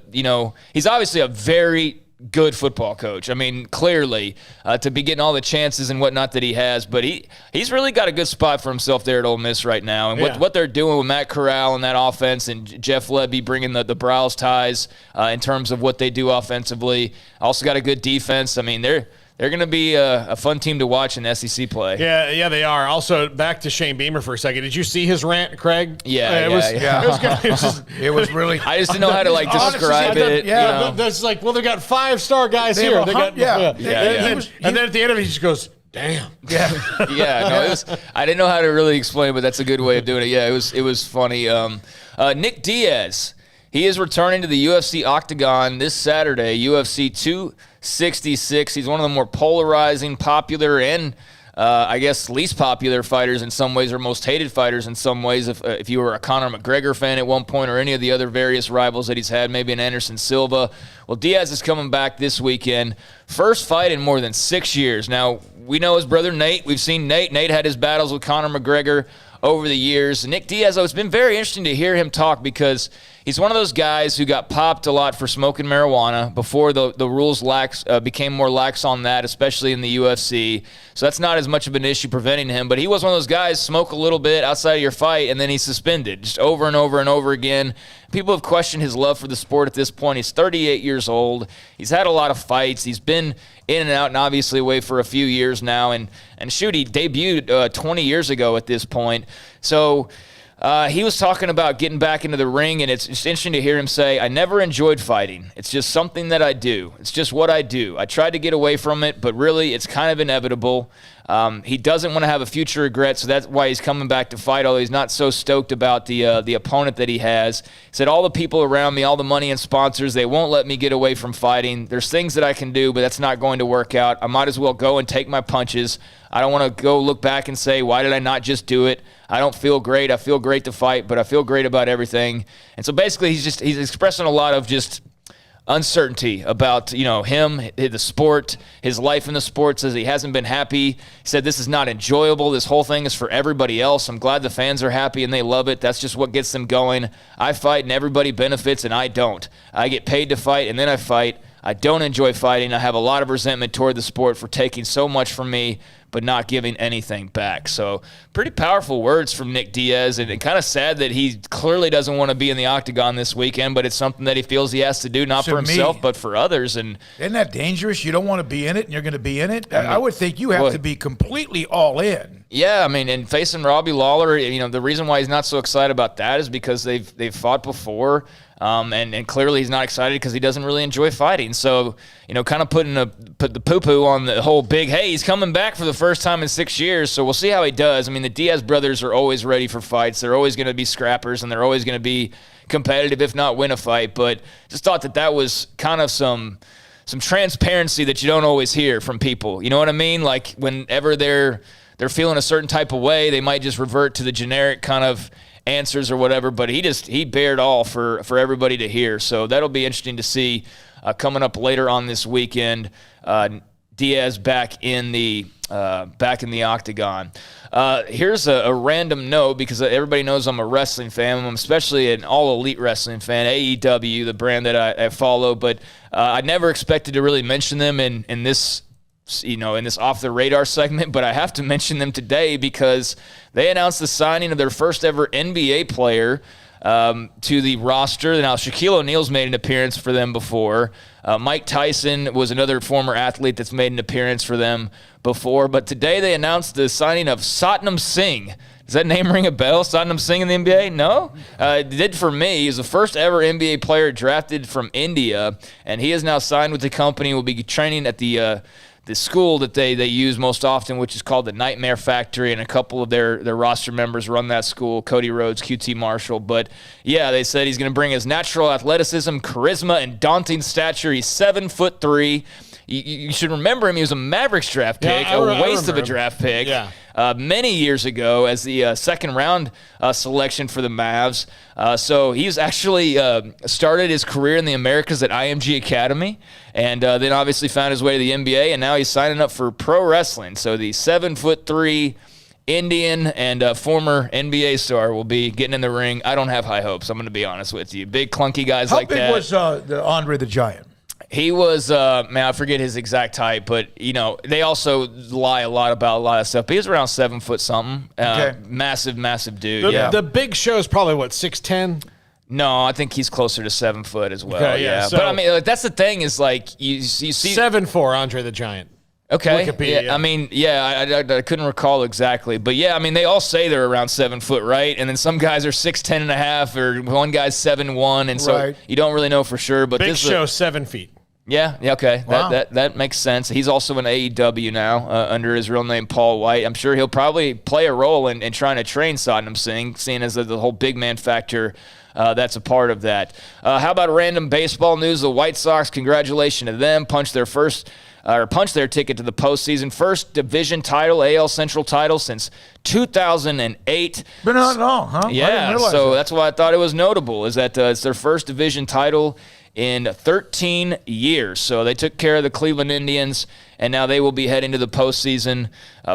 he's obviously a very good football coach. I mean, clearly, to be getting all the chances and whatnot that he has, but he's really got a good spot for himself there at Ole Miss right now. And what they're doing with Matt Corral and that offense, and Jeff Lebby bringing the Browse ties in terms of what they do offensively. Also got a good defense. I mean, they're going to be a fun team to watch in SEC play. Yeah, they are. Also, back to Shane Beamer for a second. Did you see his rant, Craig? Yeah. It was good. It was really. I just didn't know how to describe it. Yeah, that's like, well, they got 5-star guys here. And then at the end of it, he just goes, damn. Yeah. No, it was. I didn't know how to really explain it, but that's a good way of doing it. Yeah, it was funny. Nick Diaz, he is returning to the UFC Octagon this Saturday, UFC 266. He's one of the more polarizing, popular, and I guess least popular fighters in some ways, or most hated fighters in some ways. If you were a Conor McGregor fan at one point, or any of the other various rivals that he's had, maybe an Anderson Silva. Well, Diaz is coming back this weekend. First fight in more than 6 years. Now, we know his brother Nate. We've seen Nate. Nate had his battles with Conor McGregor over the years. Nick Diaz, though, it's been very interesting to hear him talk, because he's one of those guys who got popped a lot for smoking marijuana before the rules became more lax on that, especially in the UFC. So that's not as much of an issue preventing him. But he was one of those guys, smoke a little bit outside of your fight, and then he's suspended just over and over and over again. People have questioned his love for the sport at this point. He's 38 years old. He's had a lot of fights. He's been in and out and obviously away for a few years now. And shoot, he debuted 20 years ago at this point. So he was talking about getting back into the ring, and it's just interesting to hear him say, I never enjoyed fighting. It's just something that I do. It's just what I do. I tried to get away from it, but really it's kind of inevitable. He doesn't want to have a future regret, so that's why he's coming back to fight, although he's not so stoked about the opponent that he has. He said, all the people around me, all the money and sponsors, they won't let me get away from fighting. There's things that I can do, but that's not going to work out. I might as well go and take my punches. I don't want to go look back and say, why did I not just do it? I don't feel great. I feel great to fight, but I feel great about everything. And so basically he's expressing a lot of just uncertainty about, him, the sport, his life in the sport. Says he hasn't been happy. He said, this is not enjoyable. This whole thing is for everybody else. I'm glad the fans are happy and they love it. That's just what gets them going. I fight and everybody benefits, and I don't. I get paid to fight and then I fight. I don't enjoy fighting. I have a lot of resentment toward the sport for taking so much from me, but not giving anything back. So pretty powerful words from Nick Diaz, and kind of sad that he clearly doesn't want to be in the octagon this weekend, but it's something that he feels he has to do, not for himself, but for others. And isn't that dangerous? You don't want to be in it, and you're going to be in it? I would think you have to be completely all in. Yeah, I mean, and facing Robbie Lawler, the reason why he's not so excited about that is because they've fought before. And clearly he's not excited because he doesn't really enjoy fighting. So, kind of put the poo-poo on the whole big, hey, he's coming back for the first time in 6 years, so we'll see how he does. I mean, the Diaz brothers are always ready for fights. They're always going to be scrappers, and they're always going to be competitive, if not win a fight. But just thought that was kind of some transparency that you don't always hear from people. You know what I mean? Like, whenever they're feeling a certain type of way, they might just revert to the generic kind of answers or whatever, but he bared all for everybody to hear. So that'll be interesting to see coming up later on this weekend. Diaz back in the octagon. Here's a random note, because everybody knows I'm a wrestling fan. I'm especially an all-elite wrestling fan, AEW, the brand that I follow. But I never expected to really mention them in this off-the-radar segment. But I have to mention them today because they announced the signing of their first-ever NBA player to the roster. Now, Shaquille O'Neal's made an appearance for them before. Mike Tyson was another former athlete that's made an appearance for them before. But today they announced the signing of Satnam Singh. Does that name ring a bell? Satnam Singh in the NBA? No? It did for me. He's the first ever NBA player drafted from India, and he is now signed with the company. Will be training at the school that they use most often, which is called the Nightmare Factory, and a couple of their roster members run that school, Cody Rhodes, QT Marshall. But, yeah, they said he's going to bring his natural athleticism, charisma, and daunting stature. He's 7'3". You should remember him. He was a Mavericks draft pick, a waste of a draft pick, many years ago as the second-round selection for the Mavs. So he's actually started his career in the Americas at IMG Academy, and then obviously found his way to the NBA, and now he's signing up for pro wrestling. So the 7'3" Indian and former NBA star will be getting in the ring. I don't have high hopes, I'm going to be honest with you. Big, clunky guys like that. How big was the Andre the Giant? He was, I forget his exact height, but, they also lie a lot about a lot of stuff. But he was around 7 foot something. Okay. Massive dude. The Big Show is probably, 6'10"? No, I think he's closer to 7 foot as well. Okay, yeah. So, but, that's the thing is, you see... 7'4", Andre the Giant. Okay. Wikipedia. I couldn't recall exactly. But, they all say they're around 7 foot, right? And then some guys are 6'10" and a half, or one guy's 7'1", and so you don't really know for sure. But Big Show, 7 feet. Yeah, okay. Wow. That makes sense. He's also in AEW now under his real name, Paul White. I'm sure he'll probably play a role in trying to train Satnam Singh, seeing as the whole big man factor that's a part of that. How about random baseball news? The White Sox, congratulations to them, punched their ticket to the postseason. First division title, AL Central title since 2008. Been not long, huh? Yeah, so that's why I thought it was notable, is that it's their first division title in 13 years. So they took care of the Cleveland Indians, and now they will be heading to the postseason.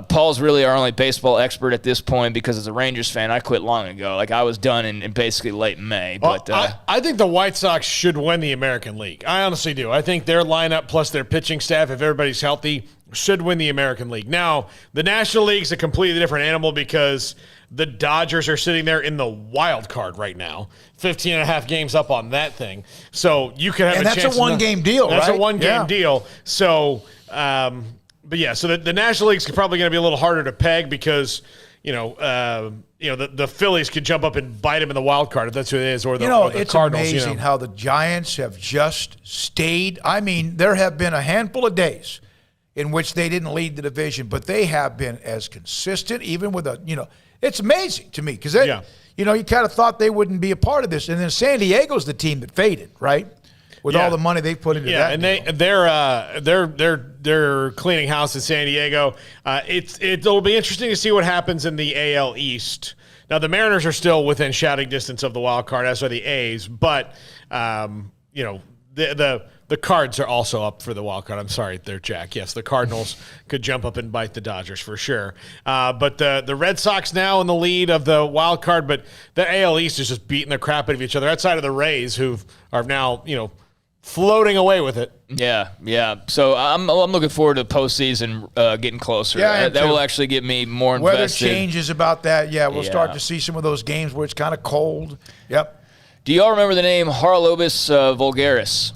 Paul's really our only baseball expert at this point because as a Rangers fan, I quit long ago. I was done in basically late May. But I think the White Sox should win the American League. I honestly do. I think their lineup plus their pitching staff, if everybody's healthy, should win the American League. Now, the National League's a completely different animal because the Dodgers are sitting there in the wild card right now, 15 and a half games up on that thing. So you could have and a chance. That's a one-game deal, That's right? a one-game deal. So, so the National League's probably going to be a little harder to peg because, the Phillies could jump up and bite him in the wild card if that's who it is, or the it's Cardinals. Amazing how the Giants have just stayed. I mean, there have been a handful of days in which they didn't lead the division, but they have been as consistent, even with it's amazing to me because you kind of thought they wouldn't be a part of this, and then San Diego's the team that faded, right? With all the money they put into that. And they're cleaning house in San Diego. It'll be interesting to see what happens in the AL East. Now the Mariners are still within shouting distance of the wild card, as are the A's, but the Cards are also up for the wild card. I'm sorry there, Jack. Yes, the Cardinals could jump up and bite the Dodgers for sure. But the Red Sox now in the lead of the wild card, but the AL East is just beating the crap out of each other outside of the Rays, who are now, floating away with it. Yeah. So I'm looking forward to postseason getting closer. Yeah, that will actually get me more invested. Weather changes about that. Yeah, we'll start to see some of those games where it's kind of cold. Yep. Do y'all remember the name Haralobos Vulgaris?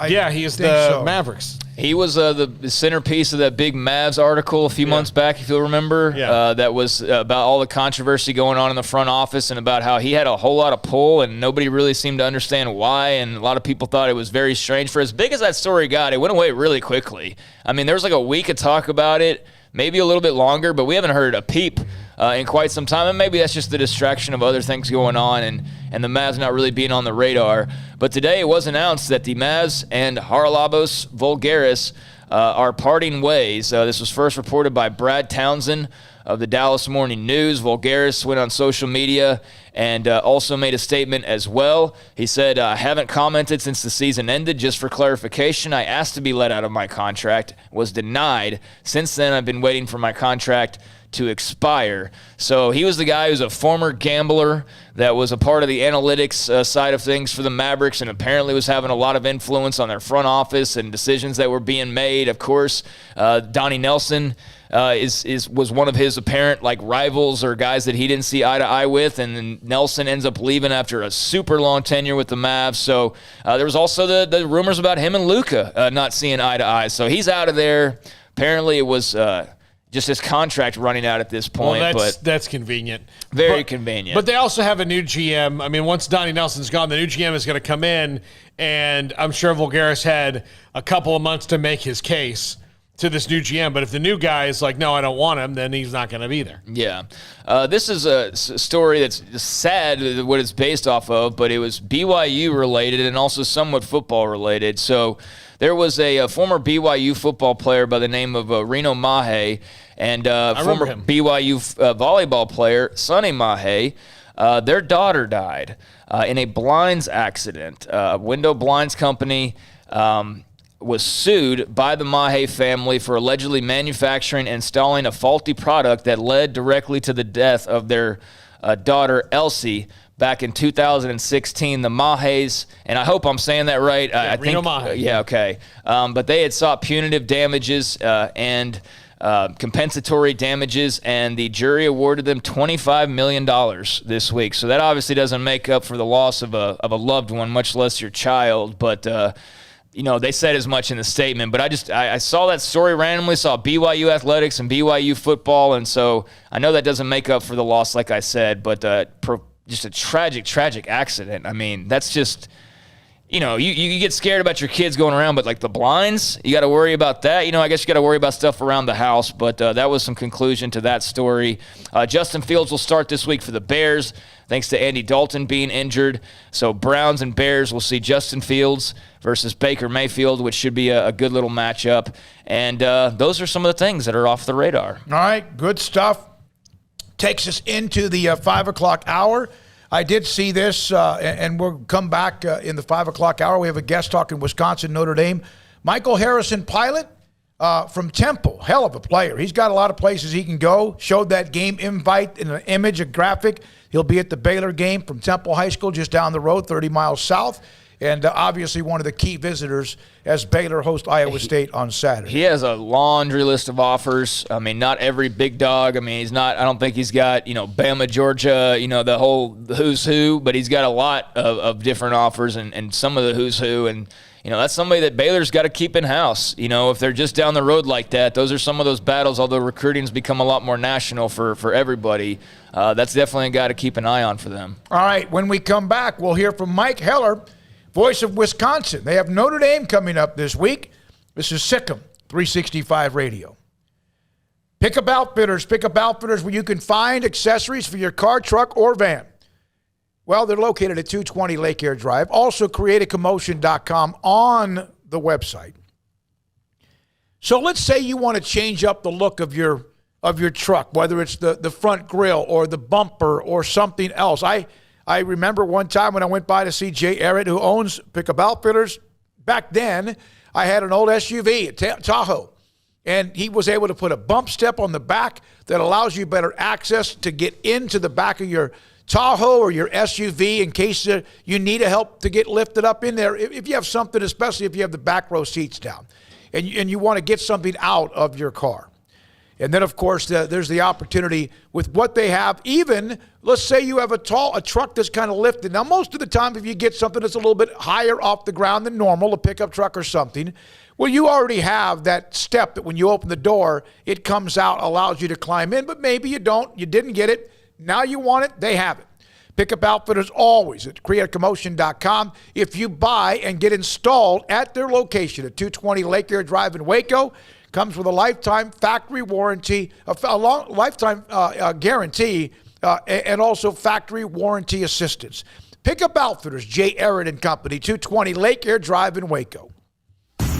He's the Mavericks. He was the centerpiece of that big Mavs article a few months back, if you'll remember. That was about all the controversy going on in the front office and about how he had a whole lot of pull and nobody really seemed to understand why. And a lot of people thought it was very strange. For as big as that story got, it went away really quickly. I mean, there was like a week of talk about it, maybe a little bit longer, but we haven't heard a peep in quite some time. And maybe that's just the distraction of other things going on and the Mavs not really being on the radar. But today it was announced that the Mavs and Haralobos Vulgaris are parting ways. This was first reported by Brad Townsend of the Dallas Morning News. Vulgaris went on social media and also made a statement as well. He said, I haven't commented since the season ended. Just for clarification, I asked to be let out of my contract, was denied. Since then, I've been waiting for my contract to expire. So he was the guy who's a former gambler that was a part of the analytics side of things for the Mavericks and apparently was having a lot of influence on their front office and decisions that were being made. Of course, Donnie Nelson was one of his apparent rivals or guys that he didn't see eye to eye with, and then Nelson ends up leaving after a super long tenure with the Mavs. So there was also the rumors about him and Luka not seeing eye to eye. So he's out of there. Apparently it was just his contract running out at this point. Well, that's convenient. Very convenient. But they also have a new GM. I mean, once Donnie Nelson's gone, the new GM is going to come in, and I'm sure Vulgaris had a couple of months to make his case to this new GM. But if the new guy is like, no, I don't want him, then he's not going to be there. Yeah. This is a story that's sad what it's based off of, but it was BYU related and also somewhat football related. So there was a former BYU football player by the name of Reno Mahe and former BYU volleyball player Sonny Mahe. Their daughter died in a blinds accident. Window Blinds Company was sued by the Mahe family for allegedly manufacturing and installing a faulty product that led directly to the death of their daughter Elsie back in 2016. The Mahes, and I hope I'm saying that right. I think Mahe. Yeah, okay. But they had sought punitive damages and compensatory damages, and the jury awarded them $25 million this week. So that obviously doesn't make up for the loss of a loved one, much less your child. But they said as much in the statement, but I saw that story randomly, saw BYU athletics and BYU football, and so I know that doesn't make up for the loss, like I said, but just a tragic accident. I mean, that's just, you get scared about your kids going around, but the blinds, you got to worry about that. I guess you got to worry about stuff around the house, but that was some conclusion to that story. Justin Fields will start this week for the Bears, thanks to Andy Dalton being injured. So Browns and Bears will see Justin Fields versus Baker Mayfield, which should be a good little matchup. And those are some of the things that are off the radar. All right, good stuff. Takes us into the 5 o'clock hour. I did see this, and we'll come back in the 5 o'clock hour. We have a guest talking Wisconsin, Notre Dame. Michael Harrison Pilot from Temple, hell of a player. He's got a lot of places he can go. Showed that game invite in an image, a graphic. He'll be at the Baylor game from Temple High School just down the road, 30 miles south. And obviously one of the key visitors as Baylor hosts Iowa State on Saturday. He has a laundry list of offers. I mean, not every big dog. I mean, I don't think he's got, Bama, Georgia, the whole who's who, but he's got a lot of different offers and some of the who's who. And, that's somebody that Baylor's got to keep in-house. If they're just down the road like that, those are some of those battles, although recruiting's become a lot more national for everybody. That's definitely a guy to keep an eye on for them. All right, when we come back, we'll hear from Mike Heller, voice of Wisconsin. They have Notre Dame coming up this week. This is Sikkim 365 Radio. Pickup Outfitters where you can find accessories for your car, truck, or van. Well, they're located at 220 Lake Air Drive. Also, createacommotion.com on the website. So let's say you want to change up the look of your truck, whether it's the front grille or the bumper or something else. I remember one time when I went by to see Jay Arrett, who owns Pickup Outfitters. Back then, I had an old SUV, a Tahoe, and he was able to put a bump step on the back that allows you better access to get into the back of your Tahoe or your SUV in case you need a help to get lifted up in there. If you have something, especially if you have the back row seats down, and you want to get something out of your car. And then, of course, there's the opportunity with what they have. Even, let's say you have a truck that's kind of lifted. Now, most of the time, if you get something that's a little bit higher off the ground than normal, a pickup truck or something, well, you already have that step that when you open the door, it comes out, allows you to climb in. But maybe you don't. You didn't get it. Now you want it. They have it. Pickup Outfitters always at createacommotion.com. If you buy and get installed at their location at 220 Lake Air Drive in Waco, comes with a lifetime factory warranty, a lifetime guarantee, and also factory warranty assistance. Pickup Outfitters, Jay Arrett and Company, 220 Lake Air Drive in Waco.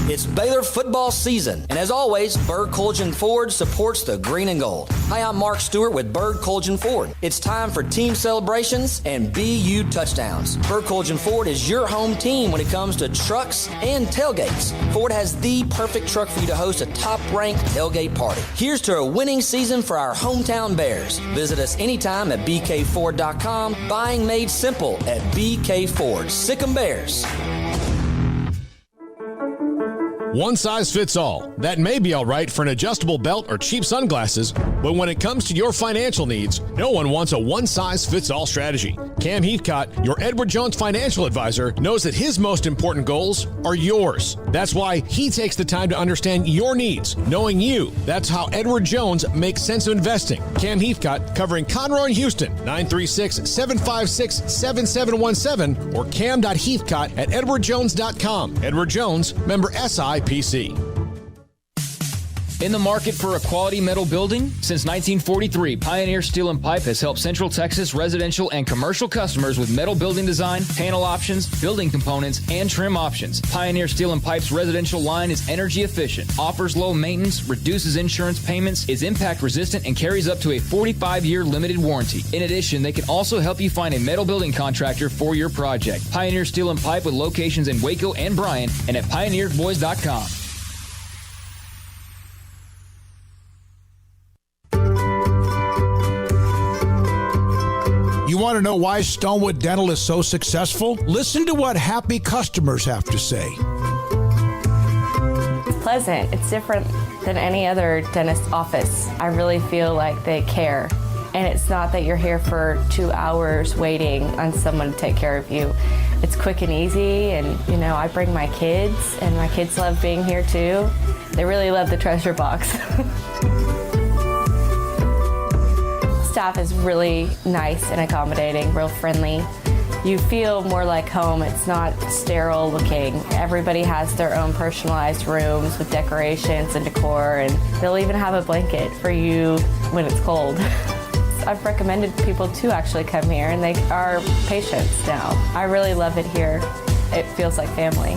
It's Baylor football season, and as always, Berg Colgin Ford supports the green and gold. Hi, I'm Mark Stewart with Berg Colgin Ford. It's time for team celebrations and BU touchdowns. Berg Colgin Ford is your home team when it comes to trucks and tailgates. Ford has the perfect truck for you to host a top-ranked tailgate party. Here's to a winning season for our hometown Bears. Visit us anytime at bkford.com. Buying made simple at BK Ford. Sic 'em Bears. One size fits all. That may be all right for an adjustable belt or cheap sunglasses, but when it comes to your financial needs, no one wants a one-size-fits-all strategy. Cam Heathcott, your Edward Jones financial advisor, knows that his most important goals are yours. That's why he takes the time to understand your needs, knowing you. That's how Edward Jones makes sense of investing. Cam Heathcott, covering Conroe and Houston, 936-756-7717 or cam.heathcott@edwardjones.com. Edward Jones, member SIPC. In the market for a quality metal building? Since 1943, Pioneer Steel and Pipe has helped Central Texas residential and commercial customers with metal building design, panel options, building components, and trim options. Pioneer Steel and Pipe's residential line is energy efficient, offers low maintenance, reduces insurance payments, is impact resistant, and carries up to a 45-year limited warranty. In addition, they can also help you find a metal building contractor for your project. Pioneer Steel and Pipe with locations in Waco and Bryan and at pioneerboys.com. You want to know why Stonewood Dental is so successful? Listen to what happy customers have to say. It's pleasant. It's different than any other dentist office. I really feel like they care. And it's not that you're here for 2 hours waiting on someone to take care of you. It's quick and easy, and I bring my kids, and my kids love being here too. They really love the treasure box. Staff is really nice and accommodating, real friendly. You feel more like home. It's not sterile looking. Everybody has their own personalized rooms with decorations and decor, and they'll even have a blanket for you when it's cold. I've recommended people to actually come here, and they are patients now. I really love it here. It feels like family.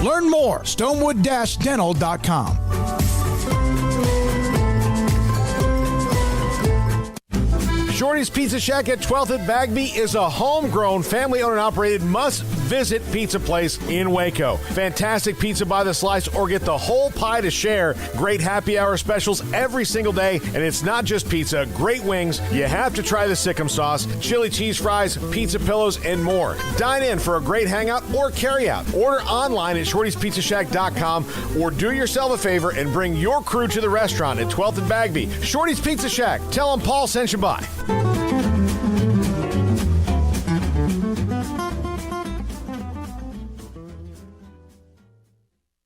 Learn more, stonewood-dental.com. Shorty's Pizza Shack at 12th and Bagby is a homegrown, family-owned and operated must-visit pizza place in Waco. Fantastic pizza by the slice or get the whole pie to share. Great happy hour specials every single day, and it's not just pizza. Great wings. You have to try the Sic 'em sauce, chili cheese fries, pizza pillows, and more. Dine in for a great hangout or carry-out. Order online at shortyspizzashack.com or do yourself a favor and bring your crew to the restaurant at 12th and Bagby. Shorty's Pizza Shack. Tell them Paul sent you by.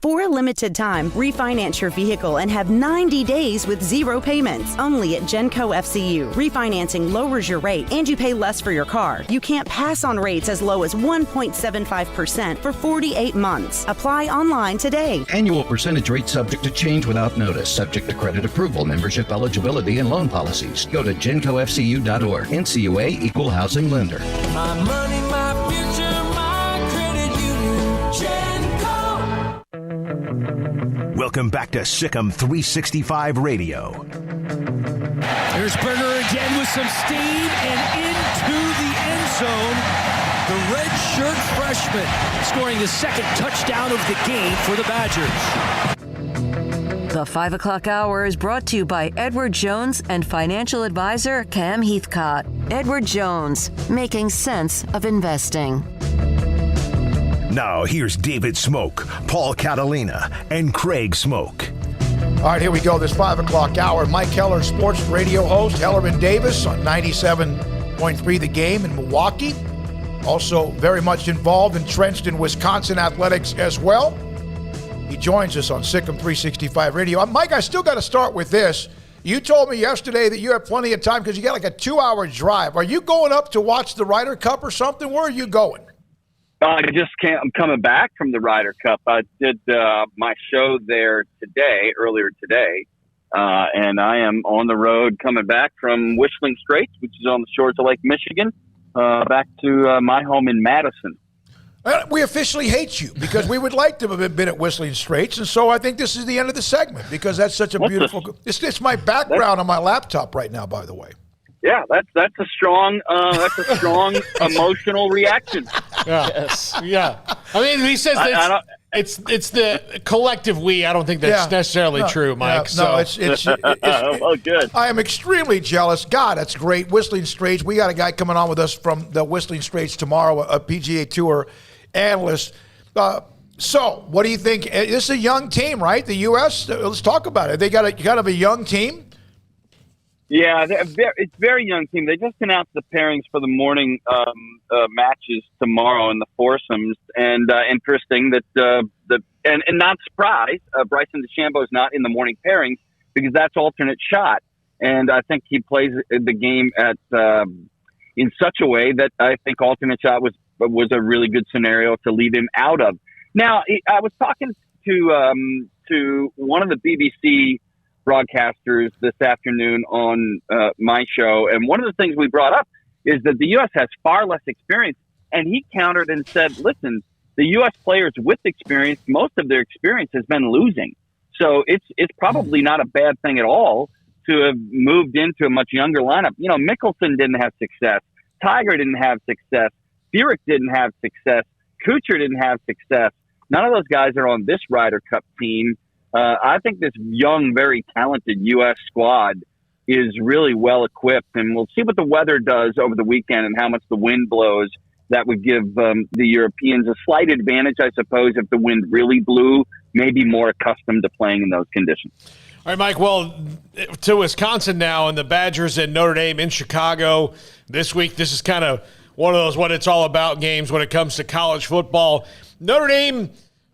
For a limited time, refinance your vehicle and have 90 days with zero payments. Only at Genco FCU. Refinancing lowers your rate and you pay less for your car. You can't pass on rates as low as 1.75% for 48 months. Apply online today. Annual percentage rate subject to change without notice. Subject to credit approval, membership eligibility, and loan policies. Go to GencoFCU.org. NCUA Equal Housing Lender. My money, my future, my credit union. Genco. Welcome back to Sic 'em 365 Radio. There's Berger again with some steam and into the end zone. The red shirt freshman scoring the second touchdown of the game for the Badgers. The 5 o'clock hour is brought to you by Edward Jones and financial advisor Cam Heathcott. Edward Jones, making sense of investing. Now, here's David Smoak, Paul Catalina, and Craig Smoak. All right, here we go. This 5 o'clock hour. Mike Heller, sports radio host, Hellerman Davis on 97.3 The Game in Milwaukee. Also very much involved, entrenched in Wisconsin athletics as well. He joins us on Sic 'em 365 Radio. Mike, I still got to start with this. You told me yesterday that you have plenty of time because you got like a 2-hour drive. Are you going up to watch the Ryder Cup or something? Where are you going? I just can't. I'm coming back from the Ryder Cup. I did my show there earlier today, and I am on the road coming back from Whistling Straits, which is on the shores of Lake Michigan, back to my home in Madison. We officially hate you because we would like to have been at Whistling Straits, and so I think this is the end of the segment because that's such a beautiful. It's my background on my laptop right now, by the way. Yeah, that's a strong emotional reaction. Yeah. Yes. Yeah. I mean, he says that it's the collective we. I don't think that's necessarily true, Mike. It's well, good. I am extremely jealous. God, that's great. Whistling Straits. We got a guy coming on with us from the Whistling Straits tomorrow, a PGA Tour analyst. So, what do you think? This is a young team, right? The U.S. Let's talk about it. You got to have a young team. Yeah, it's a very young team. They just announced the pairings for the morning matches tomorrow in the foursomes, and interesting that and not surprised, Bryson DeChambeau is not in the morning pairings because that's alternate shot, and I think he plays the game at in such a way that I think alternate shot was a really good scenario to leave him out of. Now, I was talking to one of the BBC broadcasters this afternoon on my show, and one of the things we brought up is that the U.S. has far less experience, and he countered and said, listen, the U.S. players with experience, most of their experience has been losing, so it's probably not a bad thing at all to have moved into a much younger lineup. You know, Mickelson didn't have success, Tiger didn't have success, Furyk didn't have success, Kuchar didn't have success. None of those guys are on this Ryder Cup team. I think this young, very talented U.S. squad is really well equipped, and we'll see what the weather does over the weekend and how much the wind blows. That would give the Europeans a slight advantage, I suppose, if the wind really blew, maybe more accustomed to playing in those conditions. All right, Mike, well, to Wisconsin now, and the Badgers and Notre Dame in Chicago this week. This is kind of one of those what it's all about games when it comes to college football. Notre Dame,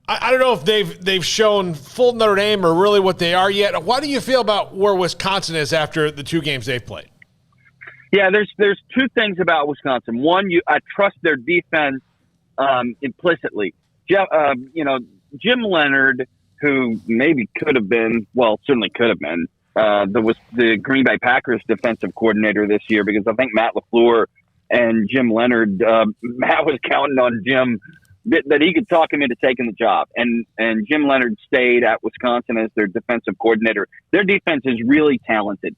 I don't know if they've shown full Notre Dame or really what they are yet. Why do you feel about where Wisconsin is after the two games they've played? Yeah, there's two things about Wisconsin. One, I trust their defense implicitly. Jim Leonard, who maybe could have been, well, certainly could have been, was the Green Bay Packers defensive coordinator this year because I think Matt LaFleur and Jim Leonard, Matt was counting on Jim that he could talk him into taking the job. And Jim Leonard stayed at Wisconsin as their defensive coordinator. Their defense is really talented.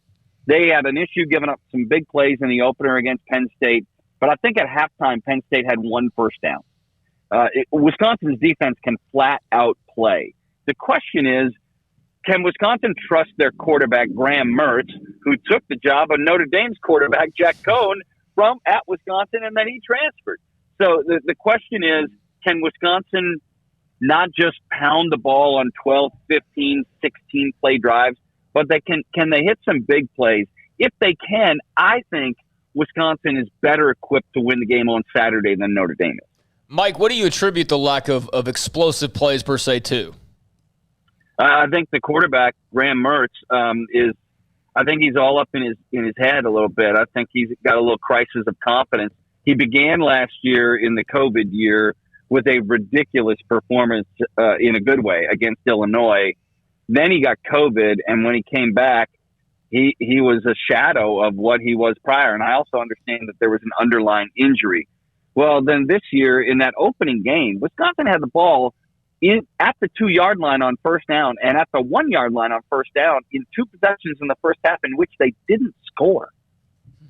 They had an issue giving up some big plays in the opener against Penn State, but I think at halftime, Penn State had one first down. Wisconsin's defense can flat out play. The question is, can Wisconsin trust their quarterback, Graham Mertz, who took the job of Notre Dame's quarterback, Jack Cohn, from at Wisconsin, and then he transferred? So the question is, can Wisconsin not just pound the ball on 12, 15, 16 play drives, but can they hit some big plays? If they can, I think Wisconsin is better equipped to win the game on Saturday than Notre Dame is. Mike, what do you attribute the lack of explosive plays per se to? I think the quarterback, Graham Mertz, I think he's all up in his head a little bit. I think he's got a little crisis of confidence. He began last year in the COVID year with a ridiculous performance in a good way against Illinois. Then he got COVID, and when he came back, he was a shadow of what he was prior. And I also understand that there was an underlying injury. Well, then this year in that opening game, Wisconsin had the ball at the 2-yard line on first down and at the 1-yard line on first down in two possessions in the first half in which they didn't score.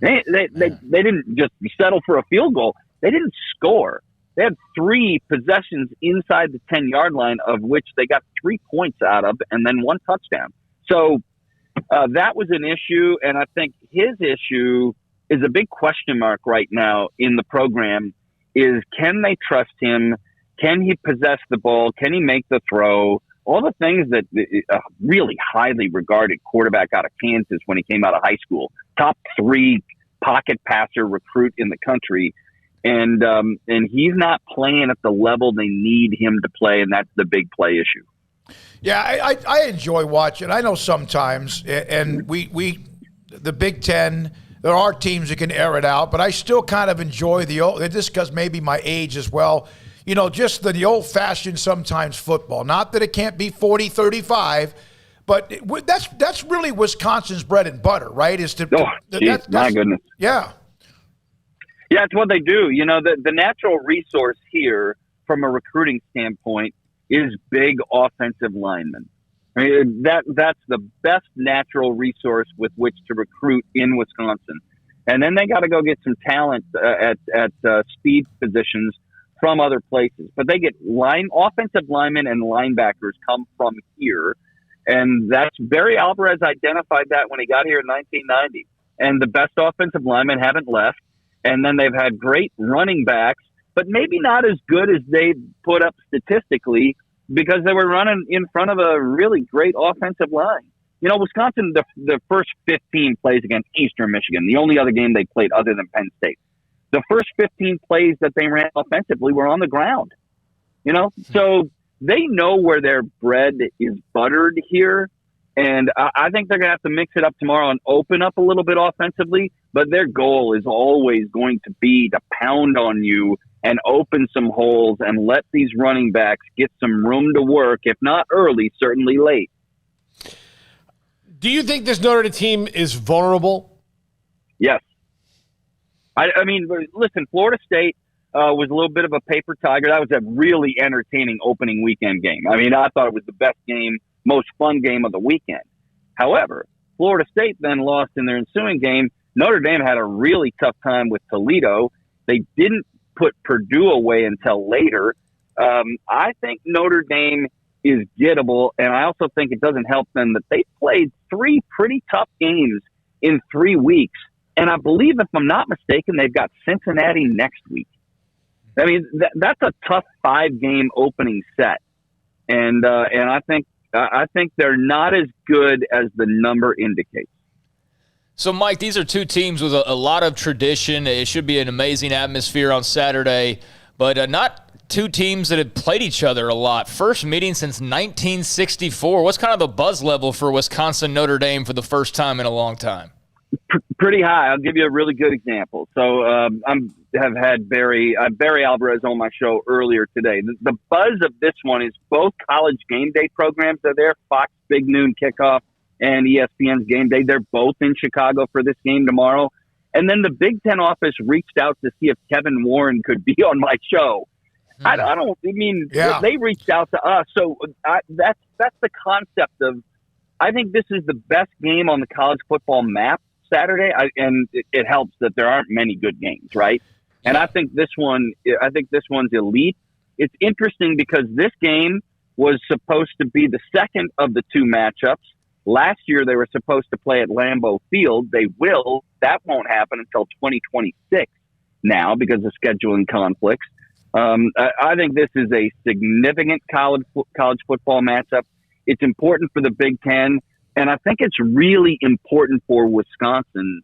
They didn't just settle for a field goal. They didn't score. They had 3 possessions inside the 10-yard line, of which they got 3 points out of, and then 1 touchdown. So that was an issue, and I think his issue is a big question mark right now in the program is, can they trust him? Can he possess the ball? Can he make the throw? All the things that a really highly regarded quarterback out of Kansas when he came out of high school, top 3 pocket passer recruit in the country. And he's not playing at the level they need him to play, and that's the big play issue. Yeah, I enjoy watching. I know sometimes, and we the Big Ten, there are teams that can air it out, but I still kind of enjoy the old, just because maybe my age as well, you know, just the old-fashioned sometimes football. Not that it can't be 40-35, but that's really Wisconsin's bread and butter, right? My goodness. Yeah. Yeah, it's what they do. You know, the natural resource here from a recruiting standpoint is big offensive linemen. I mean, that's the best natural resource with which to recruit in Wisconsin. And then they got to go get some talent at speed positions from other places. But they get offensive linemen and linebackers come from here. And that's Barry Alvarez identified that when he got here in 1990. And the best offensive linemen haven't left. And then they've had great running backs, but maybe not as good as they put up statistically because they were running in front of a really great offensive line. You know, Wisconsin, the first 15 plays against Eastern Michigan, the only other game they played other than Penn State, the first 15 plays that they ran offensively were on the ground. You know, so they know where their bread is buttered here. And I think they're going to have to mix it up tomorrow and open up a little bit offensively. But their goal is always going to be to pound on you and open some holes and let these running backs get some room to work, if not early, certainly late. Do you think this Notre Dame team is vulnerable? Yes. I mean, listen, Florida State was a little bit of a paper tiger. That was a really entertaining opening weekend game. I mean, I thought it was the best game, most fun game of the weekend. However, Florida State then lost in their ensuing game. Notre Dame had a really tough time with Toledo. They didn't put Purdue away until later. I think Notre Dame is gettable, and I also think it doesn't help them that they played 3 pretty tough games in 3 weeks. And I believe, if I'm not mistaken, they've got Cincinnati next week. I mean, that's a tough 5-game opening set. And I think they're not as good as the number indicates. So, Mike, these are two teams with a lot of tradition. It should be an amazing atmosphere on Saturday, but not two teams that have played each other a lot. First meeting since 1964. What's kind of the buzz level for Wisconsin-Notre Dame for the first time in a long time? Pretty high. I'll give you a really good example. So have had Barry Alvarez on my show earlier today. The buzz of this one is both college game day programs are there, Fox Big Noon Kickoff and ESPN's Game Day. They're both in Chicago for this game tomorrow. And then the Big Ten office reached out to see if Kevin Warren could be on my show. They reached out to us. So that's the concept of, I think this is the best game on the college football map Saturday. And it helps that there aren't many good games, right? And I think this one's elite. It's interesting because this game was supposed to be the second of the 2 matchups. Last year, they were supposed to play at Lambeau Field. They will. That won't happen until 2026 now because of scheduling conflicts. I think this is a significant college football matchup. It's important for the Big Ten, and I think it's really important for Wisconsin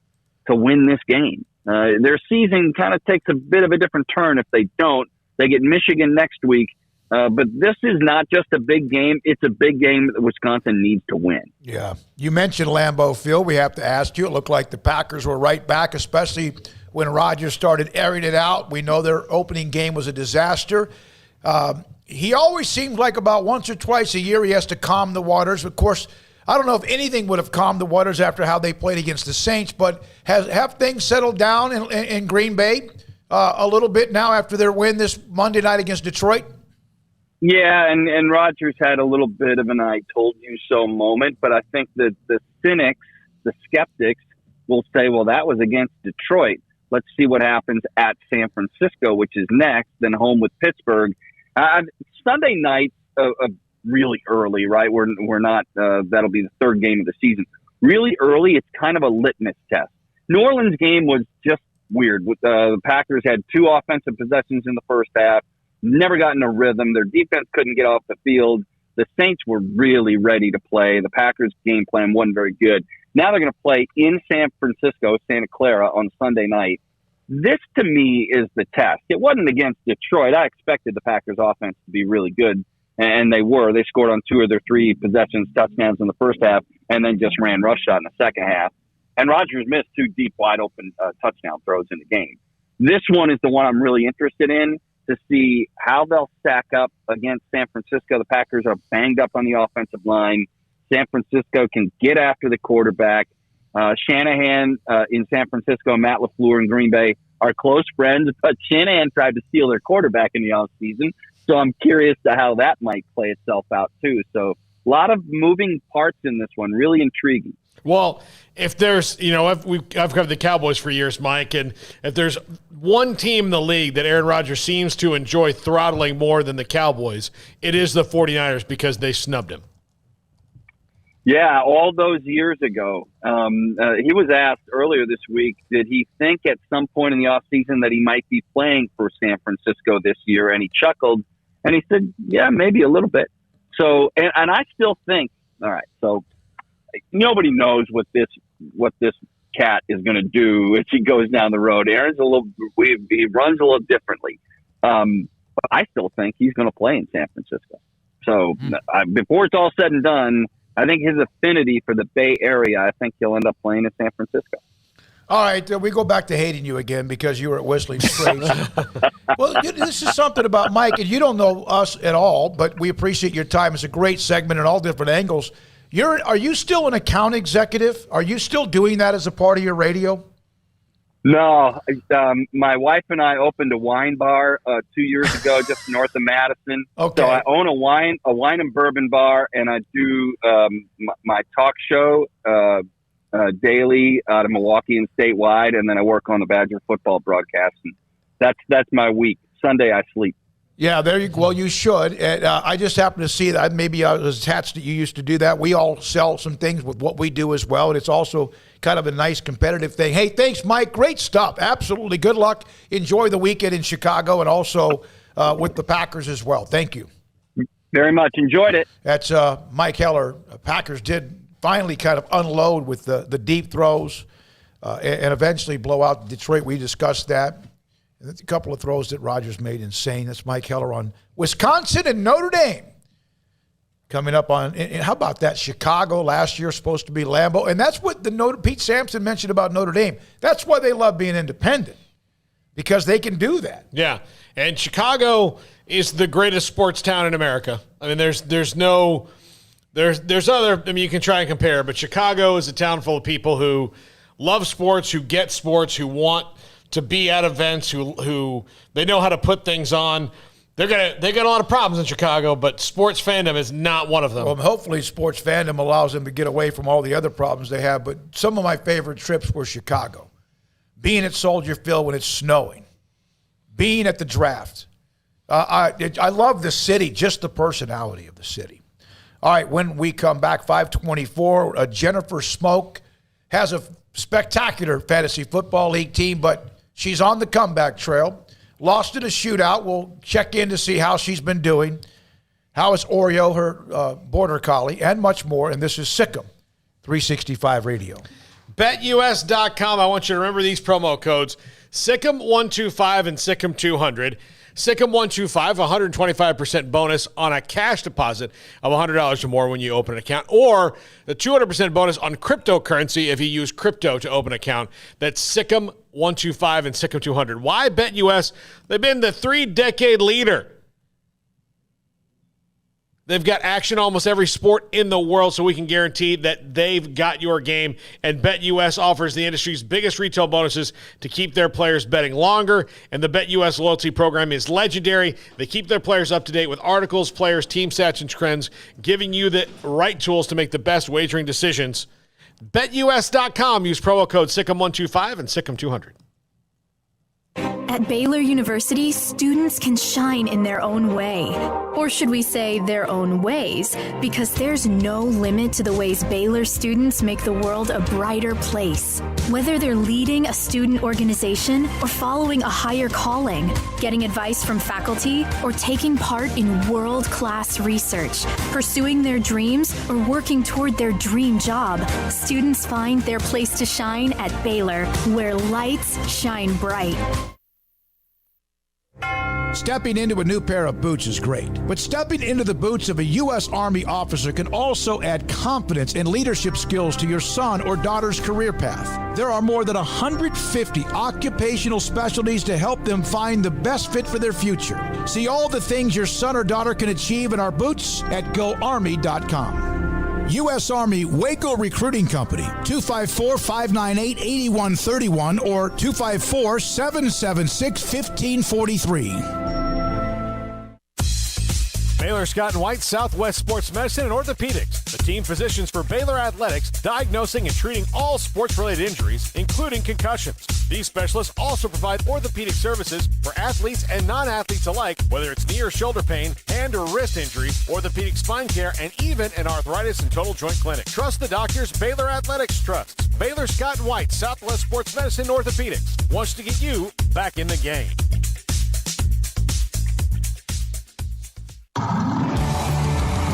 to win this game. Their season kind of takes a bit of a different turn if they don't. They get Michigan next week. But this is not just a big game. It's a big game that Wisconsin needs to win. Yeah. You mentioned Lambeau Field. We have to ask you. It looked like the Packers were right back, especially when Rodgers started airing it out. We know their opening game was a disaster. He always seemed like about once or twice a year he has to calm the waters. Of course, I don't know if anything would have calmed the waters after how they played against the Saints, but have things settled down in Green Bay a little bit now after their win this Monday night against Detroit? Yeah, and Rodgers had a little bit of an I told you so moment, but I think that the cynics, the skeptics, will say, well, that was against Detroit. Let's see what happens at San Francisco, which is next, then home with Pittsburgh. Sunday night, really early, right? We're not, that'll be the 3rd game of the season. Really early, it's kind of a litmus test. New Orleans game was just weird. The Packers had 2 offensive possessions in the first half. Never got in a rhythm. Their defense couldn't get off the field. The Saints were really ready to play. The Packers' game plan wasn't very good. Now they're going to play in San Francisco, Santa Clara, on Sunday night. This, to me, is the test. It wasn't against Detroit. I expected the Packers' offense to be really good, and they were. They scored on 2 of their 3 possessions, touchdowns in the first half, and then just ran roughshod in the second half. And Rodgers missed 2 deep, wide-open touchdown throws in the game. This one is the one I'm really interested in, to see how they'll stack up against San Francisco. The Packers are banged up on the offensive line. San Francisco can get after the quarterback. Shanahan in San Francisco and Matt LaFleur in Green Bay are close friends, but Shanahan tried to steal their quarterback in the offseason. So I'm curious to how that might play itself out too. So a lot of moving parts in this one, really intriguing. Well, if there's, I've covered the Cowboys for years, Mike, and if there's one team in the league that Aaron Rodgers seems to enjoy throttling more than the Cowboys, it is the 49ers because they snubbed him. Yeah, all those years ago. He was asked earlier this week, did he think at some point in the offseason that he might be playing for San Francisco this year? And he chuckled, and he said, yeah, maybe a little bit. So, and I still think, all right, so nobody knows what this cat is going to do as he goes down the road. Aaron's he runs a little differently. But I still think he's going to play in San Francisco. So before it's all said and done, I think his affinity for the Bay Area, I think he'll end up playing in San Francisco. All right, we go back to hating you again because you were at Whistling Straits. Well, this is something about Mike, and you don't know us at all, but we appreciate your time. It's a great segment in all different angles. Are you still an account executive? Are you still doing that as a part of your radio? No, my wife and I opened a wine bar 2 years ago, just north of Madison. Okay. So I own a wine and bourbon bar, and I do my talk show daily out of Milwaukee and statewide, and then I work on the Badger football broadcast. And that's my week. Sunday I sleep. Yeah, there you go. Well, you should. And, I just happened to see that. Maybe I was attached that you used to do that. We all sell some things with what we do as well, and it's also kind of a nice competitive thing. Hey, thanks, Mike. Great stuff. Absolutely. Good luck. Enjoy the weekend in Chicago and also with the Packers as well. Thank you. Very much. Enjoyed it. That's Mike Heller. Packers did finally kind of unload with the deep throws and eventually blow out Detroit. We discussed that. A couple of throws that Rodgers made insane. That's Mike Heller on Wisconsin and Notre Dame. Coming up on, and how about that? Chicago last year supposed to be Lambeau. And that's what Pete Sampson mentioned about Notre Dame. That's why they love being independent, because they can do that. Yeah, and Chicago is the greatest sports town in America. I mean, there's other, I mean, you can try and compare, but Chicago is a town full of people who love sports, who get sports, who want to be at events, who they know how to put things on. They got a lot of problems in Chicago, but sports fandom is not one of them. Well, hopefully sports fandom allows them to get away from all the other problems they have. But some of my favorite trips were Chicago. Being at Soldier Field when it's snowing. Being at the draft. I love the city, just the personality of the city. All right, when we come back, 5:24, Jennifer Smoak has a spectacular fantasy football league team, but she's on the comeback trail. Lost in a shootout. We'll check in to see how she's been doing. How is Oreo, her border collie, and much more. And this is Sikkim 365 Radio. BetUS.com. I want you to remember these promo codes. Sikkim125 and Sikkim200. Sikkim125, 125% bonus on a cash deposit of $100 or more when you open an account, or the 200% bonus on cryptocurrency if you use crypto to open an account. That's Sikkim125 and Sikkim200. Why BetUS? They've been the 3-decade leader. They've got action almost every sport in the world, so we can guarantee that they've got your game. And BetUS offers the industry's biggest retail bonuses to keep their players betting longer. And the BetUS loyalty program is legendary. They keep their players up to date with articles, players, team stats, and trends, giving you the right tools to make the best wagering decisions. BetUS.com. Use promo code Sikkim125 and Sikkim200. At Baylor University, students can shine in their own way. Or should we say their own ways? Because there's no limit to the ways Baylor students make the world a brighter place. Whether they're leading a student organization or following a higher calling, getting advice from faculty, or taking part in world-class research, pursuing their dreams, or working toward their dream job, students find their place to shine at Baylor, where lights shine bright. Stepping into a new pair of boots is great, but stepping into the boots of a U.S. Army officer can also add confidence and leadership skills to your son or daughter's career path. There are more than 150 occupational specialties to help them find the best fit for their future. See all the things your son or daughter can achieve in our boots at GoArmy.com. U.S. Army Waco Recruiting Company, 254-598-8131 or 254-776-1543. Baylor Scott and White, Southwest Sports Medicine and Orthopedics, the team physicians for Baylor Athletics, diagnosing and treating all sports-related injuries, including concussions. These specialists also provide orthopedic services for athletes and non-athletes alike, whether it's knee or shoulder pain, hand or wrist injury, orthopedic spine care, and even an arthritis and total joint clinic. Trust the doctors Baylor Athletics trusts. Baylor Scott and White, Southwest Sports Medicine and Orthopedics wants to get you back in the game.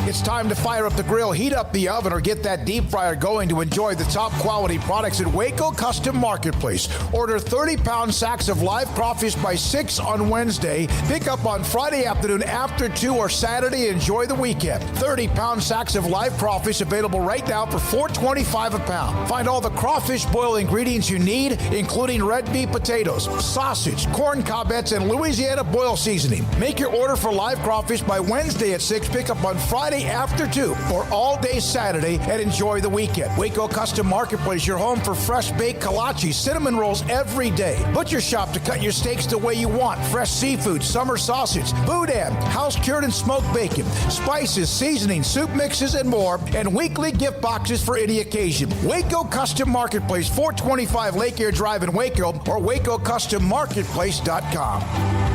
It's time to fire up the grill, heat up the oven, or get that deep fryer going to enjoy the top quality products at Waco Custom Marketplace. Order 30-pound sacks of live crawfish by 6 on Wednesday. Pick up on Friday afternoon after 2 or Saturday. Enjoy the weekend. 30-pound sacks of live crawfish available right now for $4.25 a pound. Find all the crawfish boil ingredients you need, including red beef potatoes, sausage, corn cobettes, and Louisiana boil seasoning. Make your order for live crawfish by Wednesday at 6. Pick up on Friday after 2 or all day Saturday, and enjoy the weekend. Waco Custom Marketplace, your home for fresh baked kolache, cinnamon rolls every day. Butcher shop to cut your steaks the way you want. Fresh seafood, summer sausage, boudin, house cured and smoked bacon, spices, seasoning, soup mixes, and more, and weekly gift boxes for any occasion. Waco Custom Marketplace, 425 Lake Air Drive in Waco, or WacoCustomMarketplace.com.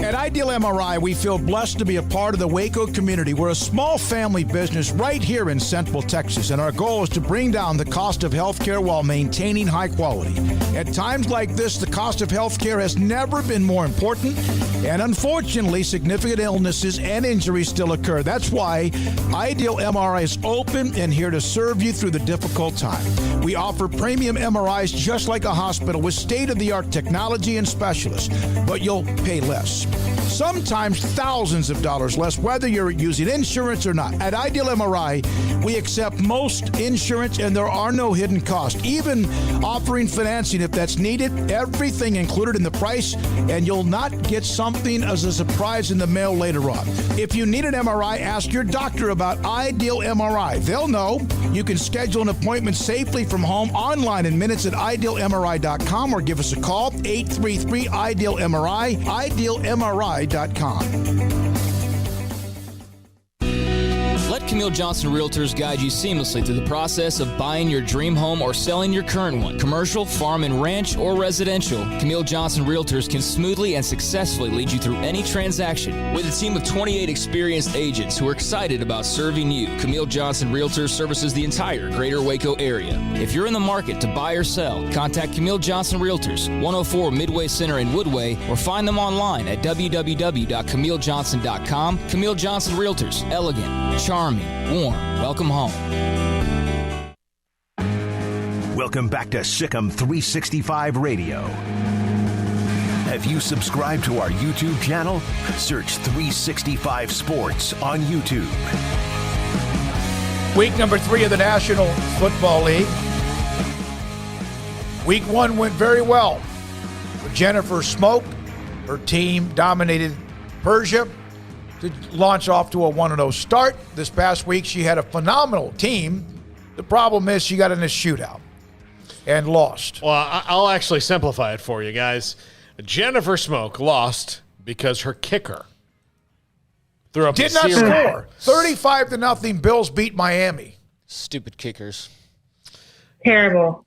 At Ideal MRI, we feel blessed to be a part of the Waco community. We're a small family business right here in Central Texas, and our goal is to bring down the cost of healthcare while maintaining high quality. At times like this, the cost of healthcare has never been more important, and unfortunately, significant illnesses and injuries still occur. That's why Ideal MRI is open and here to serve you through the difficult time. We offer premium MRIs just like a hospital with state-of-the-art technology and specialists, but you'll pay less. Sometimes thousands of dollars less, whether you're using insurance or not. At Ideal MRI, we accept most insurance and there are no hidden costs, even offering financing if that's needed. Everything included in the price, and you'll not get something as a surprise in the mail later on. If you need an MRI, ask your doctor about Ideal MRI. They'll know. You can schedule an appointment safely from home online in minutes at idealmri.com or give us a call, 833-IDEAL-MRI, idealmri.com. Let Camille Johnson Realtors guide you seamlessly through the process of buying your dream home or selling your current one. Commercial, farm and ranch, or residential, Camille Johnson Realtors can smoothly and successfully lead you through any transaction. With a team of 28 experienced agents who are excited about serving you, Camille Johnson Realtors services the entire greater Waco area. If you're in the market to buy or sell, contact Camille Johnson Realtors, 104 Midway Center in Woodway, or find them online at www.camillejohnson.com. Camille Johnson Realtors, elegant, charming, warm. Welcome home. Welcome back to Sikkim 365 Radio. Have you subscribed to our YouTube channel? Search 365 Sports on YouTube. Week number 3 of the National Football League. Week 1 went very well. For Jennifer Smoak, her team dominated Persia to launch off to a 1-0 start. This past week, she had a phenomenal team. The problem is she got in a shootout and lost. Well, I'll actually simplify it for you guys. Jennifer Smoak lost because her kicker threw up did not score. 35-0, Bills beat Miami. Stupid kickers. Terrible.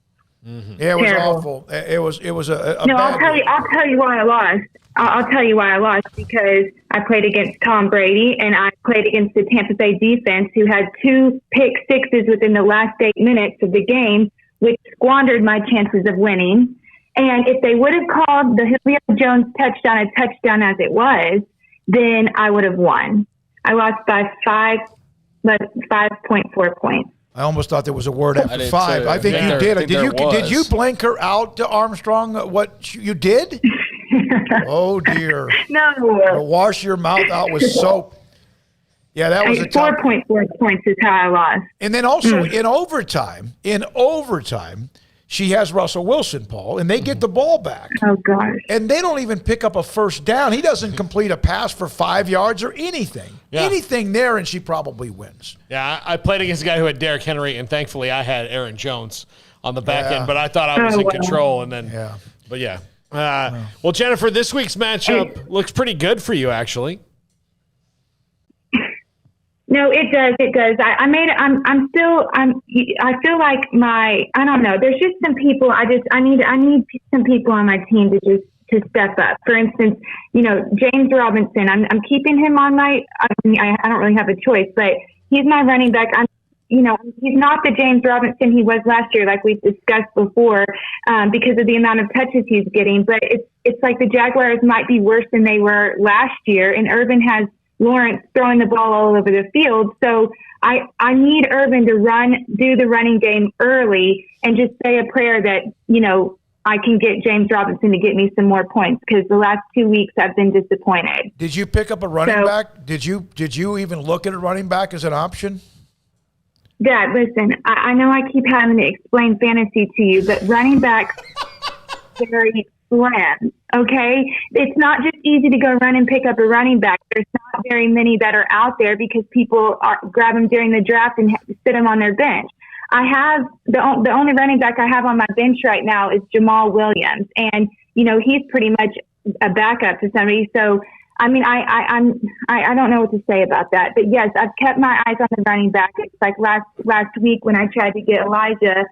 Mm-hmm. Yeah, it was Terrible. awful. It was a No, bad I'll tell you why I lost. I'll tell you why I lost, because I played against Tom Brady and I played against the Tampa Bay defense, who had 2 pick sixes within the last 8 minutes of the game, which squandered my chances of winning. And if they would have called the Julio Jones touchdown a touchdown as it was, then I would have won. I lost by 5.4 points. I almost thought there was a word after 5. Too. I think you did. Did you blank her out to Armstrong? What you did? Oh dear! No. Wash your mouth out with soap. Yeah, that was a 4.4 points is how I lost. And then also in overtime, she has Russell Wilson, Paul, and they get the ball back. Oh gosh! And they don't even pick up a first down. He doesn't complete a pass for 5 yards or anything. Yeah. Anything there, and she probably wins. Yeah, I played against a guy who had Derrick Henry, and thankfully I had Aaron Jones on the back end, but I thought I was in control, and then, but yeah. Well, Jennifer, this week's matchup looks pretty good for you, actually. No, it does. It does. I feel like I don't know. There's just some people I need some people on my team to step up. For instance, James Robinson, I'm keeping him on I don't really have a choice, but he's my running back. He's not the James Robinson he was last year, like we've discussed before, because of the amount of touches he's getting. But it's like the Jaguars might be worse than they were last year, and Urban has Lawrence throwing the ball all over the field. So I need Urban to do the running game early and just say a prayer that, I can get James Robinson to get me some more points, because the last 2 weeks I've been disappointed. Did you pick up a running back? Did you even look at a running back as an option? Dad, listen, I know I keep having to explain fantasy to you, but running backs very slim, okay? It's not just easy to go run and pick up a running back. There's not very many that are out there because people grab them during the draft and sit them on their bench. I have the only running back I have on my bench right now is Jamal Williams, and he's pretty much a backup to somebody. So I don't know what to say about that. But yes, I've kept my eyes on the running back. It's like last week when I tried to get Elijah,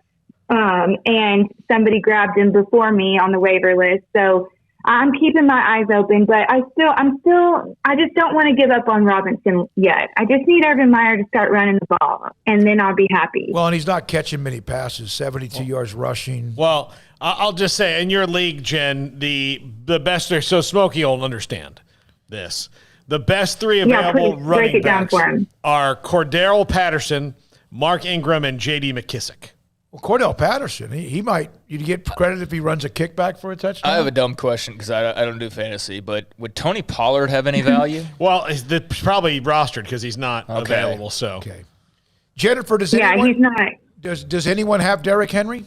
and somebody grabbed him before me on the waiver list. So I'm keeping my eyes open, but I just don't want to give up on Robinson yet. I just need Urban Meyer to start running the ball, and then I'll be happy. Well, and he's not catching many passes, 72 yards rushing. Well, I'll just say, in your league, Jen, the best, so Smokey will understand this. The best three available running backs are Cordero Patterson, Mark Ingram, and J.D. McKissick. Well, Cordell Patterson, he might. You'd get credit if he runs a kickback for a touchdown? I have a dumb question because I don't do fantasy, but would Tony Pollard have any value? Well, he's probably rostered because he's not available. So, okay. Jennifer, he's not. Does anyone have Derrick Henry?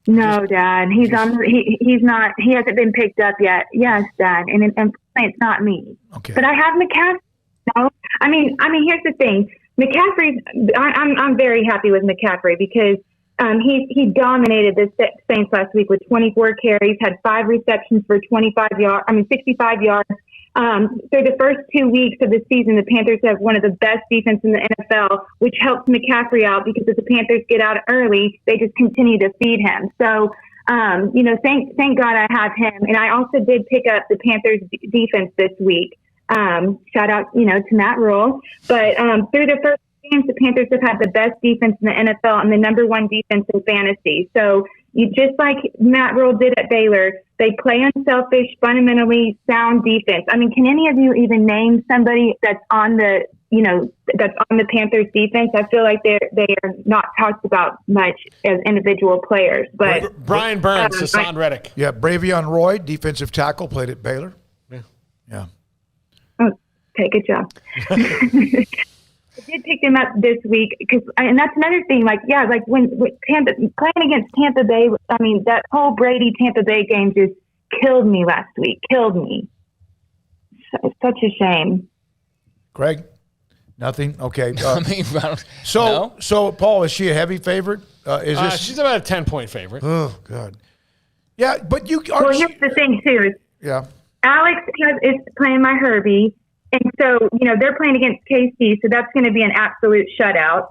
No, Dad. He's not. He hasn't been picked up yet. Yes, Dad, and it's not me. Okay. But I have McCaffrey. No, I mean, here's the thing. McCaffrey's. I'm very happy with McCaffrey because he dominated the Saints last week with 24 carries, had 5 receptions for 65 yards. Through the first 2 weeks of the season, the Panthers have one of the best defense in the NFL, which helps McCaffrey out because if the Panthers get out early, they just continue to feed him. So, thank God I have him. And I also did pick up the Panthers defense this week. Shout out, to Matt Rule. But through the first games, the Panthers have had the best defense in the NFL and the number 1 defense in fantasy. So you just like Matt Rule did at Baylor, they play unselfish, fundamentally sound defense. I mean, can any of you even name somebody that's on the Panthers defense? I feel like they are not talked about much as individual players. But Brian Burns, Hassan Reddick. Yeah, Bravion Roy, defensive tackle, played at Baylor. Yeah. Okay, good job. I did pick them up this week and that's another thing. When Tampa playing against Tampa Bay, that whole Brady Tampa Bay game just killed me last week. Killed me. It's such a shame. Craig, nothing. Okay. No? So Paul, is she a heavy favorite? She's about a 10-point favorite. Oh God. Yeah, but you. Well, here's the thing too. Yeah. Alex is playing my Herbie. And so, they're playing against KC, so that's going to be an absolute shootout.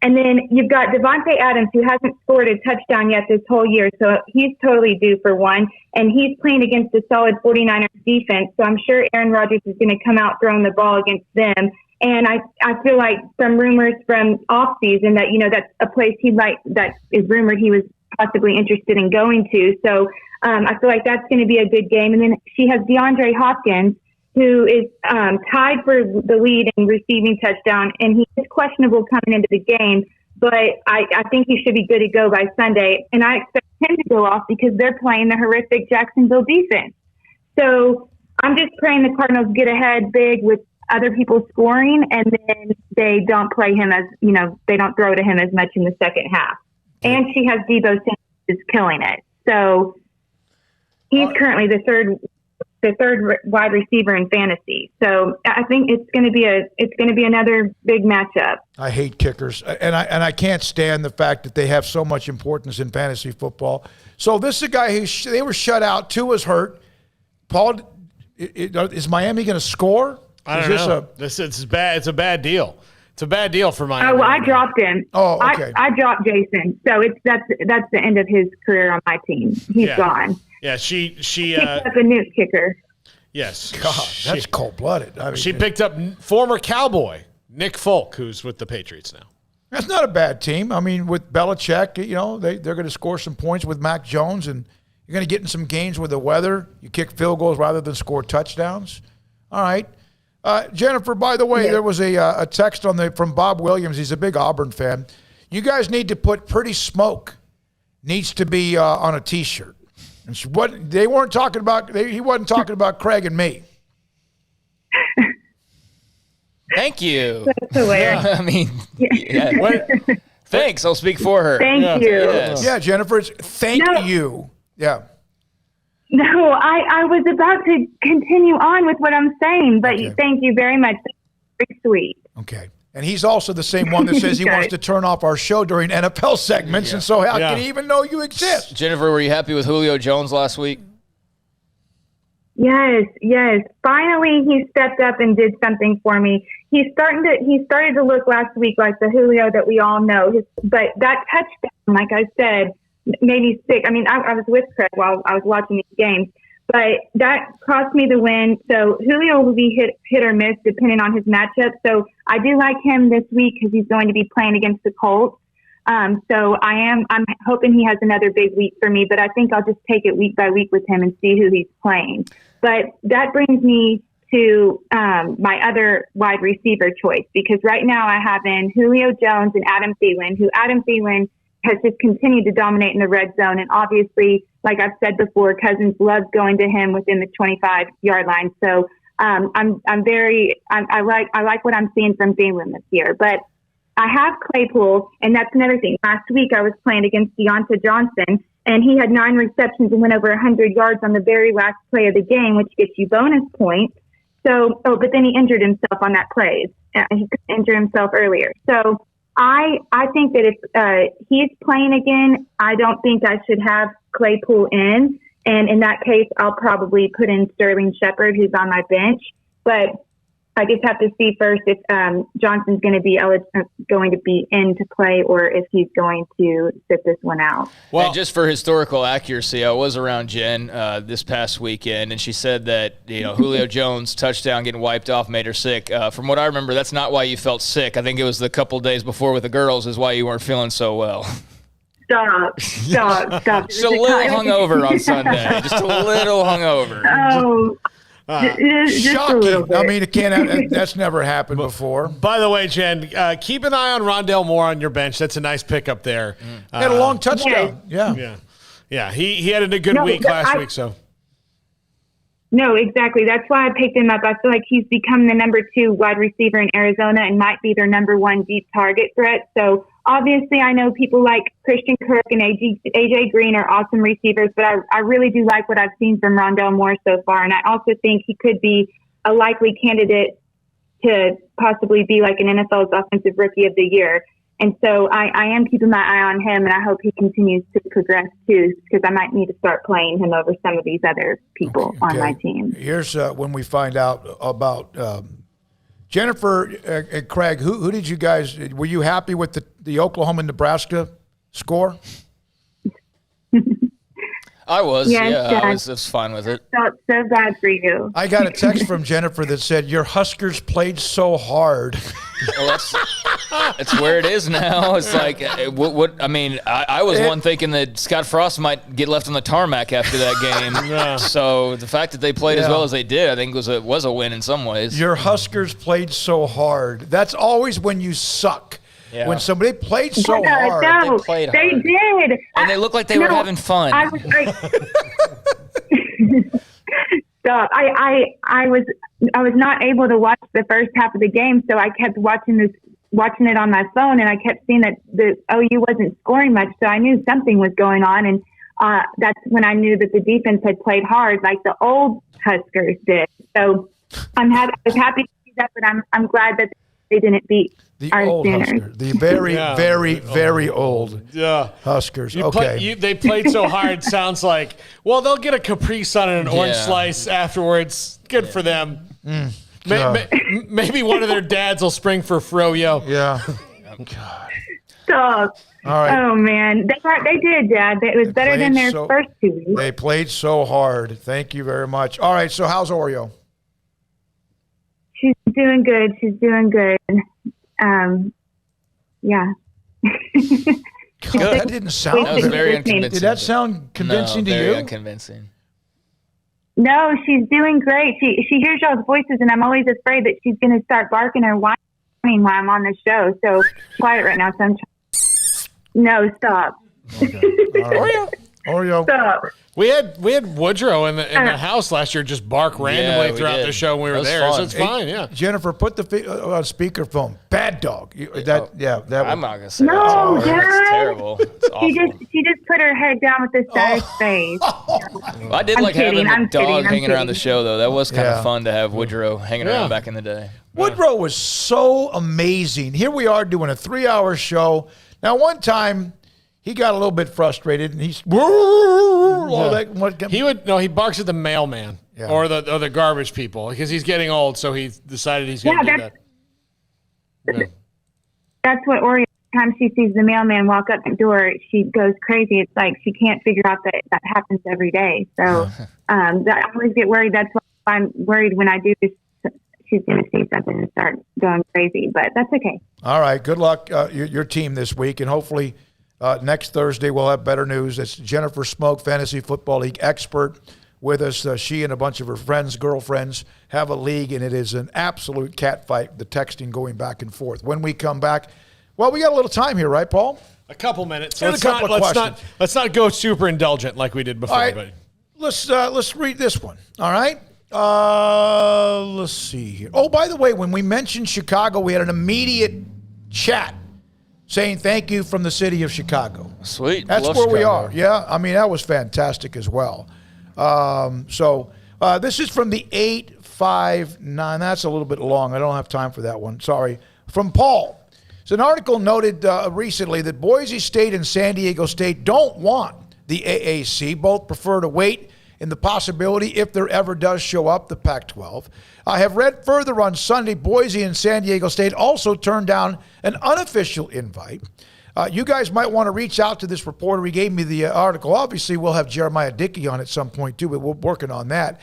And then you've got Devontae Adams, who hasn't scored a touchdown yet this whole year, so he's totally due for one. And he's playing against a solid 49ers defense, so I'm sure Aaron Rodgers is going to come out throwing the ball against them. And I feel like some rumors from off-season that, that's a place that is rumored he was possibly interested in going to. So I feel like that's going to be a good game. And then she has DeAndre Hopkins, who is tied for the lead in receiving touchdown, and he is questionable coming into the game, but I think he should be good to go by Sunday. And I expect him to go off because they're playing the horrific Jacksonville defense. So I'm just praying the Cardinals get ahead big with other people scoring, and then they don't play him they don't throw to him as much in the second half. And she has Deebo Samuel is killing it. So he's currently the third the third wide receiver in fantasy. So I think it's going to be another big matchup. I hate kickers, and I can't stand the fact that they have so much importance in fantasy football. So this is a guy who they were shut out. Tua's hurt. Paul, is Miami going to score? I don't know. It's bad. It's a bad deal. It's a bad deal for Miami. Oh, well, I dropped him. Oh, okay. I dropped Jason. So that's the end of his career on my team. He's gone. Yeah, she picked up a new kicker. Yes. God, that's cold-blooded. I mean, she picked up former Cowboy Nick Folk, who's with the Patriots now. That's not a bad team. I mean, with Belichick, they're going to score some points with Mac Jones, and you're going to get in some games with the weather. You kick field goals rather than score touchdowns. All right. Jennifer, by the way, there was a text from Bob Williams. He's a big Auburn fan. You guys need to put Pretty Smoke needs to be on a T-shirt. And they weren't talking about. He wasn't talking about Craig and me. Thank you. That's hilarious. I mean, thanks. I'll speak for her. Thank you. Yes. Yeah, Jennifer, thank you. Yeah. No, I was about to continue on with what I'm saying, but thank you very much. Very sweet. Okay. And he's also the same one that says he wants to turn off our show during NFL segments, and so how can he even know you exist? Jennifer, were you happy with Julio Jones last week? Yes. Finally, he stepped up and did something for me. He started to look last week like the Julio that we all know. But that touchdown, like I said, made me sick. I mean, I was with Craig while I was watching these games, but that cost me the win. So Julio will be hit or miss depending on his matchup. So I do like him this week because he's going to be playing against the Colts. So I'm hoping he has another big week for me, but I think I'll just take it week by week with him and see who he's playing. But that brings me to my other wide receiver choice, because right now I have in Julio Jones and Adam Thielen has just continued to dominate in the red zone. And obviously, like I've said before, Cousins loves going to him within the 25-yard line. So I like what I'm seeing from Thielen this year. But I have Claypool, and that's another thing. Last week I was playing against Deontay Johnson, and he had 9 receptions and went over 100 yards on the very last play of the game, which gets you bonus points. So, but then he injured himself on that play. He could injure himself earlier. So I think that if he's playing again, I don't think I should have Claypool in. And in that case, I'll probably put in Sterling Shepard, who's on my bench. But I just have to see first if Johnson's going to be in to play, or if he's going to sit this one out. Well, and just for historical accuracy, I was around Jen this past weekend, and she said that Julio Jones' touchdown getting wiped off made her sick. From what I remember, that's not why you felt sick. I think it was the couple days before with the girls is why you weren't feeling so well. Stop. Just a little hungover on Sunday. Just a little hungover. Oh. Just shocking. I mean, that's never happened before. By the way, Jen, keep an eye on Rondell Moore on your bench. That's a nice pickup there. He had a long touchdown. Yeah. He had a good week last week. So. No, exactly. That's why I picked him up. I feel like he's become the number 2 wide receiver in Arizona and might be their number 1 deep target threat. So obviously I know people like Christian Kirk and AJ Green are awesome receivers, but I really do like what I've seen from Rondell Moore so far. And I also think he could be a likely candidate to possibly be like an NFL's Offensive Rookie of the Year. And so I am keeping my eye on him, and I hope he continues to progress too, because I might need to start playing him over some of these other people on my team. Here's when we find out about Jennifer and Craig. Who did you guys? Were you happy with the Oklahoma-Nebraska score? I was. Yes, I was fine with it. So bad for you. I got a text from Jennifer that said, "Your Huskers played so hard." Well, that's where it is now. It's like, what? I mean, I was one thinking that Scott Frost might get left on the tarmac after that game. So the fact that they played as well as they did, I think was a win in some ways. Your Huskers played so hard. That's always when you suck. Yeah. When somebody played so hard, no, they played hard. They did, and they looked like they were having fun. I was like, stop! I was not able to watch the first half of the game, so I kept watching it on my phone, and I kept seeing that the OU wasn't scoring much, so I knew something was going on. And that's when I knew that the defense had played hard like the old Huskers did. So I was happy to see that, but I'm glad that they didn't beat the our old Sooners. Huskers. The very old Huskers. They played so hard, sounds like, well, they'll get a Capri Sun and an orange slice afterwards. Good for them. Maybe one of their dads will spring for froyo. Yeah. Stop. All right. Oh, man. They did, Dad. It was better than their first 2 weeks. They played so hard. Thank you very much. All right, so how's Oreo? She's doing good. Yeah. God, that didn't sound That was very unconvincing. Did that sound convincing to you? Very unconvincing. No, she's doing great. She hears y'all's voices, and I'm always afraid that she's going to start barking or whining while I'm on the show. So quiet right now. So I'm no, stop. Okay. Oreo. Stop. We had Woodrow in the house last year just bark randomly throughout the show when we were there. Fun. So it's fine. Yeah. Jennifer, put the on speakerphone. Bad dog. I'm not gonna say no, that. Dad. It's terrible. It's awful. She just put her head down with the saddest face. Well, I did having a dog hanging around the show, though. That was kind of fun to have Woodrow hanging around back in the day. Woodrow was so amazing. Here we are doing a 3-hour show. Now, one time he got a little bit frustrated, and he's he barks at the mailman or the garbage people because he's getting old. So he decided he's going to do that. Yeah. That's what Oreo. Every time she sees the mailman walk up the door, she goes crazy. It's like she can't figure out that happens every day. So I always get worried. That's why I'm worried when I do this. She's going to see something and start going crazy, but that's okay. All right. Good luck, your team this week, and hopefully next Thursday we'll have better news. It's Jennifer Smoak, Fantasy Football League expert, with us. She and a bunch of her girlfriends, have a league, and it is an absolute catfight, the texting going back and forth. When we come back, well, we got a little time here, right, Paul? A couple minutes. Let's not go super indulgent like we did before. All right. Let's read this one. All right. Let's see here. Oh, by the way, when we mentioned Chicago, we had an immediate chat saying thank you from the city of Chicago. Sweet. That's where we are. Yeah. I mean, that was fantastic as well. This is from the 859. That's a little bit long. I don't have time for that one. Sorry. From Paul. It's an article noted recently that Boise State and San Diego State don't want the AAC. Both prefer to wait in the possibility, if there ever does show up, the Pac-12. I have read further on Sunday, Boise and San Diego State also turned down an unofficial invite. You guys might want to reach out to this reporter. He gave me the article. Obviously, we'll have Jeremiah Dickey on at some point, too, but we're working on that.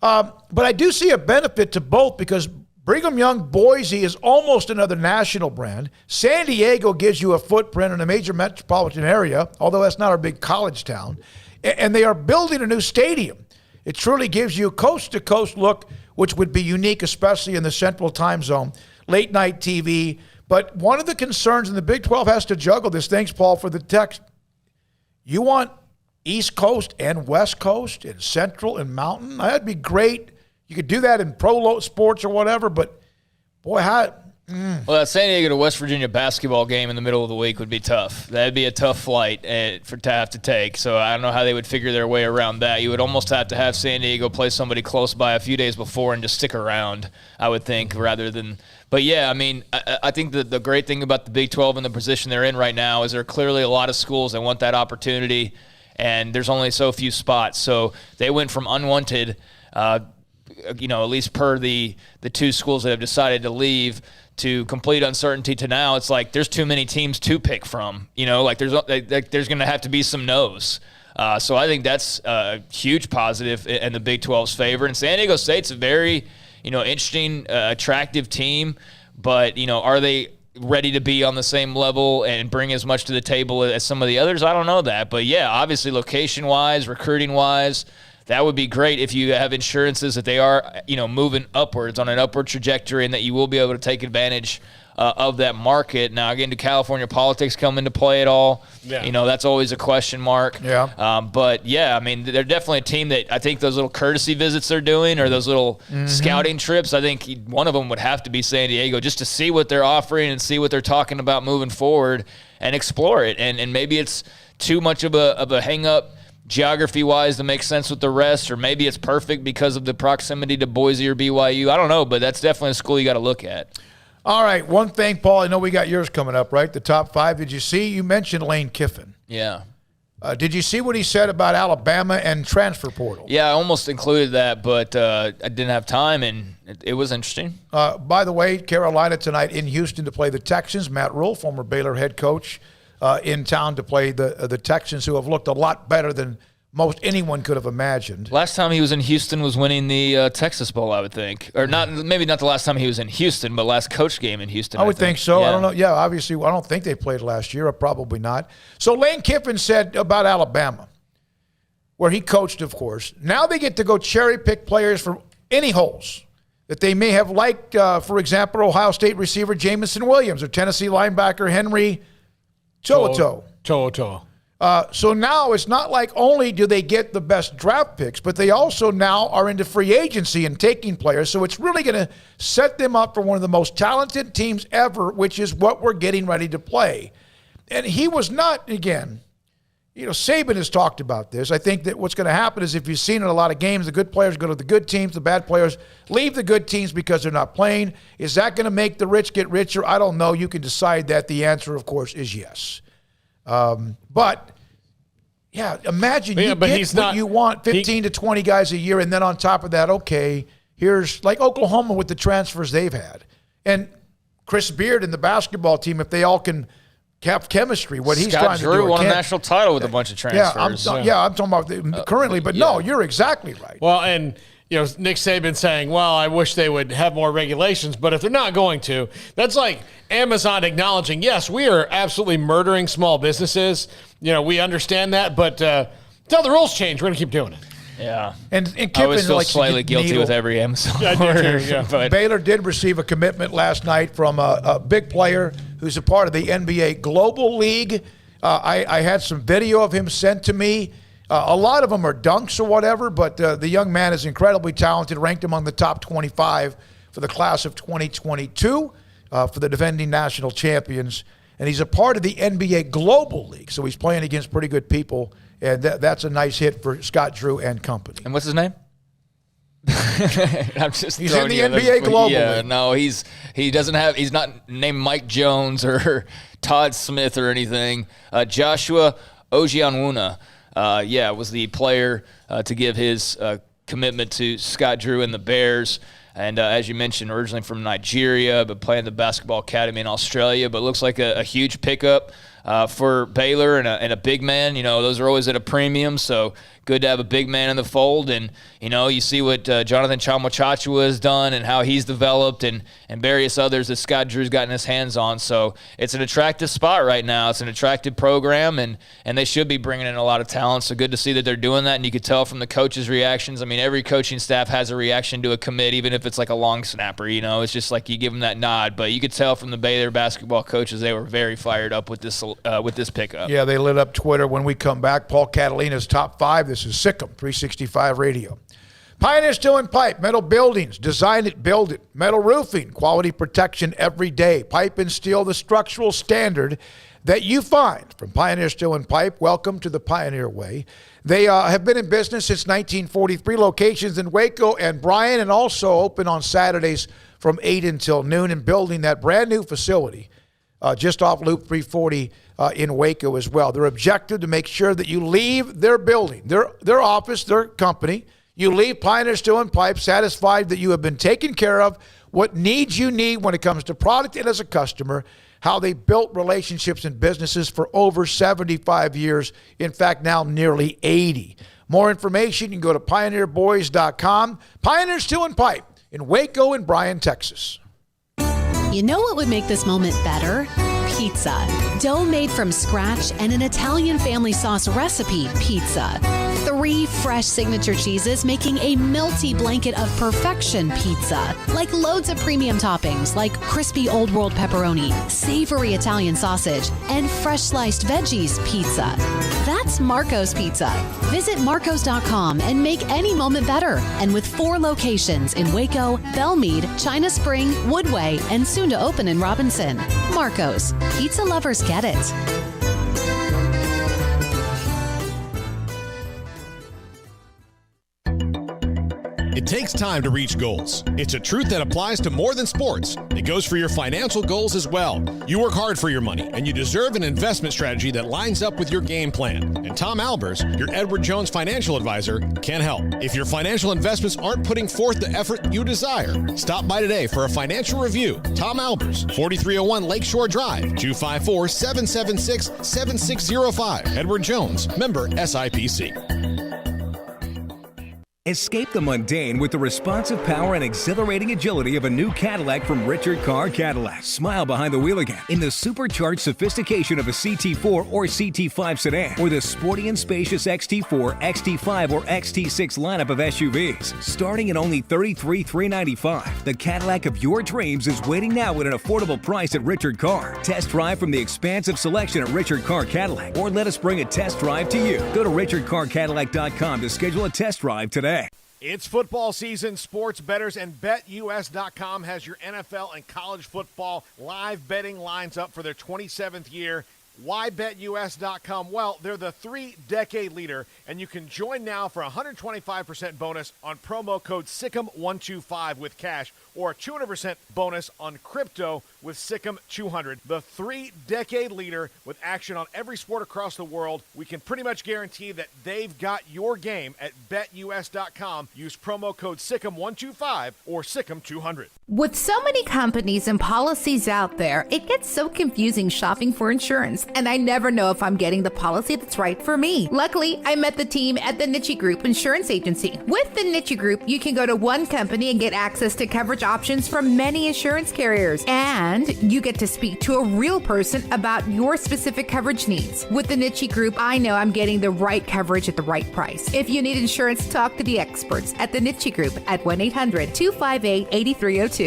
But I do see a benefit to both because Brigham Young Boise is almost another national brand. San Diego gives you a footprint in a major metropolitan area, although that's not our big college town. And they are building a new stadium. It truly gives you a coast-to-coast look, which would be unique, especially in the central time zone, late-night TV. But one of the concerns, and the Big 12 has to juggle this, thanks, Paul, for the text, you want East Coast and West Coast and Central and Mountain? That'd be great. You could do that in pro sports or whatever, but, boy, how... Well, that San Diego to West Virginia basketball game in the middle of the week would be tough. That'd be a tough flight to have to take. So I don't know how they would figure their way around that. You would almost have to have San Diego play somebody close by a few days before and just stick around, I would think, rather than – but, yeah, I mean, I think the great thing about the Big 12 and the position they're in right now is there are clearly a lot of schools that want that opportunity, and there's only so few spots. So they went from unwanted at least per the two schools that have decided to leave, to complete uncertainty to now it's like there's too many teams to pick from. There's going to have to be some no's. So I think that's a huge positive in the Big 12's favor. And San Diego State's a very, interesting, attractive team. But, are they ready to be on the same level and bring as much to the table as some of the others? I don't know that. But, yeah, obviously location-wise, recruiting-wise, that would be great if you have insurances that they are, moving upwards on an upward trajectory and that you will be able to take advantage of that market. Now, again, do California politics come into play at all? Yeah. That's always a question mark. Yeah. But, yeah, I mean, they're definitely a team that I think those little courtesy visits they're doing or those little scouting trips, I think one of them would have to be San Diego just to see what they're offering and see what they're talking about moving forward and explore it. And maybe it's too much of a hang-up geography-wise to make sense with the rest, or maybe it's perfect because of the proximity to Boise or BYU. I don't know, but that's definitely a school you got to look at. All right, one thing, Paul, I know we got yours coming up, right? The top 5. Did you see? You mentioned Lane Kiffin. Yeah. Did you see what he said about Alabama and transfer portal? Yeah, I almost included that, but I didn't have time, and it was interesting. By the way, Carolina tonight in Houston to play the Texans. Matt Rule, former Baylor head coach, in town to play the Texans, who have looked a lot better than most anyone could have imagined. Last time he was in Houston was winning the Texas Bowl, I would think. Or maybe not the last time he was in Houston, but last coach game in Houston. I would think so. Yeah. I don't know. Yeah, obviously, I don't think they played last year. Or probably not. So Lane Kiffin said about Alabama, where he coached, of course, now they get to go cherry-pick players from any holes that they may have liked, for example, Ohio State receiver Jamison Williams or Tennessee linebacker Henry To'oTo'o. So now it's not like only do they get the best draft picks, but they also now are into free agency and taking players. So it's really going to set them up for one of the most talented teams ever, which is what we're getting ready to play. And he was not, again, Saban has talked about this. I think that what's going to happen is if you've seen in a lot of games, the good players go to the good teams, the bad players leave the good teams because they're not playing. Is that going to make the rich get richer? I don't know. You can decide that. The answer, of course, is yes. But yeah, imagine you get what you want, 15 to 20 guys a year, and then on top of that, okay, here's like Oklahoma with the transfers they've had. And Chris Beard and the basketball team, if they all can have chemistry, what he's trying to do. Scott Drew won a national title with a bunch of transfers. I'm talking about currently, but no, you're exactly right. Well, and Nick Saban saying, well, I wish they would have more regulations, but if they're not going to, that's like Amazon acknowledging, yes, we are absolutely murdering small businesses. We understand that, but until the rules change, we're going to keep doing it. Yeah. And I always feel slightly guilty with every Amazon order. Yeah. Baylor did receive a commitment last night from a big player who's a part of the NBA Global League. I had some video of him sent to me. A lot of them are dunks or whatever, but the young man is incredibly talented, ranked among the top 25 for the class of 2022 for the defending national champions. And he's a part of the NBA Global League, so he's playing against pretty good people, and that's a nice hit for Scott Drew and company. And what's his name? I'm just he's in the NBA Global League. No, he's not named Mike Jones or Todd Smith or anything. Joshua Ojianwuna. Was the player to give his commitment to Scott Drew and the Bears. And as you mentioned, originally from Nigeria, but playing the basketball academy in Australia. But looks like a huge pickup for Baylor and a big man. Those are always at a premium, so good to have a big man in the fold. And, you see what Jonathan Tchamwa has done and how he's developed and various others that Scott Drew's gotten his hands on. So it's an attractive spot right now. It's an attractive program, and they should be bringing in a lot of talent. So good to see that they're doing that, and you could tell from the coaches' reactions. I mean, every coaching staff has a reaction to a commit, even if it's like a long snapper. It's just like you give them that nod. But you could tell from the Baylor basketball coaches they were very fired up with this pickup. Yeah, they lit up Twitter. When we come back, Paul Catalina's Top 5. This is Sikkim 365 Radio. Pioneer Steel and Pipe, metal buildings, design it, build it. Metal roofing, quality protection every day. Pipe and steel, the structural standard that you find from Pioneer Steel and Pipe. Welcome to the Pioneer Way. They have been in business since 1943, locations in Waco and Bryan, and also open on Saturdays from 8 until noon, and building that brand new facility just off Loop 340 in Waco as well. Their objective to make sure that you leave their building, their office, their company, you leave Pioneer Steel and Pipe satisfied that you have been taken care of, what needs you need when it comes to product and as a customer, how they built relationships and businesses for over 75 years, in fact, now nearly 80. More information, you can go to pioneerboys.com. Pioneer Steel and Pipe in Waco and Bryan, Texas. You know what would make this moment better? Pizza. Dough made from scratch and an Italian family sauce recipe pizza. 3 fresh signature cheeses making a melty blanket of perfection pizza. Like loads of premium toppings like crispy Old World pepperoni, savory Italian sausage, and fresh sliced veggies pizza. That's Marco's Pizza. Visit marcos.com and make any moment better. And with 4 locations in Waco, Belmead, China Spring, Woodway, and soon to open in Robinson. Marco's. Pizza lovers get it. It takes time to reach goals. It's a truth that applies to more than sports. It goes for your financial goals as well. You work hard for your money, and you deserve an investment strategy that lines up with your game plan. And Tom Albers, your Edward Jones financial advisor, can help. If your financial investments aren't putting forth the effort you desire, stop by today for a financial review. Tom Albers, 4301 Lakeshore Drive, 254-776-7605. Edward Jones, member SIPC. Escape the mundane with the responsive power and exhilarating agility of a new Cadillac from Richard Carr Cadillac. Smile behind the wheel again in the supercharged sophistication of a CT4 or CT5 sedan, or the sporty and spacious XT4, XT5, or XT6 lineup of SUVs. Starting at only $33,395, the Cadillac of your dreams is waiting now at an affordable price at Richard Carr. Test drive from the expansive selection at Richard Carr Cadillac, or let us bring a test drive to you. Go to richardcarcadillac.com to schedule a test drive today. It's football season. Sports bettors and BetUS.com has your NFL and college football live betting lines up for their 27th year. Why BetUS.com? Well, they're the 3-decade leader, and you can join now for a 125% bonus on promo code SICK'EM125 with cash, or a 200% bonus on crypto with SICK'EM200. The 3-decade leader with action on every sport across the world. We can pretty much guarantee that they've got your game at BetUS.com. Use promo code SICK'EM125 or SICK'EM200. With so many companies and policies out there, it gets so confusing shopping for insurance, and I never know if I'm getting the policy that's right for me. Luckily, I met the team at the Niche Group Insurance Agency. With the Niche Group, you can go to one company and get access to coverage options from many insurance carriers, and you get to speak to a real person about your specific coverage needs. With the Niche Group, I know I'm getting the right coverage at the right price. If you need insurance, talk to the experts at the Niche Group at 1-800-258-8302.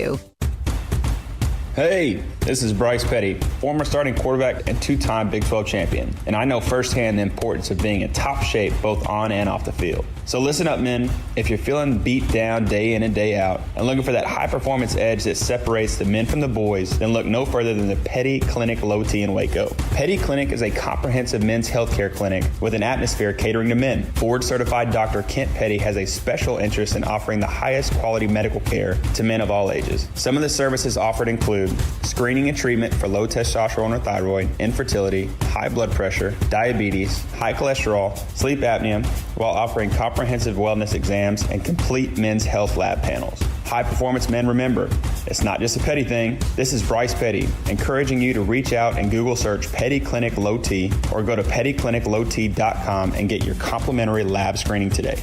Hey, this is Bryce Petty, former starting quarterback and two-time Big 12 champion, and I know firsthand the importance of being in top shape both on and off the field. So listen up, men. If you're feeling beat down day in and day out and looking for that high-performance edge that separates the men from the boys, then look no further than the Petty Clinic Low T in Waco. Petty Clinic is a comprehensive men's healthcare clinic with an atmosphere catering to men. Board-certified Dr. Kent Petty has a special interest in offering the highest quality medical care to men of all ages. Some of the services offered include screening and treatment for low testosterone or thyroid, infertility, high blood pressure, diabetes, high cholesterol, sleep apnea, while offering comprehensive wellness exams and complete men's health lab panels. High performance men, remember, it's not just a Petty thing. This is Bryce Petty, encouraging you to reach out and Google search Petty Clinic Low T or go to pettycliniclowt.com and get your complimentary lab screening today.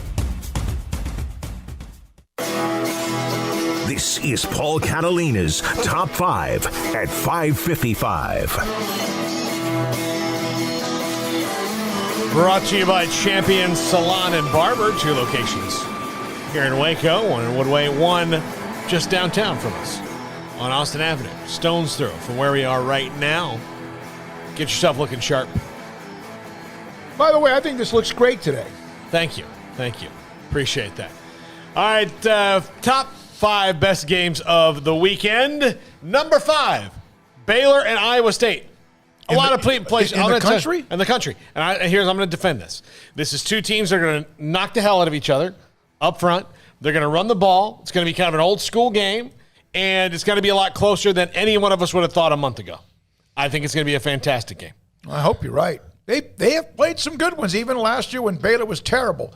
This is Paul Catalina's Top 5 at 555. Brought to you by Champion Salon and Barber, 2 locations here in Waco, one in Woodway, one just downtown from us on Austin Avenue, stone's throw from where we are right now. Get yourself looking sharp. By the way, I think this looks great today. Thank you. Appreciate that. All right, top 5 best games of the weekend. Number 5, Baylor and Iowa State. A lot of places in the country? In the country. And I'm going to defend this. This is 2 teams that are going to knock the hell out of each other up front. They're going to run the ball. It's going to be kind of an old school game, and it's going to be a lot closer than any one of us would have thought a month ago. I think it's going to be a fantastic game. I hope you're right. They have played some good ones. Even last year when Baylor was terrible,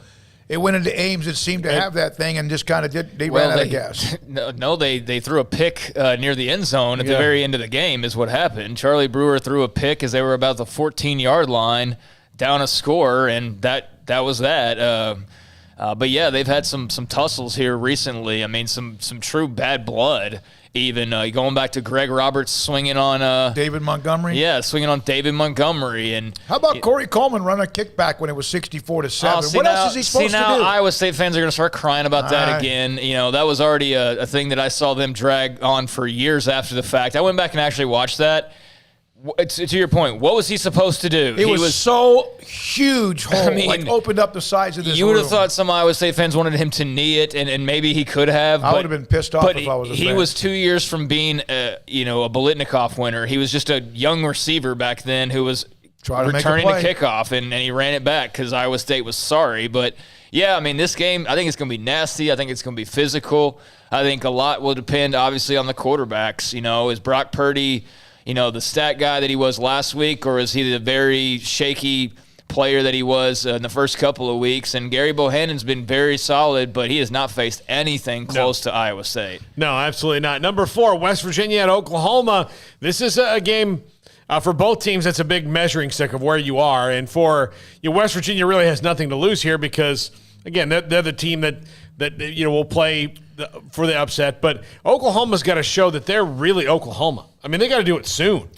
it went into Ames. It seemed to have that thing and just kind of ran out of gas. They threw a pick near the end zone at the very end of the game is what happened. Charlie Brewer threw a pick as they were about the 14-yard line, down a score, and that was that. But yeah, they've had some tussles here recently. I mean, some true bad blood. Even going back to Greg Roberts swinging on David Montgomery. Yeah, swinging on David Montgomery. And how about Corey Coleman running a kickback when it was 64-7? What else is he supposed to do? Iowa State fans are going to start crying about that again. You know, that was already a thing that I saw them drag on for years after the fact. I went back and actually watched that. To your point, what was he supposed to do? It was so huge hole, opened up the sides of this You would have thought some Iowa State fans wanted him to knee it, and maybe he could have. I would have been pissed off if I was a fan. He was 2 years from being, a Biletnikoff winner. He was just a young receiver back then who was returning the kickoff, and he ran it back because Iowa State was sorry. But, yeah, I mean, this game, I think it's going to be nasty. I think it's going to be physical. I think a lot will depend, obviously, on the quarterbacks. Is Brock Purdy, the stat guy that he was last week, or is he the very shaky player that he was in the first couple of weeks? And Gary Bohannon's been very solid, but he has not faced anything close to Iowa State. No, absolutely not. Number 4, West Virginia at Oklahoma. This is a game for both teams that's a big measuring stick of where you are. And for West Virginia really has nothing to lose here because, again, they're the team that will play for the upset. But Oklahoma's got to show that they're really Oklahoma. I mean, they got to do it soon.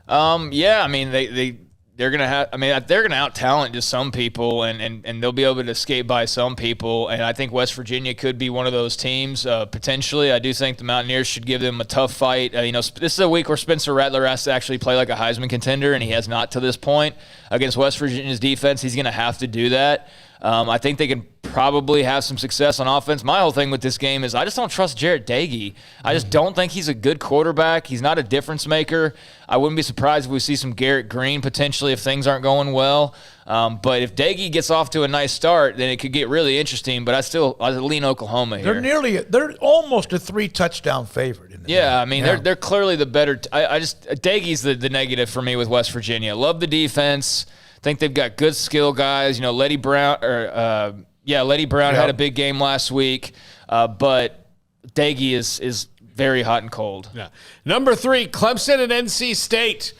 Yeah, I mean, they're gonna have. I mean, they're gonna out talent just some people, and they'll be able to skate by some people. And I think West Virginia could be one of those teams potentially. I do think the Mountaineers should give them a tough fight. This is a week where Spencer Rattler has to actually play like a Heisman contender, and he has not to this point against West Virginia's defense. He's gonna have to do that. I think they can probably have some success on offense. My whole thing with this game is I just don't trust Jarrett Doege. I just don't think he's a good quarterback. He's not a difference maker. I wouldn't be surprised if we see some Garrett Green potentially if things aren't going well. But if Doege gets off to a nice start, then it could get really interesting. But I lean Oklahoma here. They're almost a 3-touchdown favorite. Yeah, I mean, they're clearly the better. Doege's the negative for me with West Virginia. Love the defense. Think they've got good skill guys. Letty Brown had a big game last week, but Doege is very hot and cold. Yeah. Number 3, Clemson and NC State.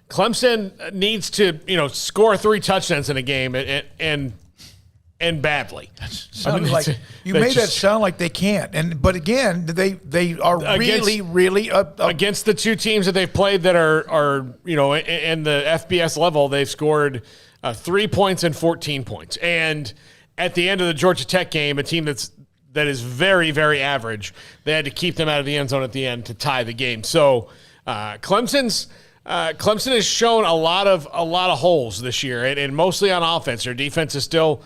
Clemson needs to score 3 touchdowns in a game and badly. You made that sound like they can't. But again, they are really against the 2 teams that they've played that are in the FBS level. They've scored 3 points and 14 points. And at the end of the Georgia Tech game, a team that is very, very average, they had to keep them out of the end zone at the end to tie the game. So Clemson has shown a lot of holes this year, and mostly on offense. Their defense is still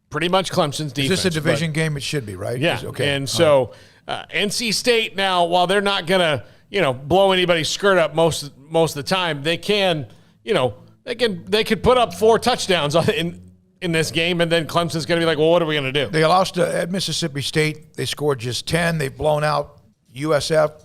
pretty much Clemson's defense. Is this a division game? It should be, right? Yeah. Okay. And so NC State now, while they're not going to blow anybody's skirt up most of the time, they can they could put up 4 touchdowns in this game, and then Clemson's going to be like, well, what are we going to do? They lost at Mississippi State. They scored just 10. They've blown out USF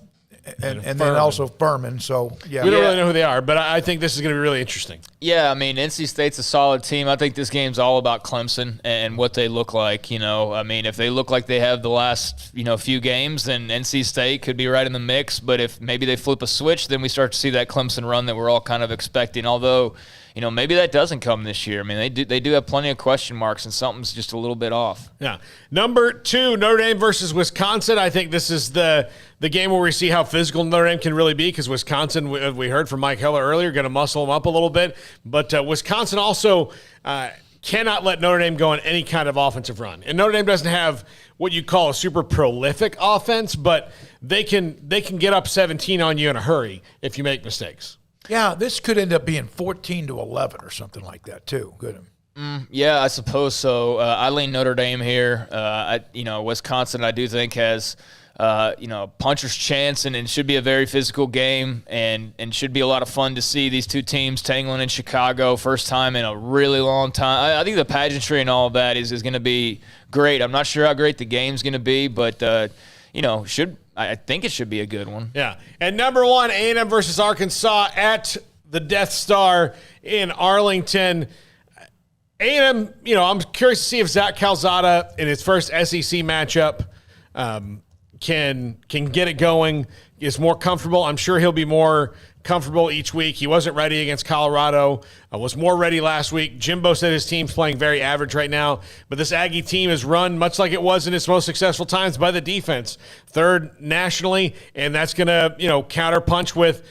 and then also Furman. So, yeah. We don't really know who they are, but I think this is going to be really interesting. Yeah, I mean, NC State's a solid team. I think this game's all about Clemson and what they look like. I mean, if they look like they have the last, few games, then NC State could be right in the mix. But if maybe they flip a switch, then we start to see that Clemson run that we're all kind of expecting. Although, maybe that doesn't come this year. I mean, they do have plenty of question marks, and something's just a little bit off. Yeah. Number 2, Notre Dame versus Wisconsin. I think this is the game where we see how physical Notre Dame can really be, because Wisconsin, we heard from Mike Heller earlier, going to muscle them up a little bit. But Wisconsin also cannot let Notre Dame go on any kind of offensive run. And Notre Dame doesn't have what you call a super prolific offense, but they can get up 17 on you in a hurry if you make mistakes. Yeah, this could end up being 14-11 or something like that too. Good. Yeah, I suppose so. I lean Notre Dame here. Wisconsin, I do think has puncher's chance, and it should be a very physical game, and should be a lot of fun to see these 2 teams tangling in Chicago, first time in a really long time. I think the pageantry and all of that is going to be great. I'm not sure how great the game's going to be, but I think it should be a good one. Yeah. And number 1, A&M versus Arkansas at the Death Star in Arlington. A&M, I'm curious to see if Zach Calzada in his first SEC matchup can get it going, is more comfortable. I'm sure he'll be more comfortable each week. He wasn't ready against Colorado, was more ready last week. Jimbo said his team's playing very average right now, but this Aggie team is run much like it was in its most successful times by the defense. 3rd nationally, and that's going to, counterpunch with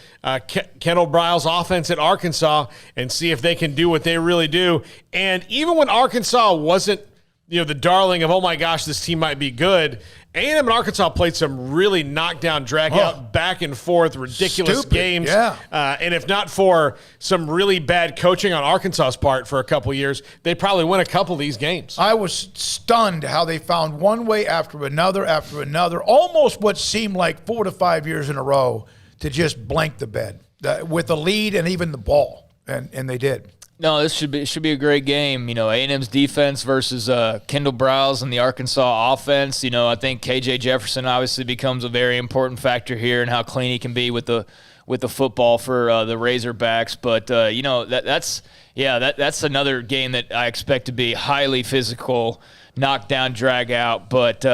Kendall Briles' offense at Arkansas and see if they can do what they really do. And even when Arkansas wasn't, the darling of, oh my gosh, this team might be good, A&M and Arkansas played some really knockdown, drag-out, back and forth, ridiculous games. Yeah. And if not for some really bad coaching on Arkansas's part for a couple of years, they probably win a couple of these games. I was stunned how they found one way after another, almost what seemed like 4 to 5 years in a row to just blank the bed with the lead and even the ball. and they did. No, this should be a great game. A&M's defense versus Kendall Browse and the Arkansas offense. I think KJ Jefferson obviously becomes a very important factor here and how clean he can be with the football for the Razorbacks. But that's another game that I expect to be highly physical, knockdown, drag out. But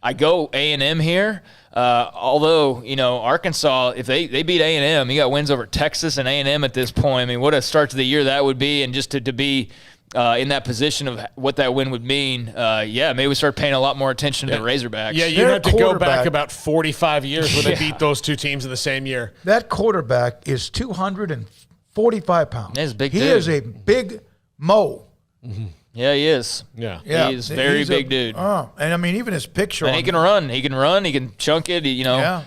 I go A&M here. Although, Arkansas, if they beat A&M, you got wins over Texas and A&M at this point. I mean, what a start to the year that would be. And just to be in that position of what that win would mean, maybe we start paying a lot more attention to the Razorbacks. Yeah, you have to go back about 45 years when they beat those two teams in the same year. That quarterback is 245 pounds. He's a big dude. He is a big mo. Mm-hmm. Yeah, he is. Yeah. He is very big dude. And I mean, even his picture. And he can run. He can chunk it,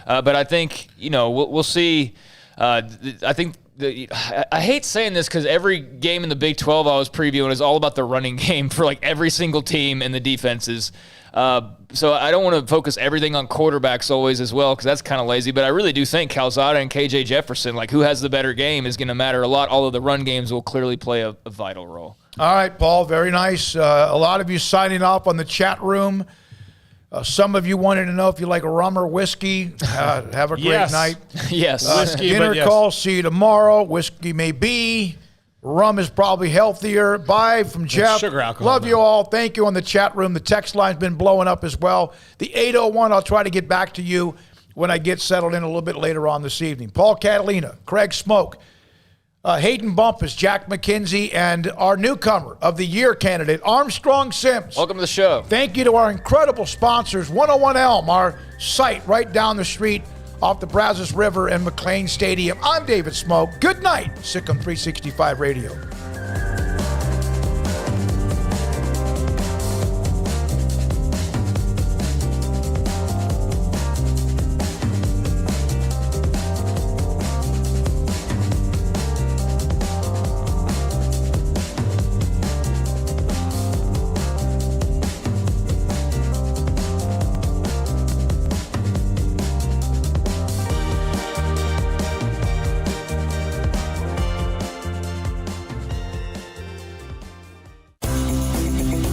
But I think, we'll see. I think I hate saying this because every game in the Big 12 I was previewing is all about the running game for like every single team and the defenses. So I don't want to focus everything on quarterbacks always as well because that's kind of lazy. But I really do think Calzada and KJ Jefferson, like who has the better game, is going to matter a lot, although the run games will clearly play a vital role. All right, Paul, very nice. A lot of you signing off on the chat room. Some of you wanted to know if you like rum or whiskey. Have a great night. Yes. Whiskey, dinner call, see you tomorrow. Whiskey may be. Rum is probably healthier. Bye from Jeff. Sugar alcohol. Love you all. Thank you on the chat room. The text line's been blowing up as well. The 801, I'll try to get back to you when I get settled in a little bit later on this evening. Paul Catalina, Craig Smoak, Hayden Bumpus, Jack McKenzie, and our newcomer of the year candidate, Armstrong Sims. Welcome to the show. Thank you to our incredible sponsors, 101 Elm, our site right down the street off the Brazos River and McLean Stadium. I'm David Smoak. Good night, Sikkim 365 Radio.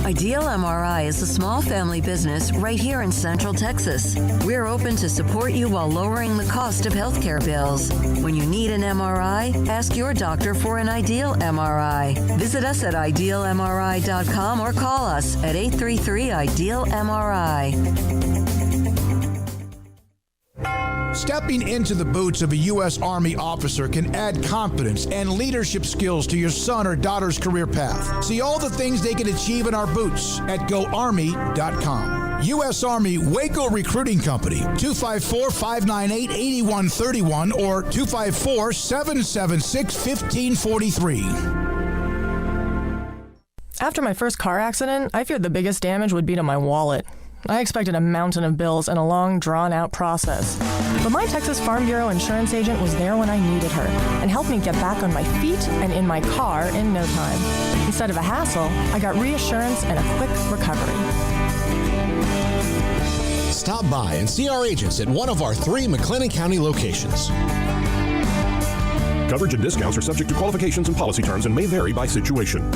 Ideal MRI is a small family business right here in Central Texas. We're open to support you while lowering the cost of healthcare bills. When you need an MRI, ask your doctor for an Ideal MRI. Visit us at idealmri.com or call us at 833-IDEAL-MRI. Stepping into the boots of a U.S. Army officer can add confidence and leadership skills to your son or daughter's career path. See all the things they can achieve in our boots at GoArmy.com. U.S. Army Waco Recruiting Company, 254-598-8131 or 254-776-1543. After my first car accident, I feared the biggest damage would be to my wallet. I expected a mountain of bills and a long, drawn-out process. But my Texas Farm Bureau insurance agent was there when I needed her and helped me get back on my feet and in my car in no time. Instead of a hassle, I got reassurance and a quick recovery. Stop by and see our agents at one of our 3 McLennan County locations. Coverage and discounts are subject to qualifications and policy terms and may vary by situation.